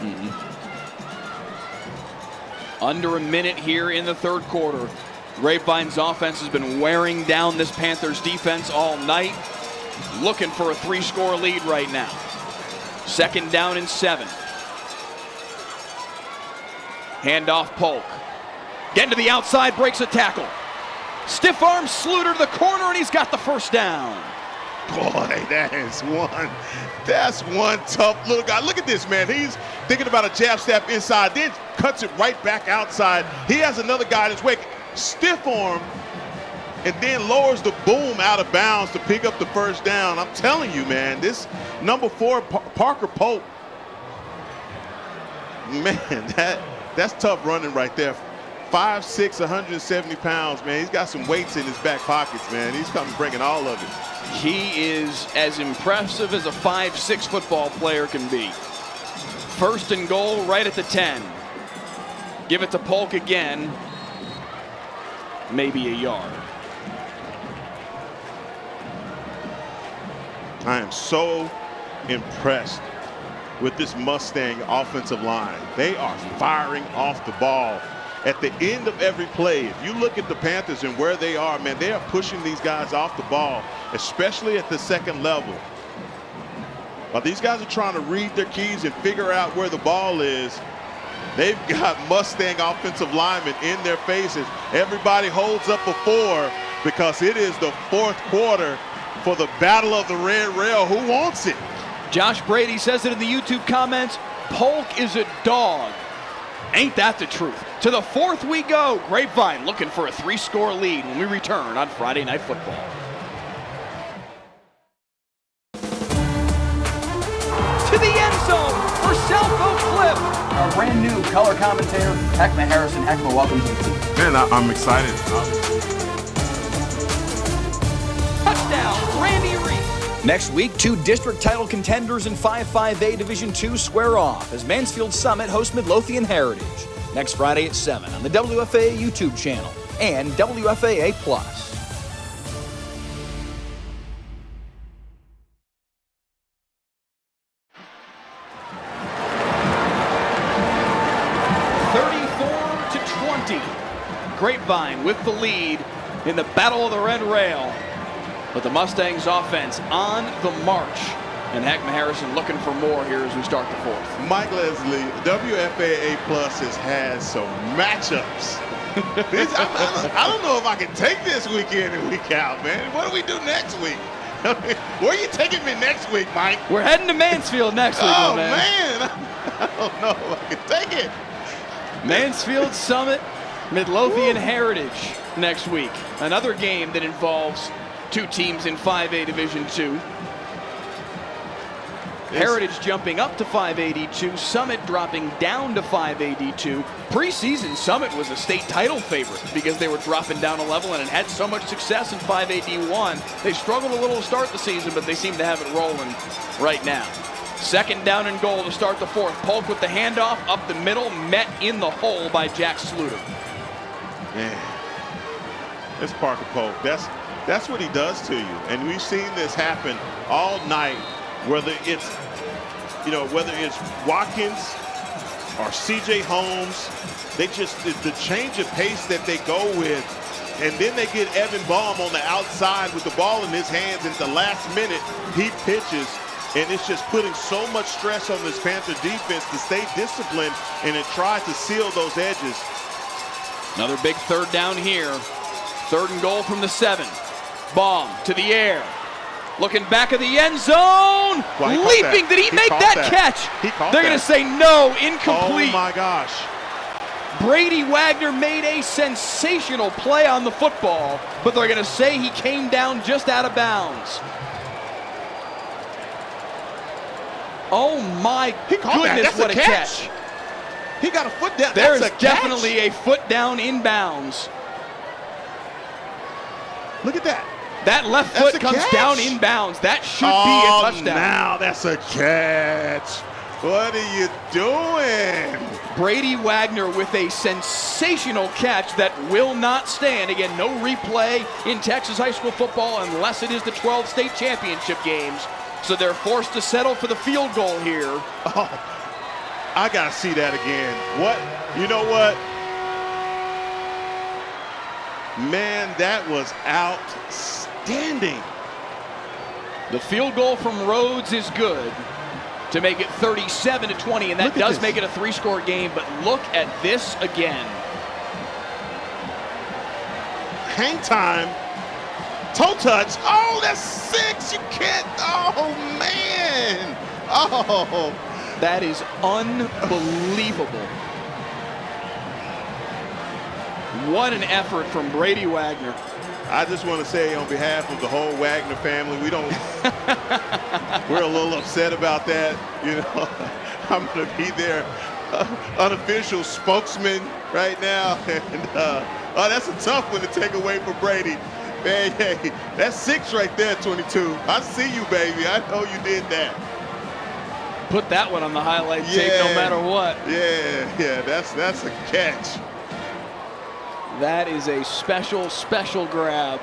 Under a minute here in the 3rd quarter. Grapevine's offense has been wearing down this Panthers defense all night. Looking for a 3-score lead right now. 2nd down and 7. Handoff Polk. Getting to the outside, breaks a tackle. Stiff arm Sluter to the corner, and he's got the 1st down. Boy, that's one tough little guy. Look at this, man. He's thinking about a jab step inside, then cuts it right back outside. He has another guy in his wake. Stiff arm, and then lowers the boom out of bounds to pick up the 1st down. I'm telling you, man, this number 4, Parker Polk, man, that's tough running right there 5'6", 170 pounds, man. He's got some weights in his back pockets, man. He's coming bringing all of it. He is as impressive as a 5'6" football player can be. First and goal right at the 10. Give it to Polk again. Maybe a yard. I am so impressed with this Mustang offensive line. They are firing off the ball at the end of every play. If you look at the Panthers and where they are, man, they are pushing these guys off the ball, especially at the second level. While these guys are trying to read their keys and figure out where the ball is, they've got Mustang offensive linemen in their faces. Everybody holds up a 4 because it is the fourth quarter for the battle of the red rail. Who wants it? Josh Brady says it in the YouTube comments. Polk is a dog. Ain't that the truth? To the fourth we go. Grapevine looking for a 3-score lead when we return on Friday Night Football. To the end zone for South Oak Cliff. Our brand new color commentator, Heckma Harrison. Heckma, welcome to the team. Man, I'm excited. Touchdown, Randy Reed. Next week, 2 district title contenders in 5-5A Division II square off as Mansfield Summit hosts Midlothian Heritage. Next Friday at 7 on the WFAA YouTube channel and WFAA Plus. Grapevine with the lead in the Battle of the Red Rail. But the Mustangs offense on the march. And Heckma Harrison looking for more here as we start the fourth. Mike Leslie, WFAA Plus has some matchups. I don't know if I can take this week in and week out, man. What do we do next week? Where are you taking me next week, Mike? We're heading to Mansfield next week, oh, man. I don't know if I can take it. Mansfield Summit, Midlothian Heritage next week. Another game that involves 2 teams in 5A Division II. Heritage jumping up to 5AD2, Summit dropping down to 5AD2. Preseason, Summit was a state title favorite because they were dropping down a level and it had so much success in 5AD1. They struggled a little to start the season, but they seem to have it rolling right now. Second down and goal to start the fourth. Polk with the handoff up the middle, met in the hole by Jack Sluter. Man, it's Parker Polk. That's what he does to you. And we've seen this happen all night, whether it's Watkins or C.J. Holmes. They just, the change of pace that they go with, and then they get Evan Baum on the outside with the ball in his hands, and at the last minute, he pitches, and it's just putting so much stress on this Panther defense to stay disciplined and then try to seal those edges. Another big third down here. Third and goal from the 7. Baum to the air. Looking back of the end zone. Leaping. Did he make that catch? They're going to say no, incomplete. Oh my gosh. Brady Wagner made a sensational play on the football, but they're going to say he came down just out of bounds. Oh my goodness, what a catch. He got a foot down. There's definitely a foot down inbounds. Look at that. That left foot comes down inbounds. That should be a touchdown. Now that's a catch. What are you doing? Brady Wagner with a sensational catch that will not stand. Again, no replay in Texas high school football unless it is the 12 state championship games. So they're forced to settle for the field goal here. Oh, I got to see that again. What? You know what? Man, that was outstanding. The field goal from Rhodes is good to make it 37-20, and that does make it a 3-score game, but look at this again. Hang time. Toe touch. Oh, that's 6. You can't. Oh, man. Oh. That is unbelievable. What an effort from Brady Wagner. I just want to say on behalf of the whole Wagner family, we're a little upset about that. You know, I'm going to be there unofficial spokesman right now. And oh, that's a tough one to take away from Brady. Man, hey, that's 6 right there, 22. I see you, baby. I know you did that. Put that one on the highlight tape no matter what. Yeah, that's a catch. That is a special, special grab.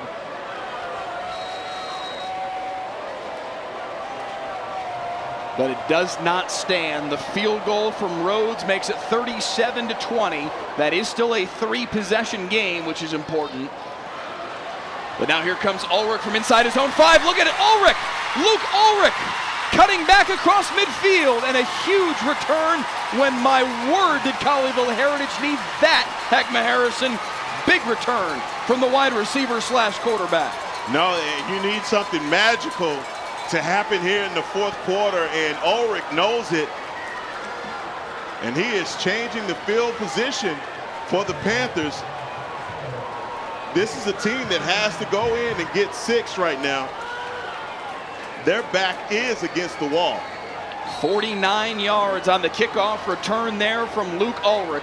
But it does not stand. The field goal from Rhodes makes it 37-20. That is still a 3-possession game, which is important. But now here comes Ulrich from inside his own 5. Look at it, Ulrich! Luke Ulrich cutting back across midfield, and a huge return when, my word, did Colleyville Heritage need that, Heckma Harrison. Big return from the wide receiver / quarterback. No, you need something magical to happen here in the 4th quarter, and Ulrich knows it. And he is changing the field position for the Panthers. This is a team that has to go in and get 6 right now. Their back is against the wall. 49 yards on the kickoff return there from Luke Ulrich.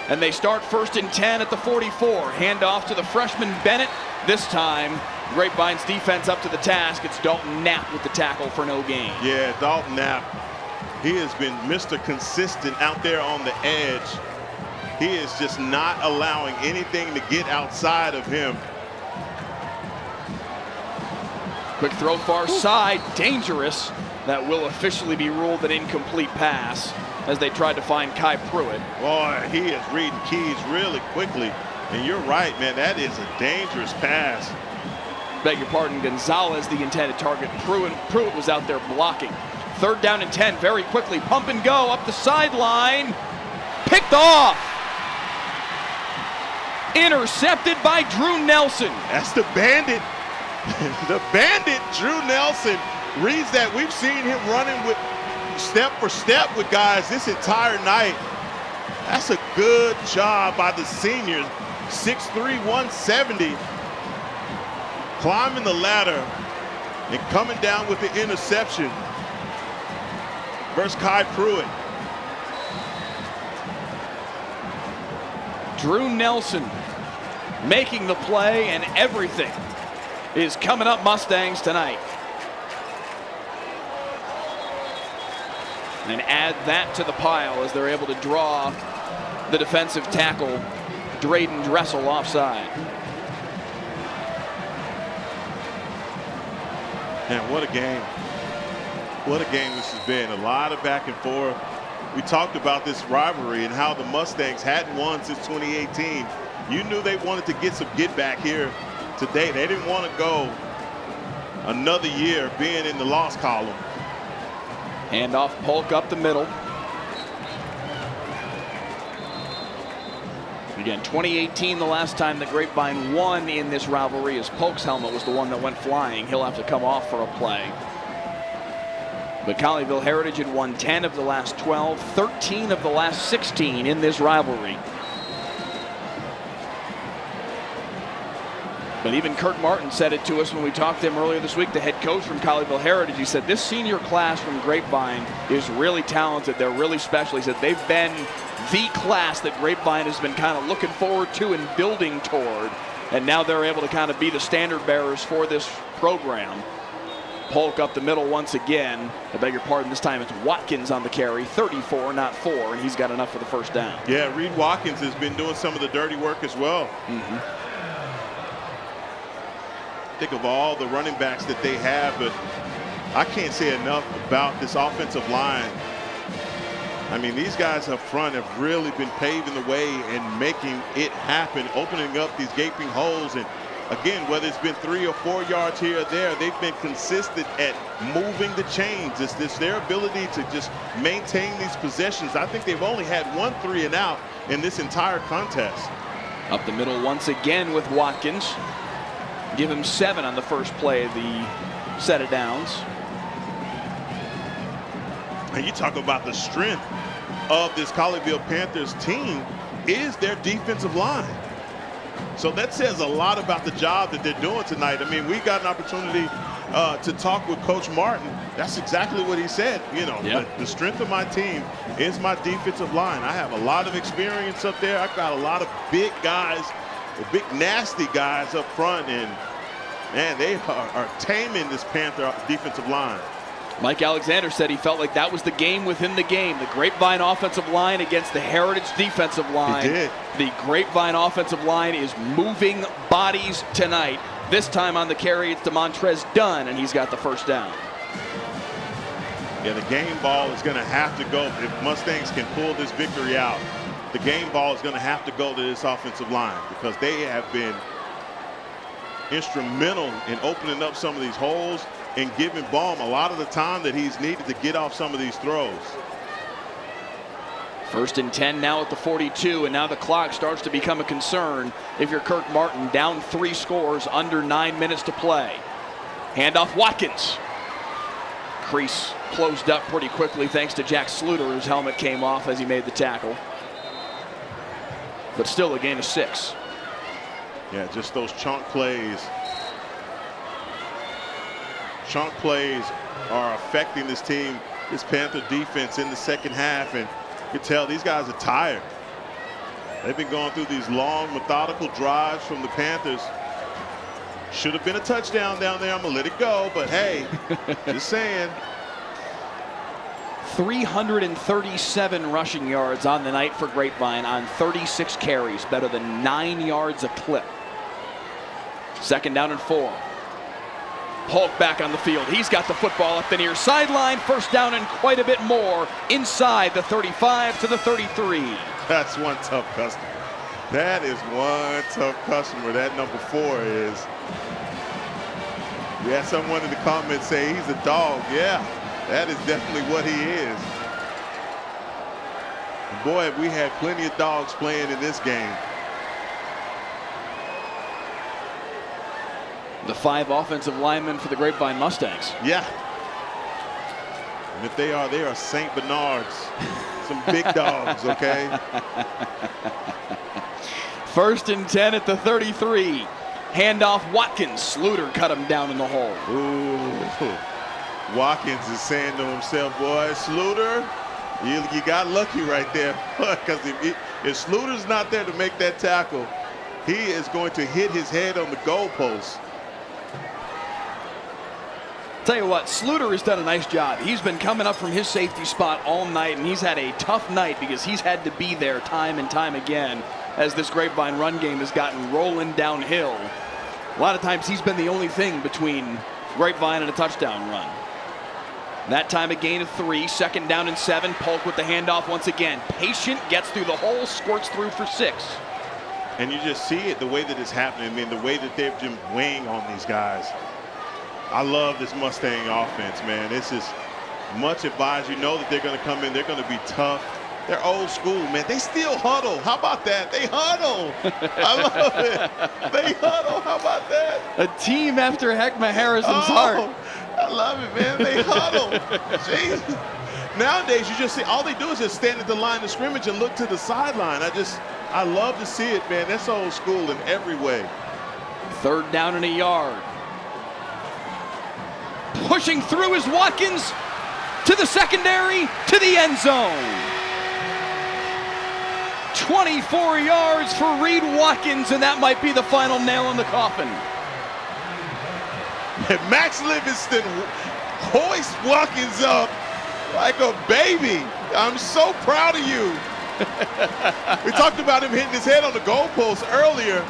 And they start 1st and 10 at the 44. Handoff to the freshman Bennett. This time, Grapevine's defense up to the task. It's Dalton Knapp with the tackle for no gain. Yeah, Dalton Knapp. He has been Mr. Consistent out there on the edge. He is just not allowing anything to get outside of him. Quick throw far side, dangerous. That will officially be ruled an incomplete pass as they tried to find Kai Pruitt. Boy, he is reading keys really quickly. And you're right, man, that is a dangerous pass. Beg your pardon, Gonzalez, the intended target. Pruitt was out there blocking. 3rd down and 10, very quickly, pump and go up the sideline. Picked off. Intercepted by Drew Nelson. That's the bandit. The bandit, Drew Nelson, reads that. We've seen him running with step for step with guys this entire night. That's a good job by the senior. 6'3", 170. Climbing the ladder and coming down with the interception versus Kai Pruitt. Drew Nelson making the play, and everything is coming up Mustangs tonight. And add that to the pile as they're able to draw the defensive tackle, Drayden Dressel, offside. Man, what a game. What a game this has been. A lot of back and forth. We talked about this rivalry and how the Mustangs hadn't won since 2018. You knew they wanted to get some get back here today. They didn't want to go another year being in the loss column. Handoff, Polk up the middle. Again, 2018, the last time that Grapevine won in this rivalry, as Polk's helmet was the one that went flying. He'll have to come off for a play. But Colleyville Heritage had won 10 of the last 12, 13 of the last 16 in this rivalry. But even Kurt Martin said it to us when we talked to him earlier this week, the head coach from Colleyville Heritage. He said this senior class from Grapevine is really talented. They're really special. He said they've been the class that Grapevine has been kind of looking forward to and building toward. And now they're able to kind of be the standard bearers for this program. Polk up the middle once again. I beg your pardon, this time it's Watkins on the carry. 34, not 4, and he's got enough for the first down. Yeah, Reed Watkins has been doing some of the dirty work as well. Think of all the running backs that they have, but I can't say enough about this offensive line. I mean, these guys up front have really been paving the way and making it happen, opening up these gaping holes. And again, whether it's been 3 or 4 yards here or there, they've been consistent at moving the chains. It's their ability to just maintain these possessions. I think they've only had 1 3 and out in this entire contest. Up the middle once again with Watkins. Give him 7 on the first play of the set of downs. And you talk about the strength of this Colleyville Panthers team is their defensive line. So that says a lot about the job that they're doing tonight. I mean, we got an opportunity to talk with Coach Martin. That's exactly what he said. You know, the strength of my team is my defensive line. I have a lot of experience up there. I've got a lot of big guys, big nasty guys up front, and man, they are taming this Panther defensive line. Mike Alexander said he felt like that was the game within the game. The Grapevine offensive line against the Heritage defensive line. He did. The Grapevine offensive line is moving bodies tonight. This time on the carry, it's to Montrez Dunn, and he's got the first down. Yeah, the game ball is going to have to go. If Mustangs can pull this victory out, the game ball is going to have to go to this offensive line, because they have been instrumental in opening up some of these holes and giving Baum a lot of the time that he's needed to get off some of these throws. 1st and 10 now at the 42, and now the clock starts to become a concern if you're Kirk Martin, down 3 scores, under 9 minutes to play. Handoff Watkins. Crease closed up pretty quickly thanks to Jack Sluter, whose helmet came off as he made the tackle. But still a gain of 6. Yeah, just those chunk plays. Chunk plays are affecting this team, this Panther defense in the second half, and you can tell these guys are tired. They've been going through these long, methodical drives from the Panthers. Should have been a touchdown down there. I'm going to let it go, but hey, just saying. 337 rushing yards on the night for Grapevine on 36 carries, better than 9 yards a clip. 2nd down and 4. Polk back on the field. He's got the football up the near sideline. 1st down and quite a bit more inside the 35 to the 33. That's one tough customer. That is one tough customer. That number 4 is. We had someone in the comments say he's a dog. Yeah, that is definitely what he is. And boy, we had plenty of dogs playing in this game. The 5 offensive linemen for the Grapevine Mustangs. Yeah. And if they are St. Bernards. Some big dogs, okay? 1st and 10 at the 33. Handoff Watkins. Sluter cut him down in the hole. Ooh. Watkins is saying to himself, boy, Sluter, you got lucky right there. Because if Sluter's not there to make that tackle, he is going to hit his head on the goalpost. Tell you what, Sluter has done a nice job. He's been coming up from his safety spot all night, and he's had a tough night because he's had to be there time and time again as this Grapevine run game has gotten rolling downhill. A lot of times he's been the only thing between Grapevine and a touchdown run. That time a gain of 3, 2nd down and 7. Polk with the handoff once again. Patient, gets through the hole, squirts through for 6. And you just see it, the way that it's happening. I mean, the way that they've been weighing on these guys. I love this Mustang offense, man. This is much advised. You know that they're going to come in. They're going to be tough. They're old school, man. They still huddle. How about that? They huddle. I love it. They huddle. How about that? A team after Heckma Harrison's heart. I love it, man. They huddle. Jeez. Nowadays, you just see all they do is just stand at the line of scrimmage and look to the sideline. I love to see it, man. That's old school in every way. 3rd down and a yard. Pushing through is Watkins to the secondary, to the end zone. 24 yards for Reed Watkins, and that might be the final nail in the coffin. And Max Livingston hoists Watkins up like a baby. I'm so proud of you. We talked about him hitting his head on the goalpost earlier.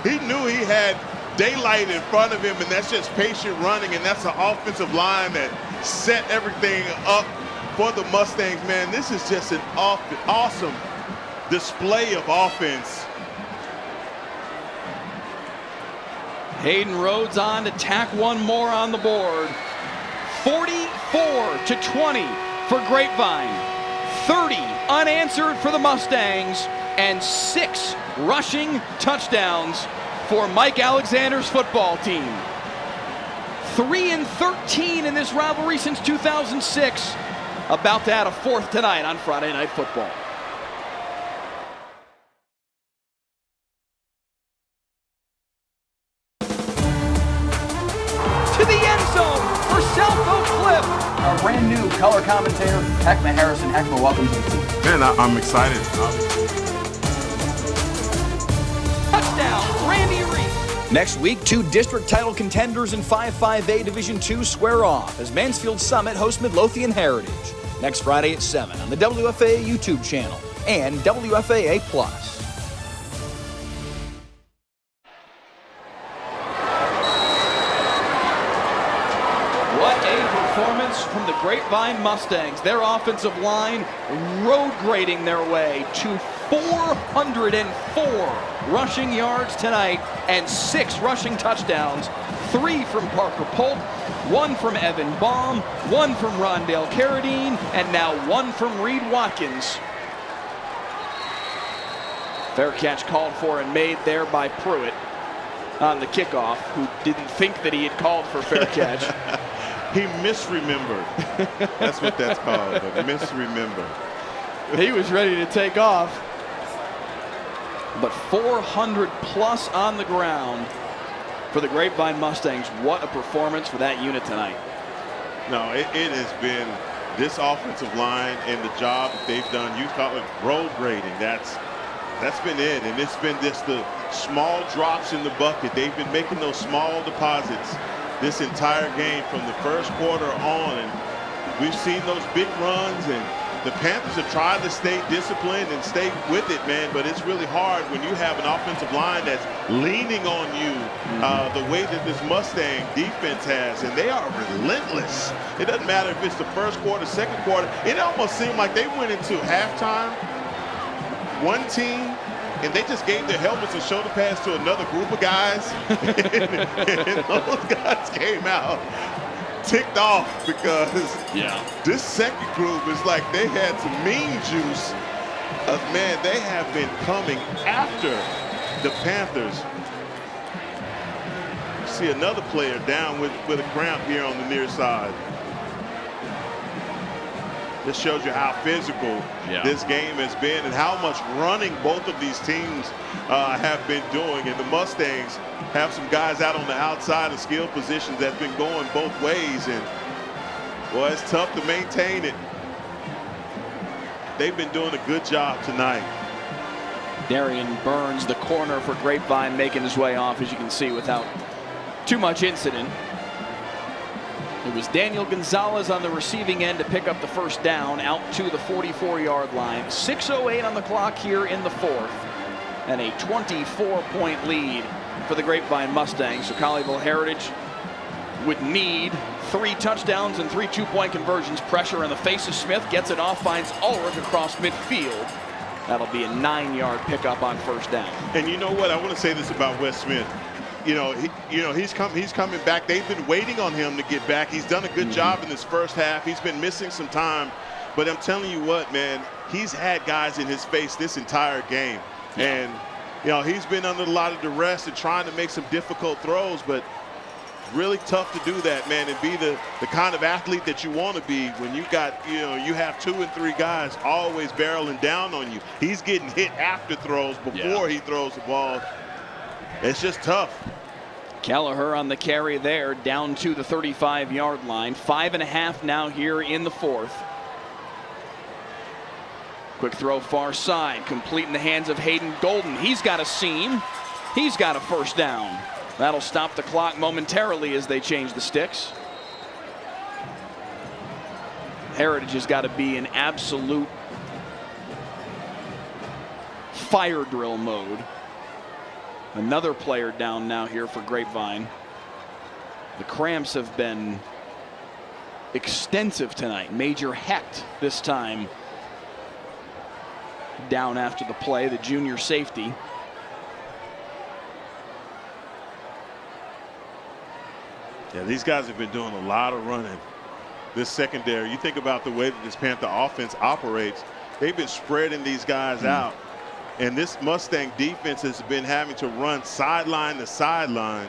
He knew he had daylight in front of him, and that's just patient running, and that's an offensive line that set everything up for the Mustangs, man. This is just an awesome display of offense. Hayden Rhodes on to tack one more on the board. 44-20 for Grapevine. 30 unanswered for the Mustangs, and 6 rushing touchdowns for Mike Alexander's football team. 3-13 in this rivalry since 2006. About to add a 4th tonight on Friday Night Football. Coach Cliff, our brand new color commentator, Heckma Harrison. Heckma, welcome to the team. Man, I'm excited. Touchdown, Randy Reed. Next week, 2 district title contenders in 5-5A Division II square off as Mansfield Summit hosts Midlothian Heritage. Next Friday at 7 on the WFAA YouTube channel and WFAA Plus. What a performance from the Grapevine Mustangs. Their offensive line road grading their way to 404 rushing yards tonight and 6 rushing touchdowns. 3 from Parker Polk, 1 from Evan Baum, 1 from Rondale Carradine, and now 1 from Reed Watkins. Fair catch called for and made there by Pruitt on the kickoff, who didn't think that he had called for fair catch. He misremembered. That's what that's called, a misremember. He was ready to take off. But 400 plus on the ground for the Grapevine Mustangs. What a performance for that unit tonight. No, it has been this offensive line and the job that they've done. You call it road grading. That's been it. And it's been just the small drops in the bucket. They've been making those small deposits this entire game from the first quarter on. And we've seen those big runs, and the Panthers have tried to stay disciplined and stay with it, man, but it's really hard when you have an offensive line that's leaning on you the way that this Mustang defense has, and they are relentless. It doesn't matter if it's the first quarter, second quarter. It almost seemed like they went into halftime, one team, and they just gave their helmets and shoulder pads to another group of guys, and those guys came out ticked off because this second group is like they had some mean juice. Man, they have been coming after the Panthers. See another player down with a cramp here on the near side. This shows you how physical this game has been and how much running both of these teams have been doing. And the Mustangs have some guys out on the outside of skill positions that's been going both ways. And, boy, it's tough to maintain it. They've been doing a good job tonight. Darian Burns, the corner for Grapevine, making his way off, as you can see, without too much incident. It was Daniel Gonzalez on the receiving end to pick up the first down out to the 44-yard line. 6:08 on the clock here in the fourth, and a 24-point lead for the Grapevine Mustangs. So Colleyville Heritage would need 3 touchdowns and 3 two-point conversions. Pressure in the face of Smith, gets it off, finds Ulrich across midfield. That'll be a 9-yard pickup on first down. And you know what? I want to say this about Wes Smith. He's coming back. They've been waiting on him to get back. He's done a good job in this first half. He's been missing some time, but I'm telling you what, man, he's had guys in his face this entire game, and he's been under a lot of duress and trying to make some difficult throws, but really tough to do that, man, and be the kind of athlete that you want to be when you got you have 2 and 3 guys always barreling down on you. He's getting hit after throws before he throws the ball. It's just tough. Kelleher on the carry there, down to the 35-yard line. 5.5 now here in the fourth. Quick throw far side, complete in the hands of Hayden Golden. He's got a seam. He's got a first down. That'll stop the clock momentarily as they change the sticks. Heritage has got to be in absolute fire drill mode. Another player down now here for Grapevine. The cramps have been extensive tonight. Major Hecht this time down after the play, the junior safety. Yeah, these guys have been doing a lot of running. This secondary, you think about the way that this Panther offense operates, they've been spreading these guys out. And this Mustang defense has been having to run sideline to sideline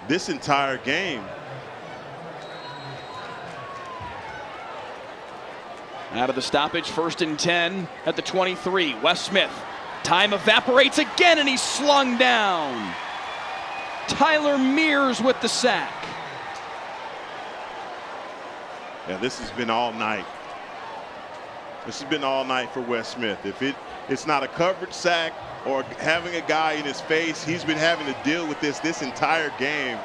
this entire game. Out of the stoppage, 1st and 10 at the 23. Wes Smith. Time evaporates again, and he's slung down. Tyler Mears with the sack. Yeah, this has been all night. This has been all night for Wes Smith. If it's not a coverage sack or having a guy in his face, he's been having to deal with this entire game,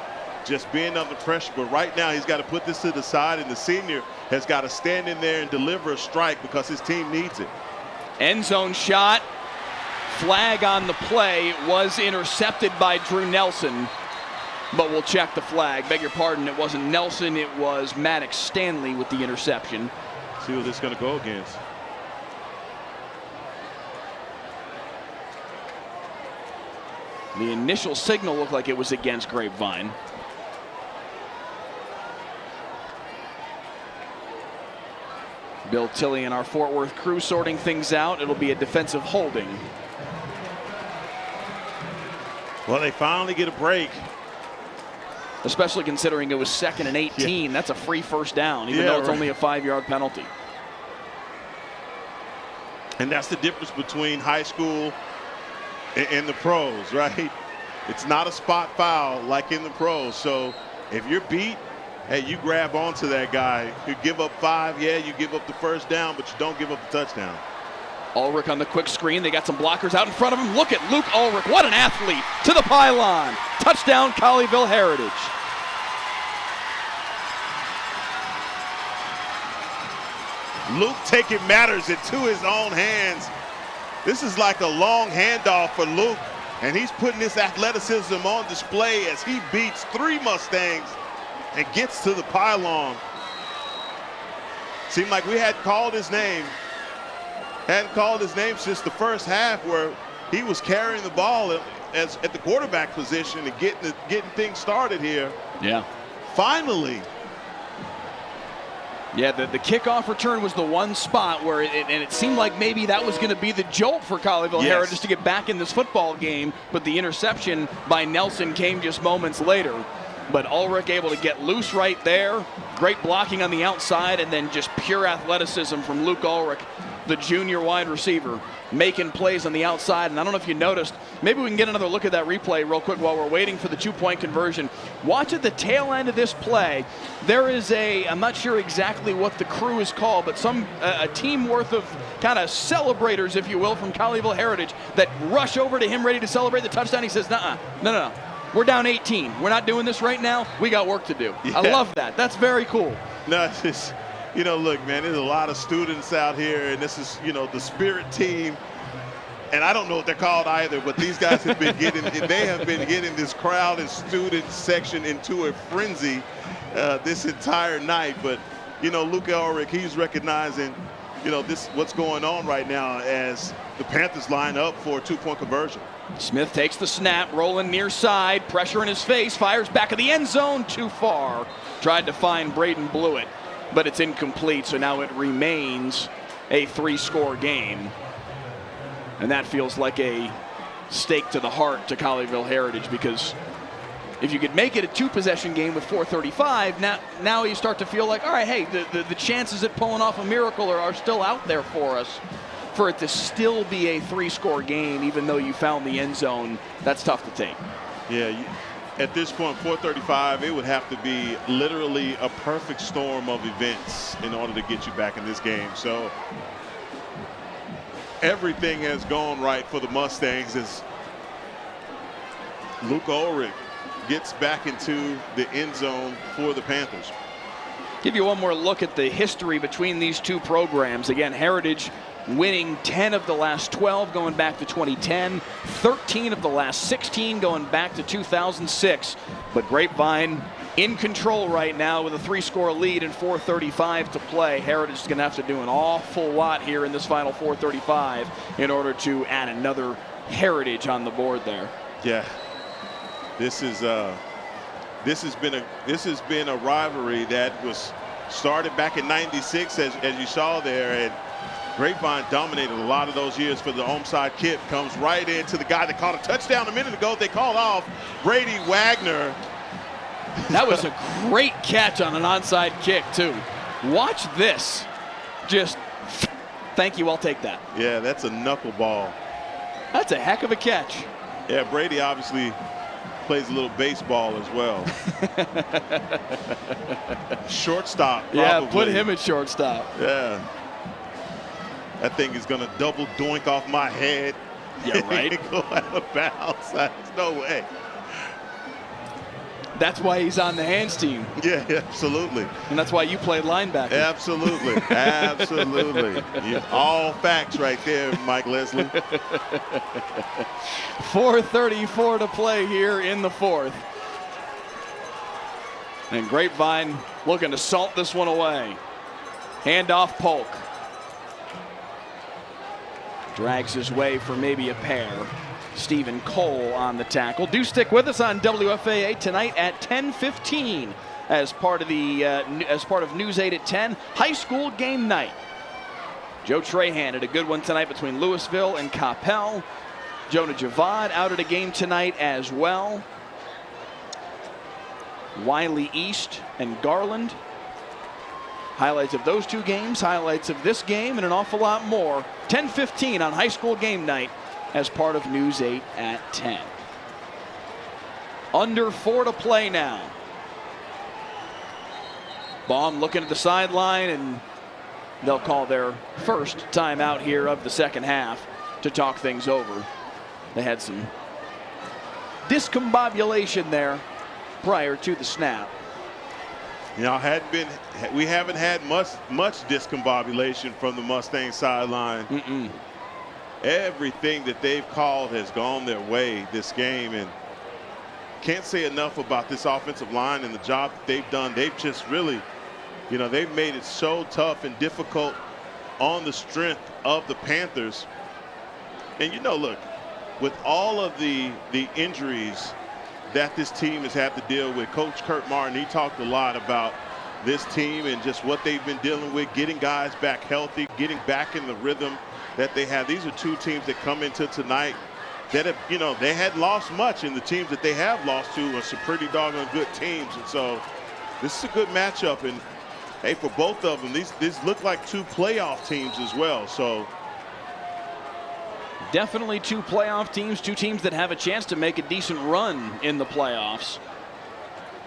just being under pressure. But right now he's got to put this to the side, and the senior has got to stand in there and deliver a strike because his team needs it. End zone shot. Flag on the play, was intercepted by Drew Nelson, but we'll check the flag. Beg your pardon, it wasn't Nelson, it was Maddox Stanley with the interception. See what this is going to go against. The initial signal looked like it was against Grapevine. Bill Tilley and our Fort Worth crew sorting things out. It'll be a defensive holding. Well, they finally get a break. Especially considering it was 2nd and 18. Yeah. That's a free first down, even though it's only a 5-yard penalty. And that's the difference between high school and the pros, right? It's not a spot foul like in the pros. So if you're beat, hey, you grab onto that guy. You give up 5, yeah, you give up the first down, but you don't give up the touchdown. Ulrich on the quick screen. They got some blockers out in front of him. Look at Luke Ulrich. What an athlete. To the pylon. Touchdown, Colleyville Heritage. Luke taking matters into his own hands. This is like a long handoff for Luke, and he's putting his athleticism on display as he beats 3 Mustangs and gets to the pylon. Seemed like we hadn't called his name. Hadn't called his name since the first half, where he was carrying the ball at the quarterback position and getting things started here. Yeah. Finally. Yeah, the kickoff return was the one spot where it seemed like maybe that was going to be the jolt for Colleyville Heritage to get back in this football game, but the interception by Nelson came just moments later. But Ulrich able to get loose right there. Great blocking on the outside, and then just pure athleticism from Luke Ulrich, the junior wide receiver, making plays on the outside. And I don't know if you noticed, maybe we can get another look at that replay real quick while we're waiting for the 2-point conversion. Watch at the tail end of this play. There is I'm not sure exactly what the crew is called, but a team worth of kind of celebrators, if you will, from Colleyville Heritage that rush over to him ready to celebrate the touchdown. He says, no. We're down 18. We're not doing this right now. We got work to do. Yeah. I love that. That's very cool. No, it's just, look, man, there's a lot of students out here, and this is, the spirit team. And I don't know what they're called either, but these guys have been getting this crowd and student section into a frenzy this entire night. But, Luke Ulrich, he's recognizing, what's going on right now as the Panthers line up for a 2-point conversion. Smith takes the snap, rolling near side, pressure in his face, fires back of the end zone, too far. Tried to find Braden Blewett, but it's incomplete, so now it remains a 3-score game. And that feels like a stake to the heart to Colleyville Heritage, because if you could make it a 2-possession game with 4:35, now you start to feel like, all right, hey, the chances at pulling off a miracle are still out there for us. For it to still be a 3-score game, even though you found the end zone, that's tough to take. Yeah, at this point, 4:35, it would have to be literally a perfect storm of events in order to get you back in this game. So everything has gone right for the Mustangs as Luke Ulrich gets back into the end zone for the Panthers. Give you one more look at the history between these two programs. Again, Heritage winning 10 of the last 12 going back to 2010, 13 of the last 16 going back to 2006. But Grapevine in control right now with a 3-score lead and 4:35 to play. Heritage is going to have to do an awful lot here in this final 4:35 in order to add another Heritage on the board there. Yeah, this has been a rivalry that was started back in '96, as you saw there, and Grapevine dominated a lot of those years for the onside kick. Comes right into the guy that caught a touchdown a minute ago. They called off Brady Wagner. That was a great catch on an onside kick, too. Watch this. Just, thank you, I'll take that. Yeah, that's a knuckleball. That's a heck of a catch. Yeah, Brady obviously plays a little baseball as well. Shortstop, probably. Yeah, put him at shortstop. Yeah. That thing is going to double doink off my head. Yeah, right. Go out of bounds. There's no way. That's why he's on the hands team. Yeah, absolutely. And that's why you played linebacker. Absolutely. Absolutely. All facts right there, Mike Leslie. 4:34 to play here in the fourth. And Grapevine looking to salt this one away. Handoff Polk. Drags his way for maybe a pair. Stephen Cole on the tackle. Do stick with us on WFAA tonight at 10:15 as part of News 8 at 10. High school game night. Joe Trahan had a good one tonight between Louisville and Coppell. Jonah Javad out at a game tonight as well. Wiley East and Garland. Highlights of those two games, highlights of this game, and an awful lot more. 10:15 on high school game night as part of News 8 at 10. Under 4 to play now. Baum looking at the sideline, and they'll call their first timeout here of the second half to talk things over. They had some discombobulation there prior to the snap. You know, we haven't had much discombobulation from the Mustang sideline. Everything that they've called has gone their way this game, and can't say enough about this offensive line and the job that they've done. They've just really, you know, they've made it so tough and difficult on the strength of the Panthers. And, you know, look, with all of the injuries that this team has had to deal with, Coach Kurt Martin, he talked a lot about this team and just what they've been dealing with, getting guys back healthy, getting back in the rhythm that they have. These are two teams that come into tonight that have, you know, they had lost much, and the teams that they have lost to are some pretty doggone good teams. And so this is a good matchup. And hey, for both of them, these look like two playoff teams as well. So definitely two playoff teams, two teams that have a chance to make a decent run in the playoffs.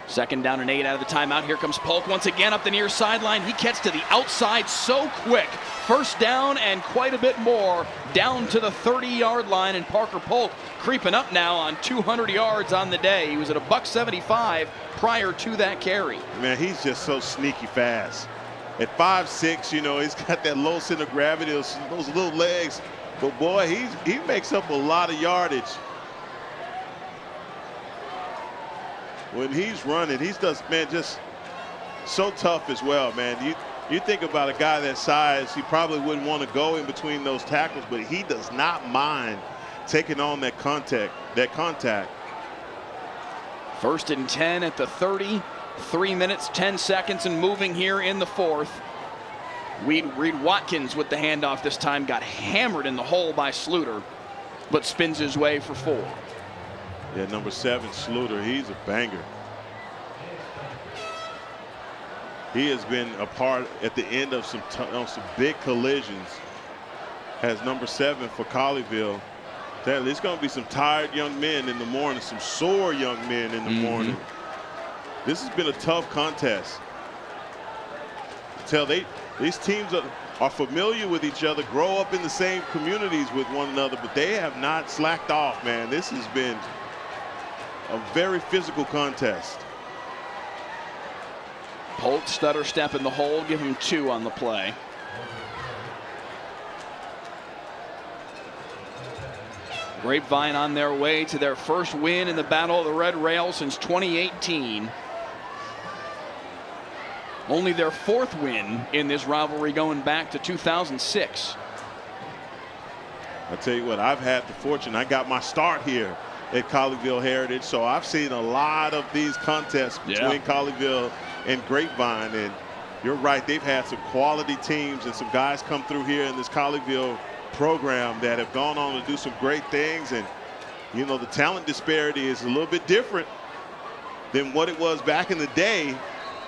Second down and 8 out of the timeout. Here comes Polk once again up the near sideline. He gets to the outside so quick. First down and quite a bit more down to the 30-yard line. And Parker Polk creeping up now on 200 yards on the day. He was at $175 prior to that carry. Man, he's just so sneaky fast. At 5'6", you know, he's got that low center of gravity, those little legs. But boy, he makes up a lot of yardage. When he's running, he's just so tough as well, man. You think about a guy that size, he probably wouldn't want to go in between those tackles, but he does not mind taking on that contact. First and 10 at the 30, 3 minutes, 10 seconds and moving here in the fourth. Reed Watkins with the handoff this time, got hammered in the hole by Sluter, but spins his way for 4. Yeah, number 7, Sluter, he's a banger. He has been a part at the end of some big collisions as number 7 for Colleyville. There's going to be some tired young men in the morning, some sore young men in the morning. This has been a tough contest. These teams are familiar with each other, grow up in the same communities with one another, but they have not slacked off, man. This has been a very physical contest. Polk stutter step in the hole, give him 2 on the play. Grapevine on their way to their first win in the Battle of the Red Rail since 2018. Only their 4th win in this rivalry going back to 2006. I tell you what, I've had the fortune. I got my start here at Colleyville Heritage, so I've seen a lot of these contests between Colleyville and Grapevine. And you're right, they've had some quality teams and some guys come through here in this Colleyville program that have gone on to do some great things. And you know, the talent disparity is a little bit different than what it was back in the day.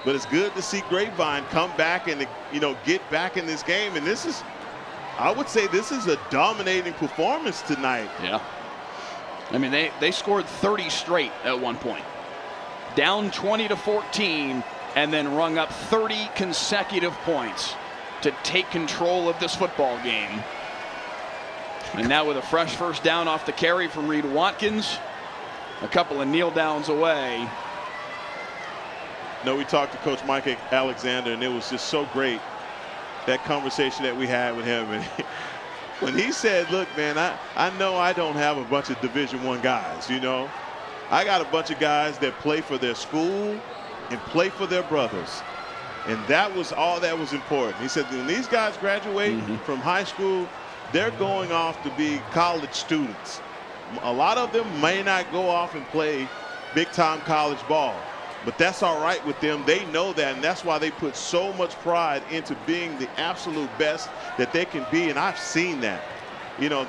But it's good to see Grapevine come back and, you know, get back in this game. And this is, I would say this is a dominating performance tonight. Yeah. I mean, they scored 30 straight at one point. Down 20-14, and then rung up 30 consecutive points to take control of this football game. And now with a fresh first down off the carry from Reed Watkins, a couple of kneel downs away. No, we talked to Coach Mike Alexander, and it was just so great, that conversation that we had with him. And when he said, look, man, I know I don't have a bunch of Division I guys, you know. I got a bunch of guys that play for their school and play for their brothers. And that was all that was important. He said, when these guys graduate from high school, they're going off to be college students. A lot of them may not go off and play big-time college ball, but that's all right with them. They know that, and that's why they put so much pride into being the absolute best that they can be, and I've seen that. You know,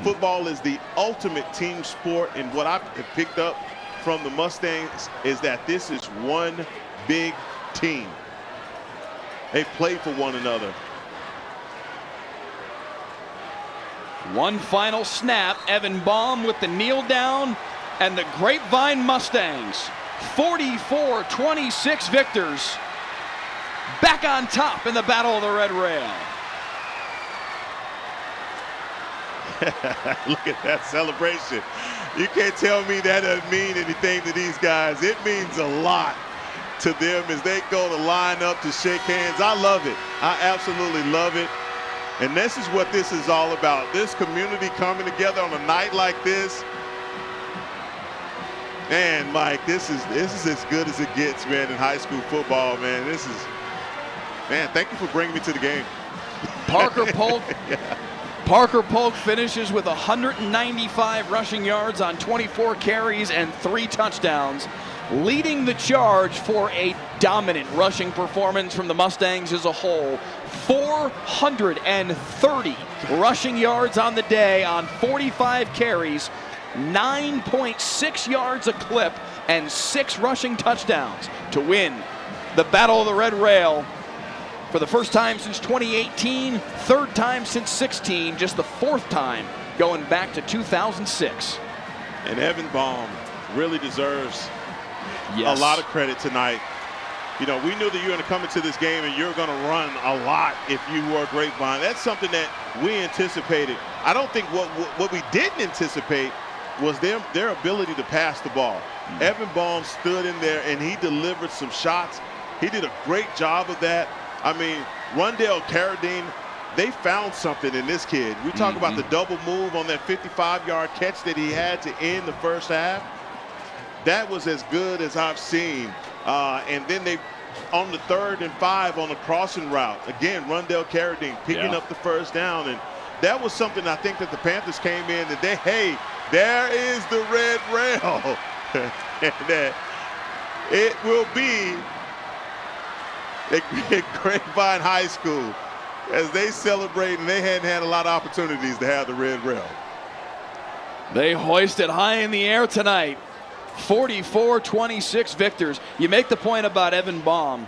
football is the ultimate team sport, and what I've picked up from the Mustangs is that this is one big team. They play for one another. One final snap. Evan Baum with the kneel down, and the Grapevine Mustangs, 44-26 victors, back on top in the Battle of the Red Rail. Look at that celebration. You can't tell me that doesn't mean anything to these guys. It means a lot to them as they go to line up to shake hands. I love it. I absolutely love it. And this is what this is all about. This community coming together on a night like this. Man, Mike, this is as good as it gets, man, in high school football, man. Man, thank you for bringing me to the game. Parker Polk. Yeah. Parker Polk finishes with 195 rushing yards on 24 carries and 3 touchdowns, leading the charge for a dominant rushing performance from the Mustangs as a whole. 430 rushing yards on the day on 45 carries, 9.6 yards a clip, and 6 rushing touchdowns to win the Battle of the Red Rail for the first time since 2018, third time since 16, just the 4th time going back to 2006. And Evan Baum really deserves a lot of credit tonight. You know, we knew that you were going to come into this game and you're going to run a lot if you were Grapevine. That's something that we anticipated. I don't think what we didn't anticipate was their ability to pass the ball. Evan Baum stood in there and he delivered some shots. He did a great job of that. I mean, Rondell Carradine, they found something in this kid. We talk about the double move on that 55-yard catch that he had to end the first half. That was as good as I've seen. And then they, on the 3rd and 5 on the crossing route, again, Rondell Carradine picking up the first down. And that was something I think that the Panthers came in and hey, there is the Red Rail. And that it will be at Grapevine High School as they celebrate, and they hadn't had a lot of opportunities to have the Red Rail. They hoist it high in the air tonight. 44-26 victors. You make the point about Evan Baum.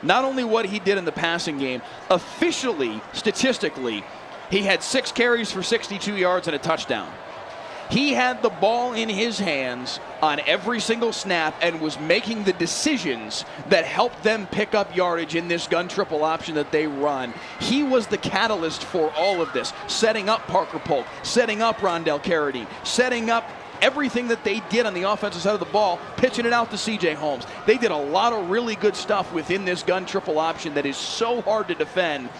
Not only what he did in the passing game, officially, statistically, he had 6 carries for 62 yards and a touchdown. He had the ball in his hands on every single snap and was making the decisions that helped them pick up yardage in this gun triple option that they run. He was the catalyst for all of this, setting up Parker Polk, setting up Rondell Carradine, setting up everything that they did on the offensive side of the ball, pitching it out to C.J. Holmes. They did a lot of really good stuff within this gun triple option that is so hard to defend.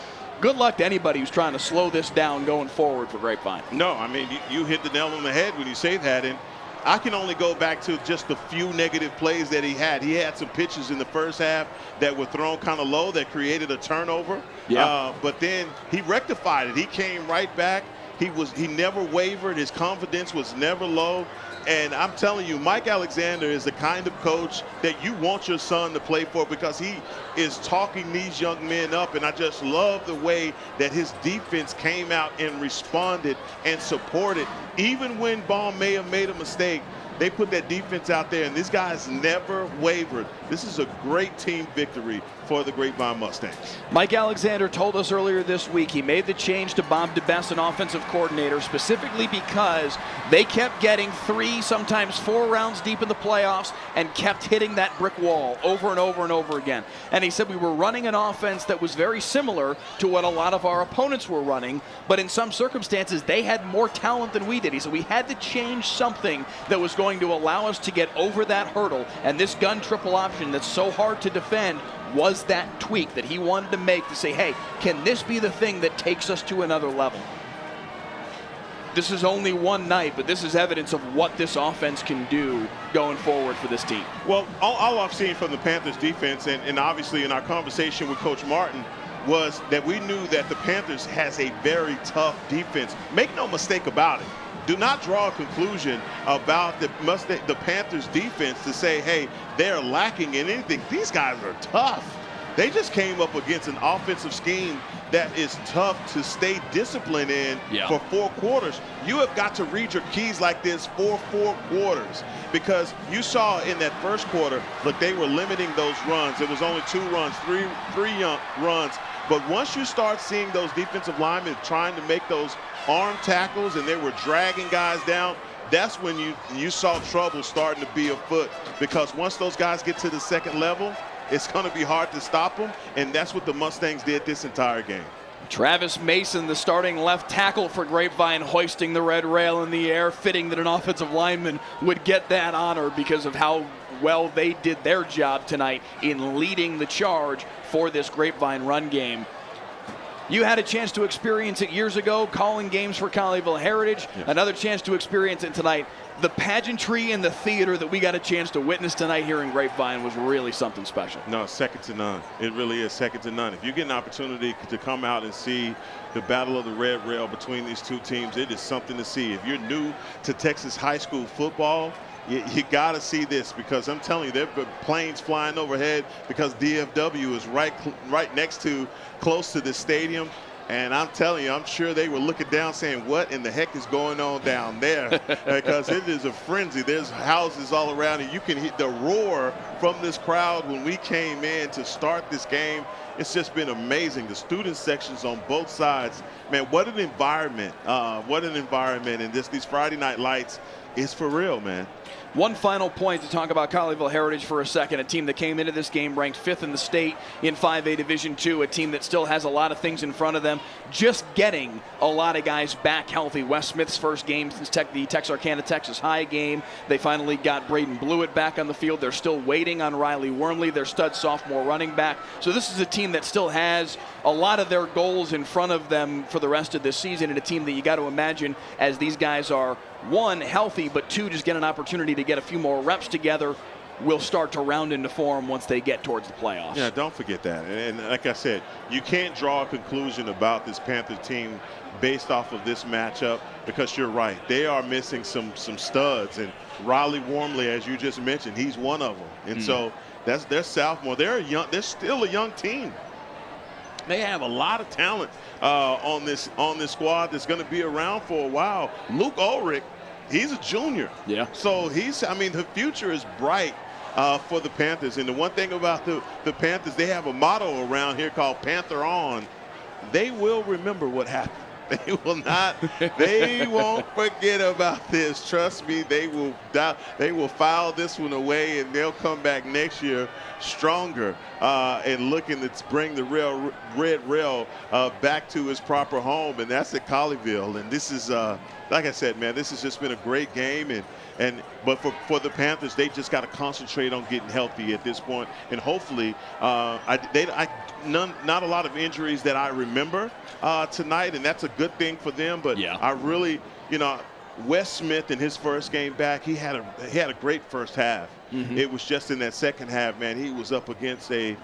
Good luck to anybody who's trying to slow this down going forward for Grapevine. No, I mean, you hit the nail on the head when you say that. And I can only go back to just the few negative plays that he had. He had some pitches in the first half that were thrown kind of low that created a turnover. Yeah. But then he rectified it. He came right back. He never wavered. His confidence was never low. And I'm telling you, Mike Alexander is the kind of coach that you want your son to play for because he is talking these young men up. And I just love the way that his defense came out and responded and supported. Even when Baum may have made a mistake, they put that defense out there, and these guys never wavered. This is a great team victory for the Grapevine Mustangs. Mike Alexander told us earlier this week he made the change to Bob DeBest, an offensive coordinator, specifically because they kept getting 3, sometimes 4 rounds deep in the playoffs and kept hitting that brick wall over and over and over again. And he said we were running an offense that was very similar to what a lot of our opponents were running, but in some circumstances they had more talent than we did. He said we had to change something that was going to allow us to get over that hurdle, and this gun triple option that's so hard to defend was that tweak that he wanted to make to say, hey, can this be the thing that takes us to another level? This is only one night, but this is evidence of what this offense can do going forward for this team. Well, all I've seen from the Panthers defense, and obviously in our conversation with Coach Martin, was that we knew that the Panthers has a very tough defense. Make no mistake about it. Do not draw a conclusion about the Panthers defense to say, hey, they're lacking in anything. These guys are tough. They just came up against an offensive scheme that is tough to stay disciplined in for 4 quarters. You have got to read your keys like this for 4 quarters, because you saw in that first quarter, look, they were limiting those runs. It was only 2 runs, three young runs. But once you start seeing those defensive linemen trying to make those arm tackles and they were dragging guys down, that's when you saw trouble starting to be afoot, because once those guys get to the second level, it's going to be hard to stop them, and that's what the Mustangs did this entire game. Travis Mason, the starting left tackle for Grapevine, hoisting the red rail in the air, fitting that an offensive lineman would get that honor because of how well they did their job tonight in leading the charge for this Grapevine run game. You had a chance to experience it years ago, calling games for Colleyville Heritage. Another chance to experience it tonight. The pageantry and the theater that we got a chance to witness tonight here in Grapevine was really something special. No, second to none. It really is second to none. If you get an opportunity to come out and see the battle of the red rail between these two teams, it is something to see. If you're new to Texas high school football, you got to see this, because I'm telling you, there are planes flying overhead because DFW is right next to, close to the stadium. And I'm telling you, I'm sure they were looking down saying, what in the heck is going on down there? Because it is a frenzy. There's houses all around, and you can hear the roar from this crowd when we came in to start this game. It's just been amazing. The student sections on both sides, man, what an environment. What an environment. And these Friday night lights is for real, man. One final point to talk about Colleyville Heritage for a second, a team that came into this game ranked 5th in the state in 5A Division II, a team that still has a lot of things in front of them, just getting a lot of guys back healthy. Wes Smith's first game since the Texarkana Texas High game. They finally got Braden Blewett back on the field. They're still waiting on Riley Wormley, their stud sophomore running back. So this is a team that still has a lot of their goals in front of them for the rest of this season, and a team that you got to imagine, as these guys are, 1, healthy, but 2, just get an opportunity to get a few more reps together, will start to round into form once they get towards the playoffs. Yeah, don't forget that. And like I said, you can't draw a conclusion about this Panthers team based off of this matchup, because you're right. They are missing some studs. And Riley Wormley, as you just mentioned, he's one of them. And so that's their sophomore. They're still a young team. They have a lot of talent on this squad that's going to be around for a while. Luke Ulrich, he's a junior. Yeah. So the future is bright for the Panthers. And the one thing about the Panthers, they have a motto around here called Panther On. They will remember what happened. They will not. They won't forget about this. Trust me. They will file this one away, and they'll come back next year stronger and looking to bring the red rail back to its proper home, and that's at Colleyville. And this is, like I said, man, this has just been a great game. But for the Panthers, they just got to concentrate on getting healthy at this point, and hopefully, not a lot of injuries that I remember tonight, and that's a good thing for them. But I really, Wes Smith in his first game back, he had a great first half. It was just in that second half, man, he was up against a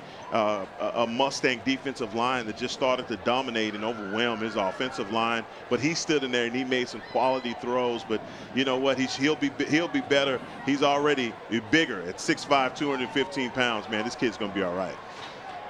Mustang defensive line that just started to dominate and overwhelm his offensive line. But he stood in there and he made some quality throws. But you know what? He'll be better. He's already bigger at 6'5", 215 pounds. Man, this kid's going to be all right.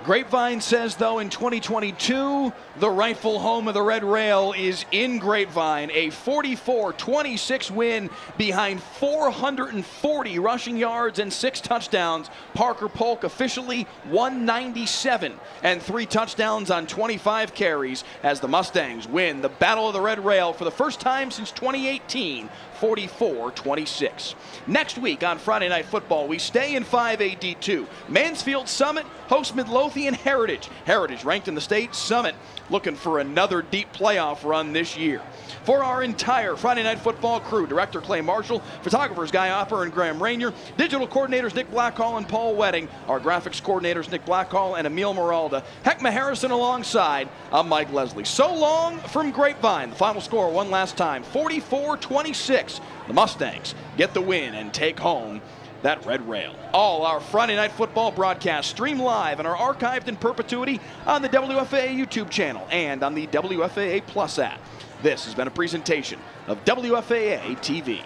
Grapevine says, though, in 2022, the rightful home of the Red Rail is in Grapevine. A 44-26 win behind 440 rushing yards and 6 touchdowns. Parker Polk officially 197 and 3 touchdowns on 25 carries as the Mustangs win the Battle of the Red Rail for the first time since 2018. 44-26. Next week on Friday Night Football, we stay in 5AD2. Mansfield Summit hosts Midlothian Heritage. Heritage ranked in the state. Summit looking for another deep playoff run this year. For our entire Friday Night Football crew, Director Clay Marshall, photographers Guy Opper and Graham Rainier, digital coordinators Nick Blackhall and Paul Wedding, our graphics coordinators Nick Blackhall and Emil Moralda, Heckma Harrison alongside, I'm Mike Leslie. So long from Grapevine. The final score one last time, 44-26. The Mustangs get the win and take home that Red Rail. All our Friday Night Football broadcasts stream live and are archived in perpetuity on the WFAA YouTube channel and on the WFAA Plus app. This has been a presentation of WFAA TV.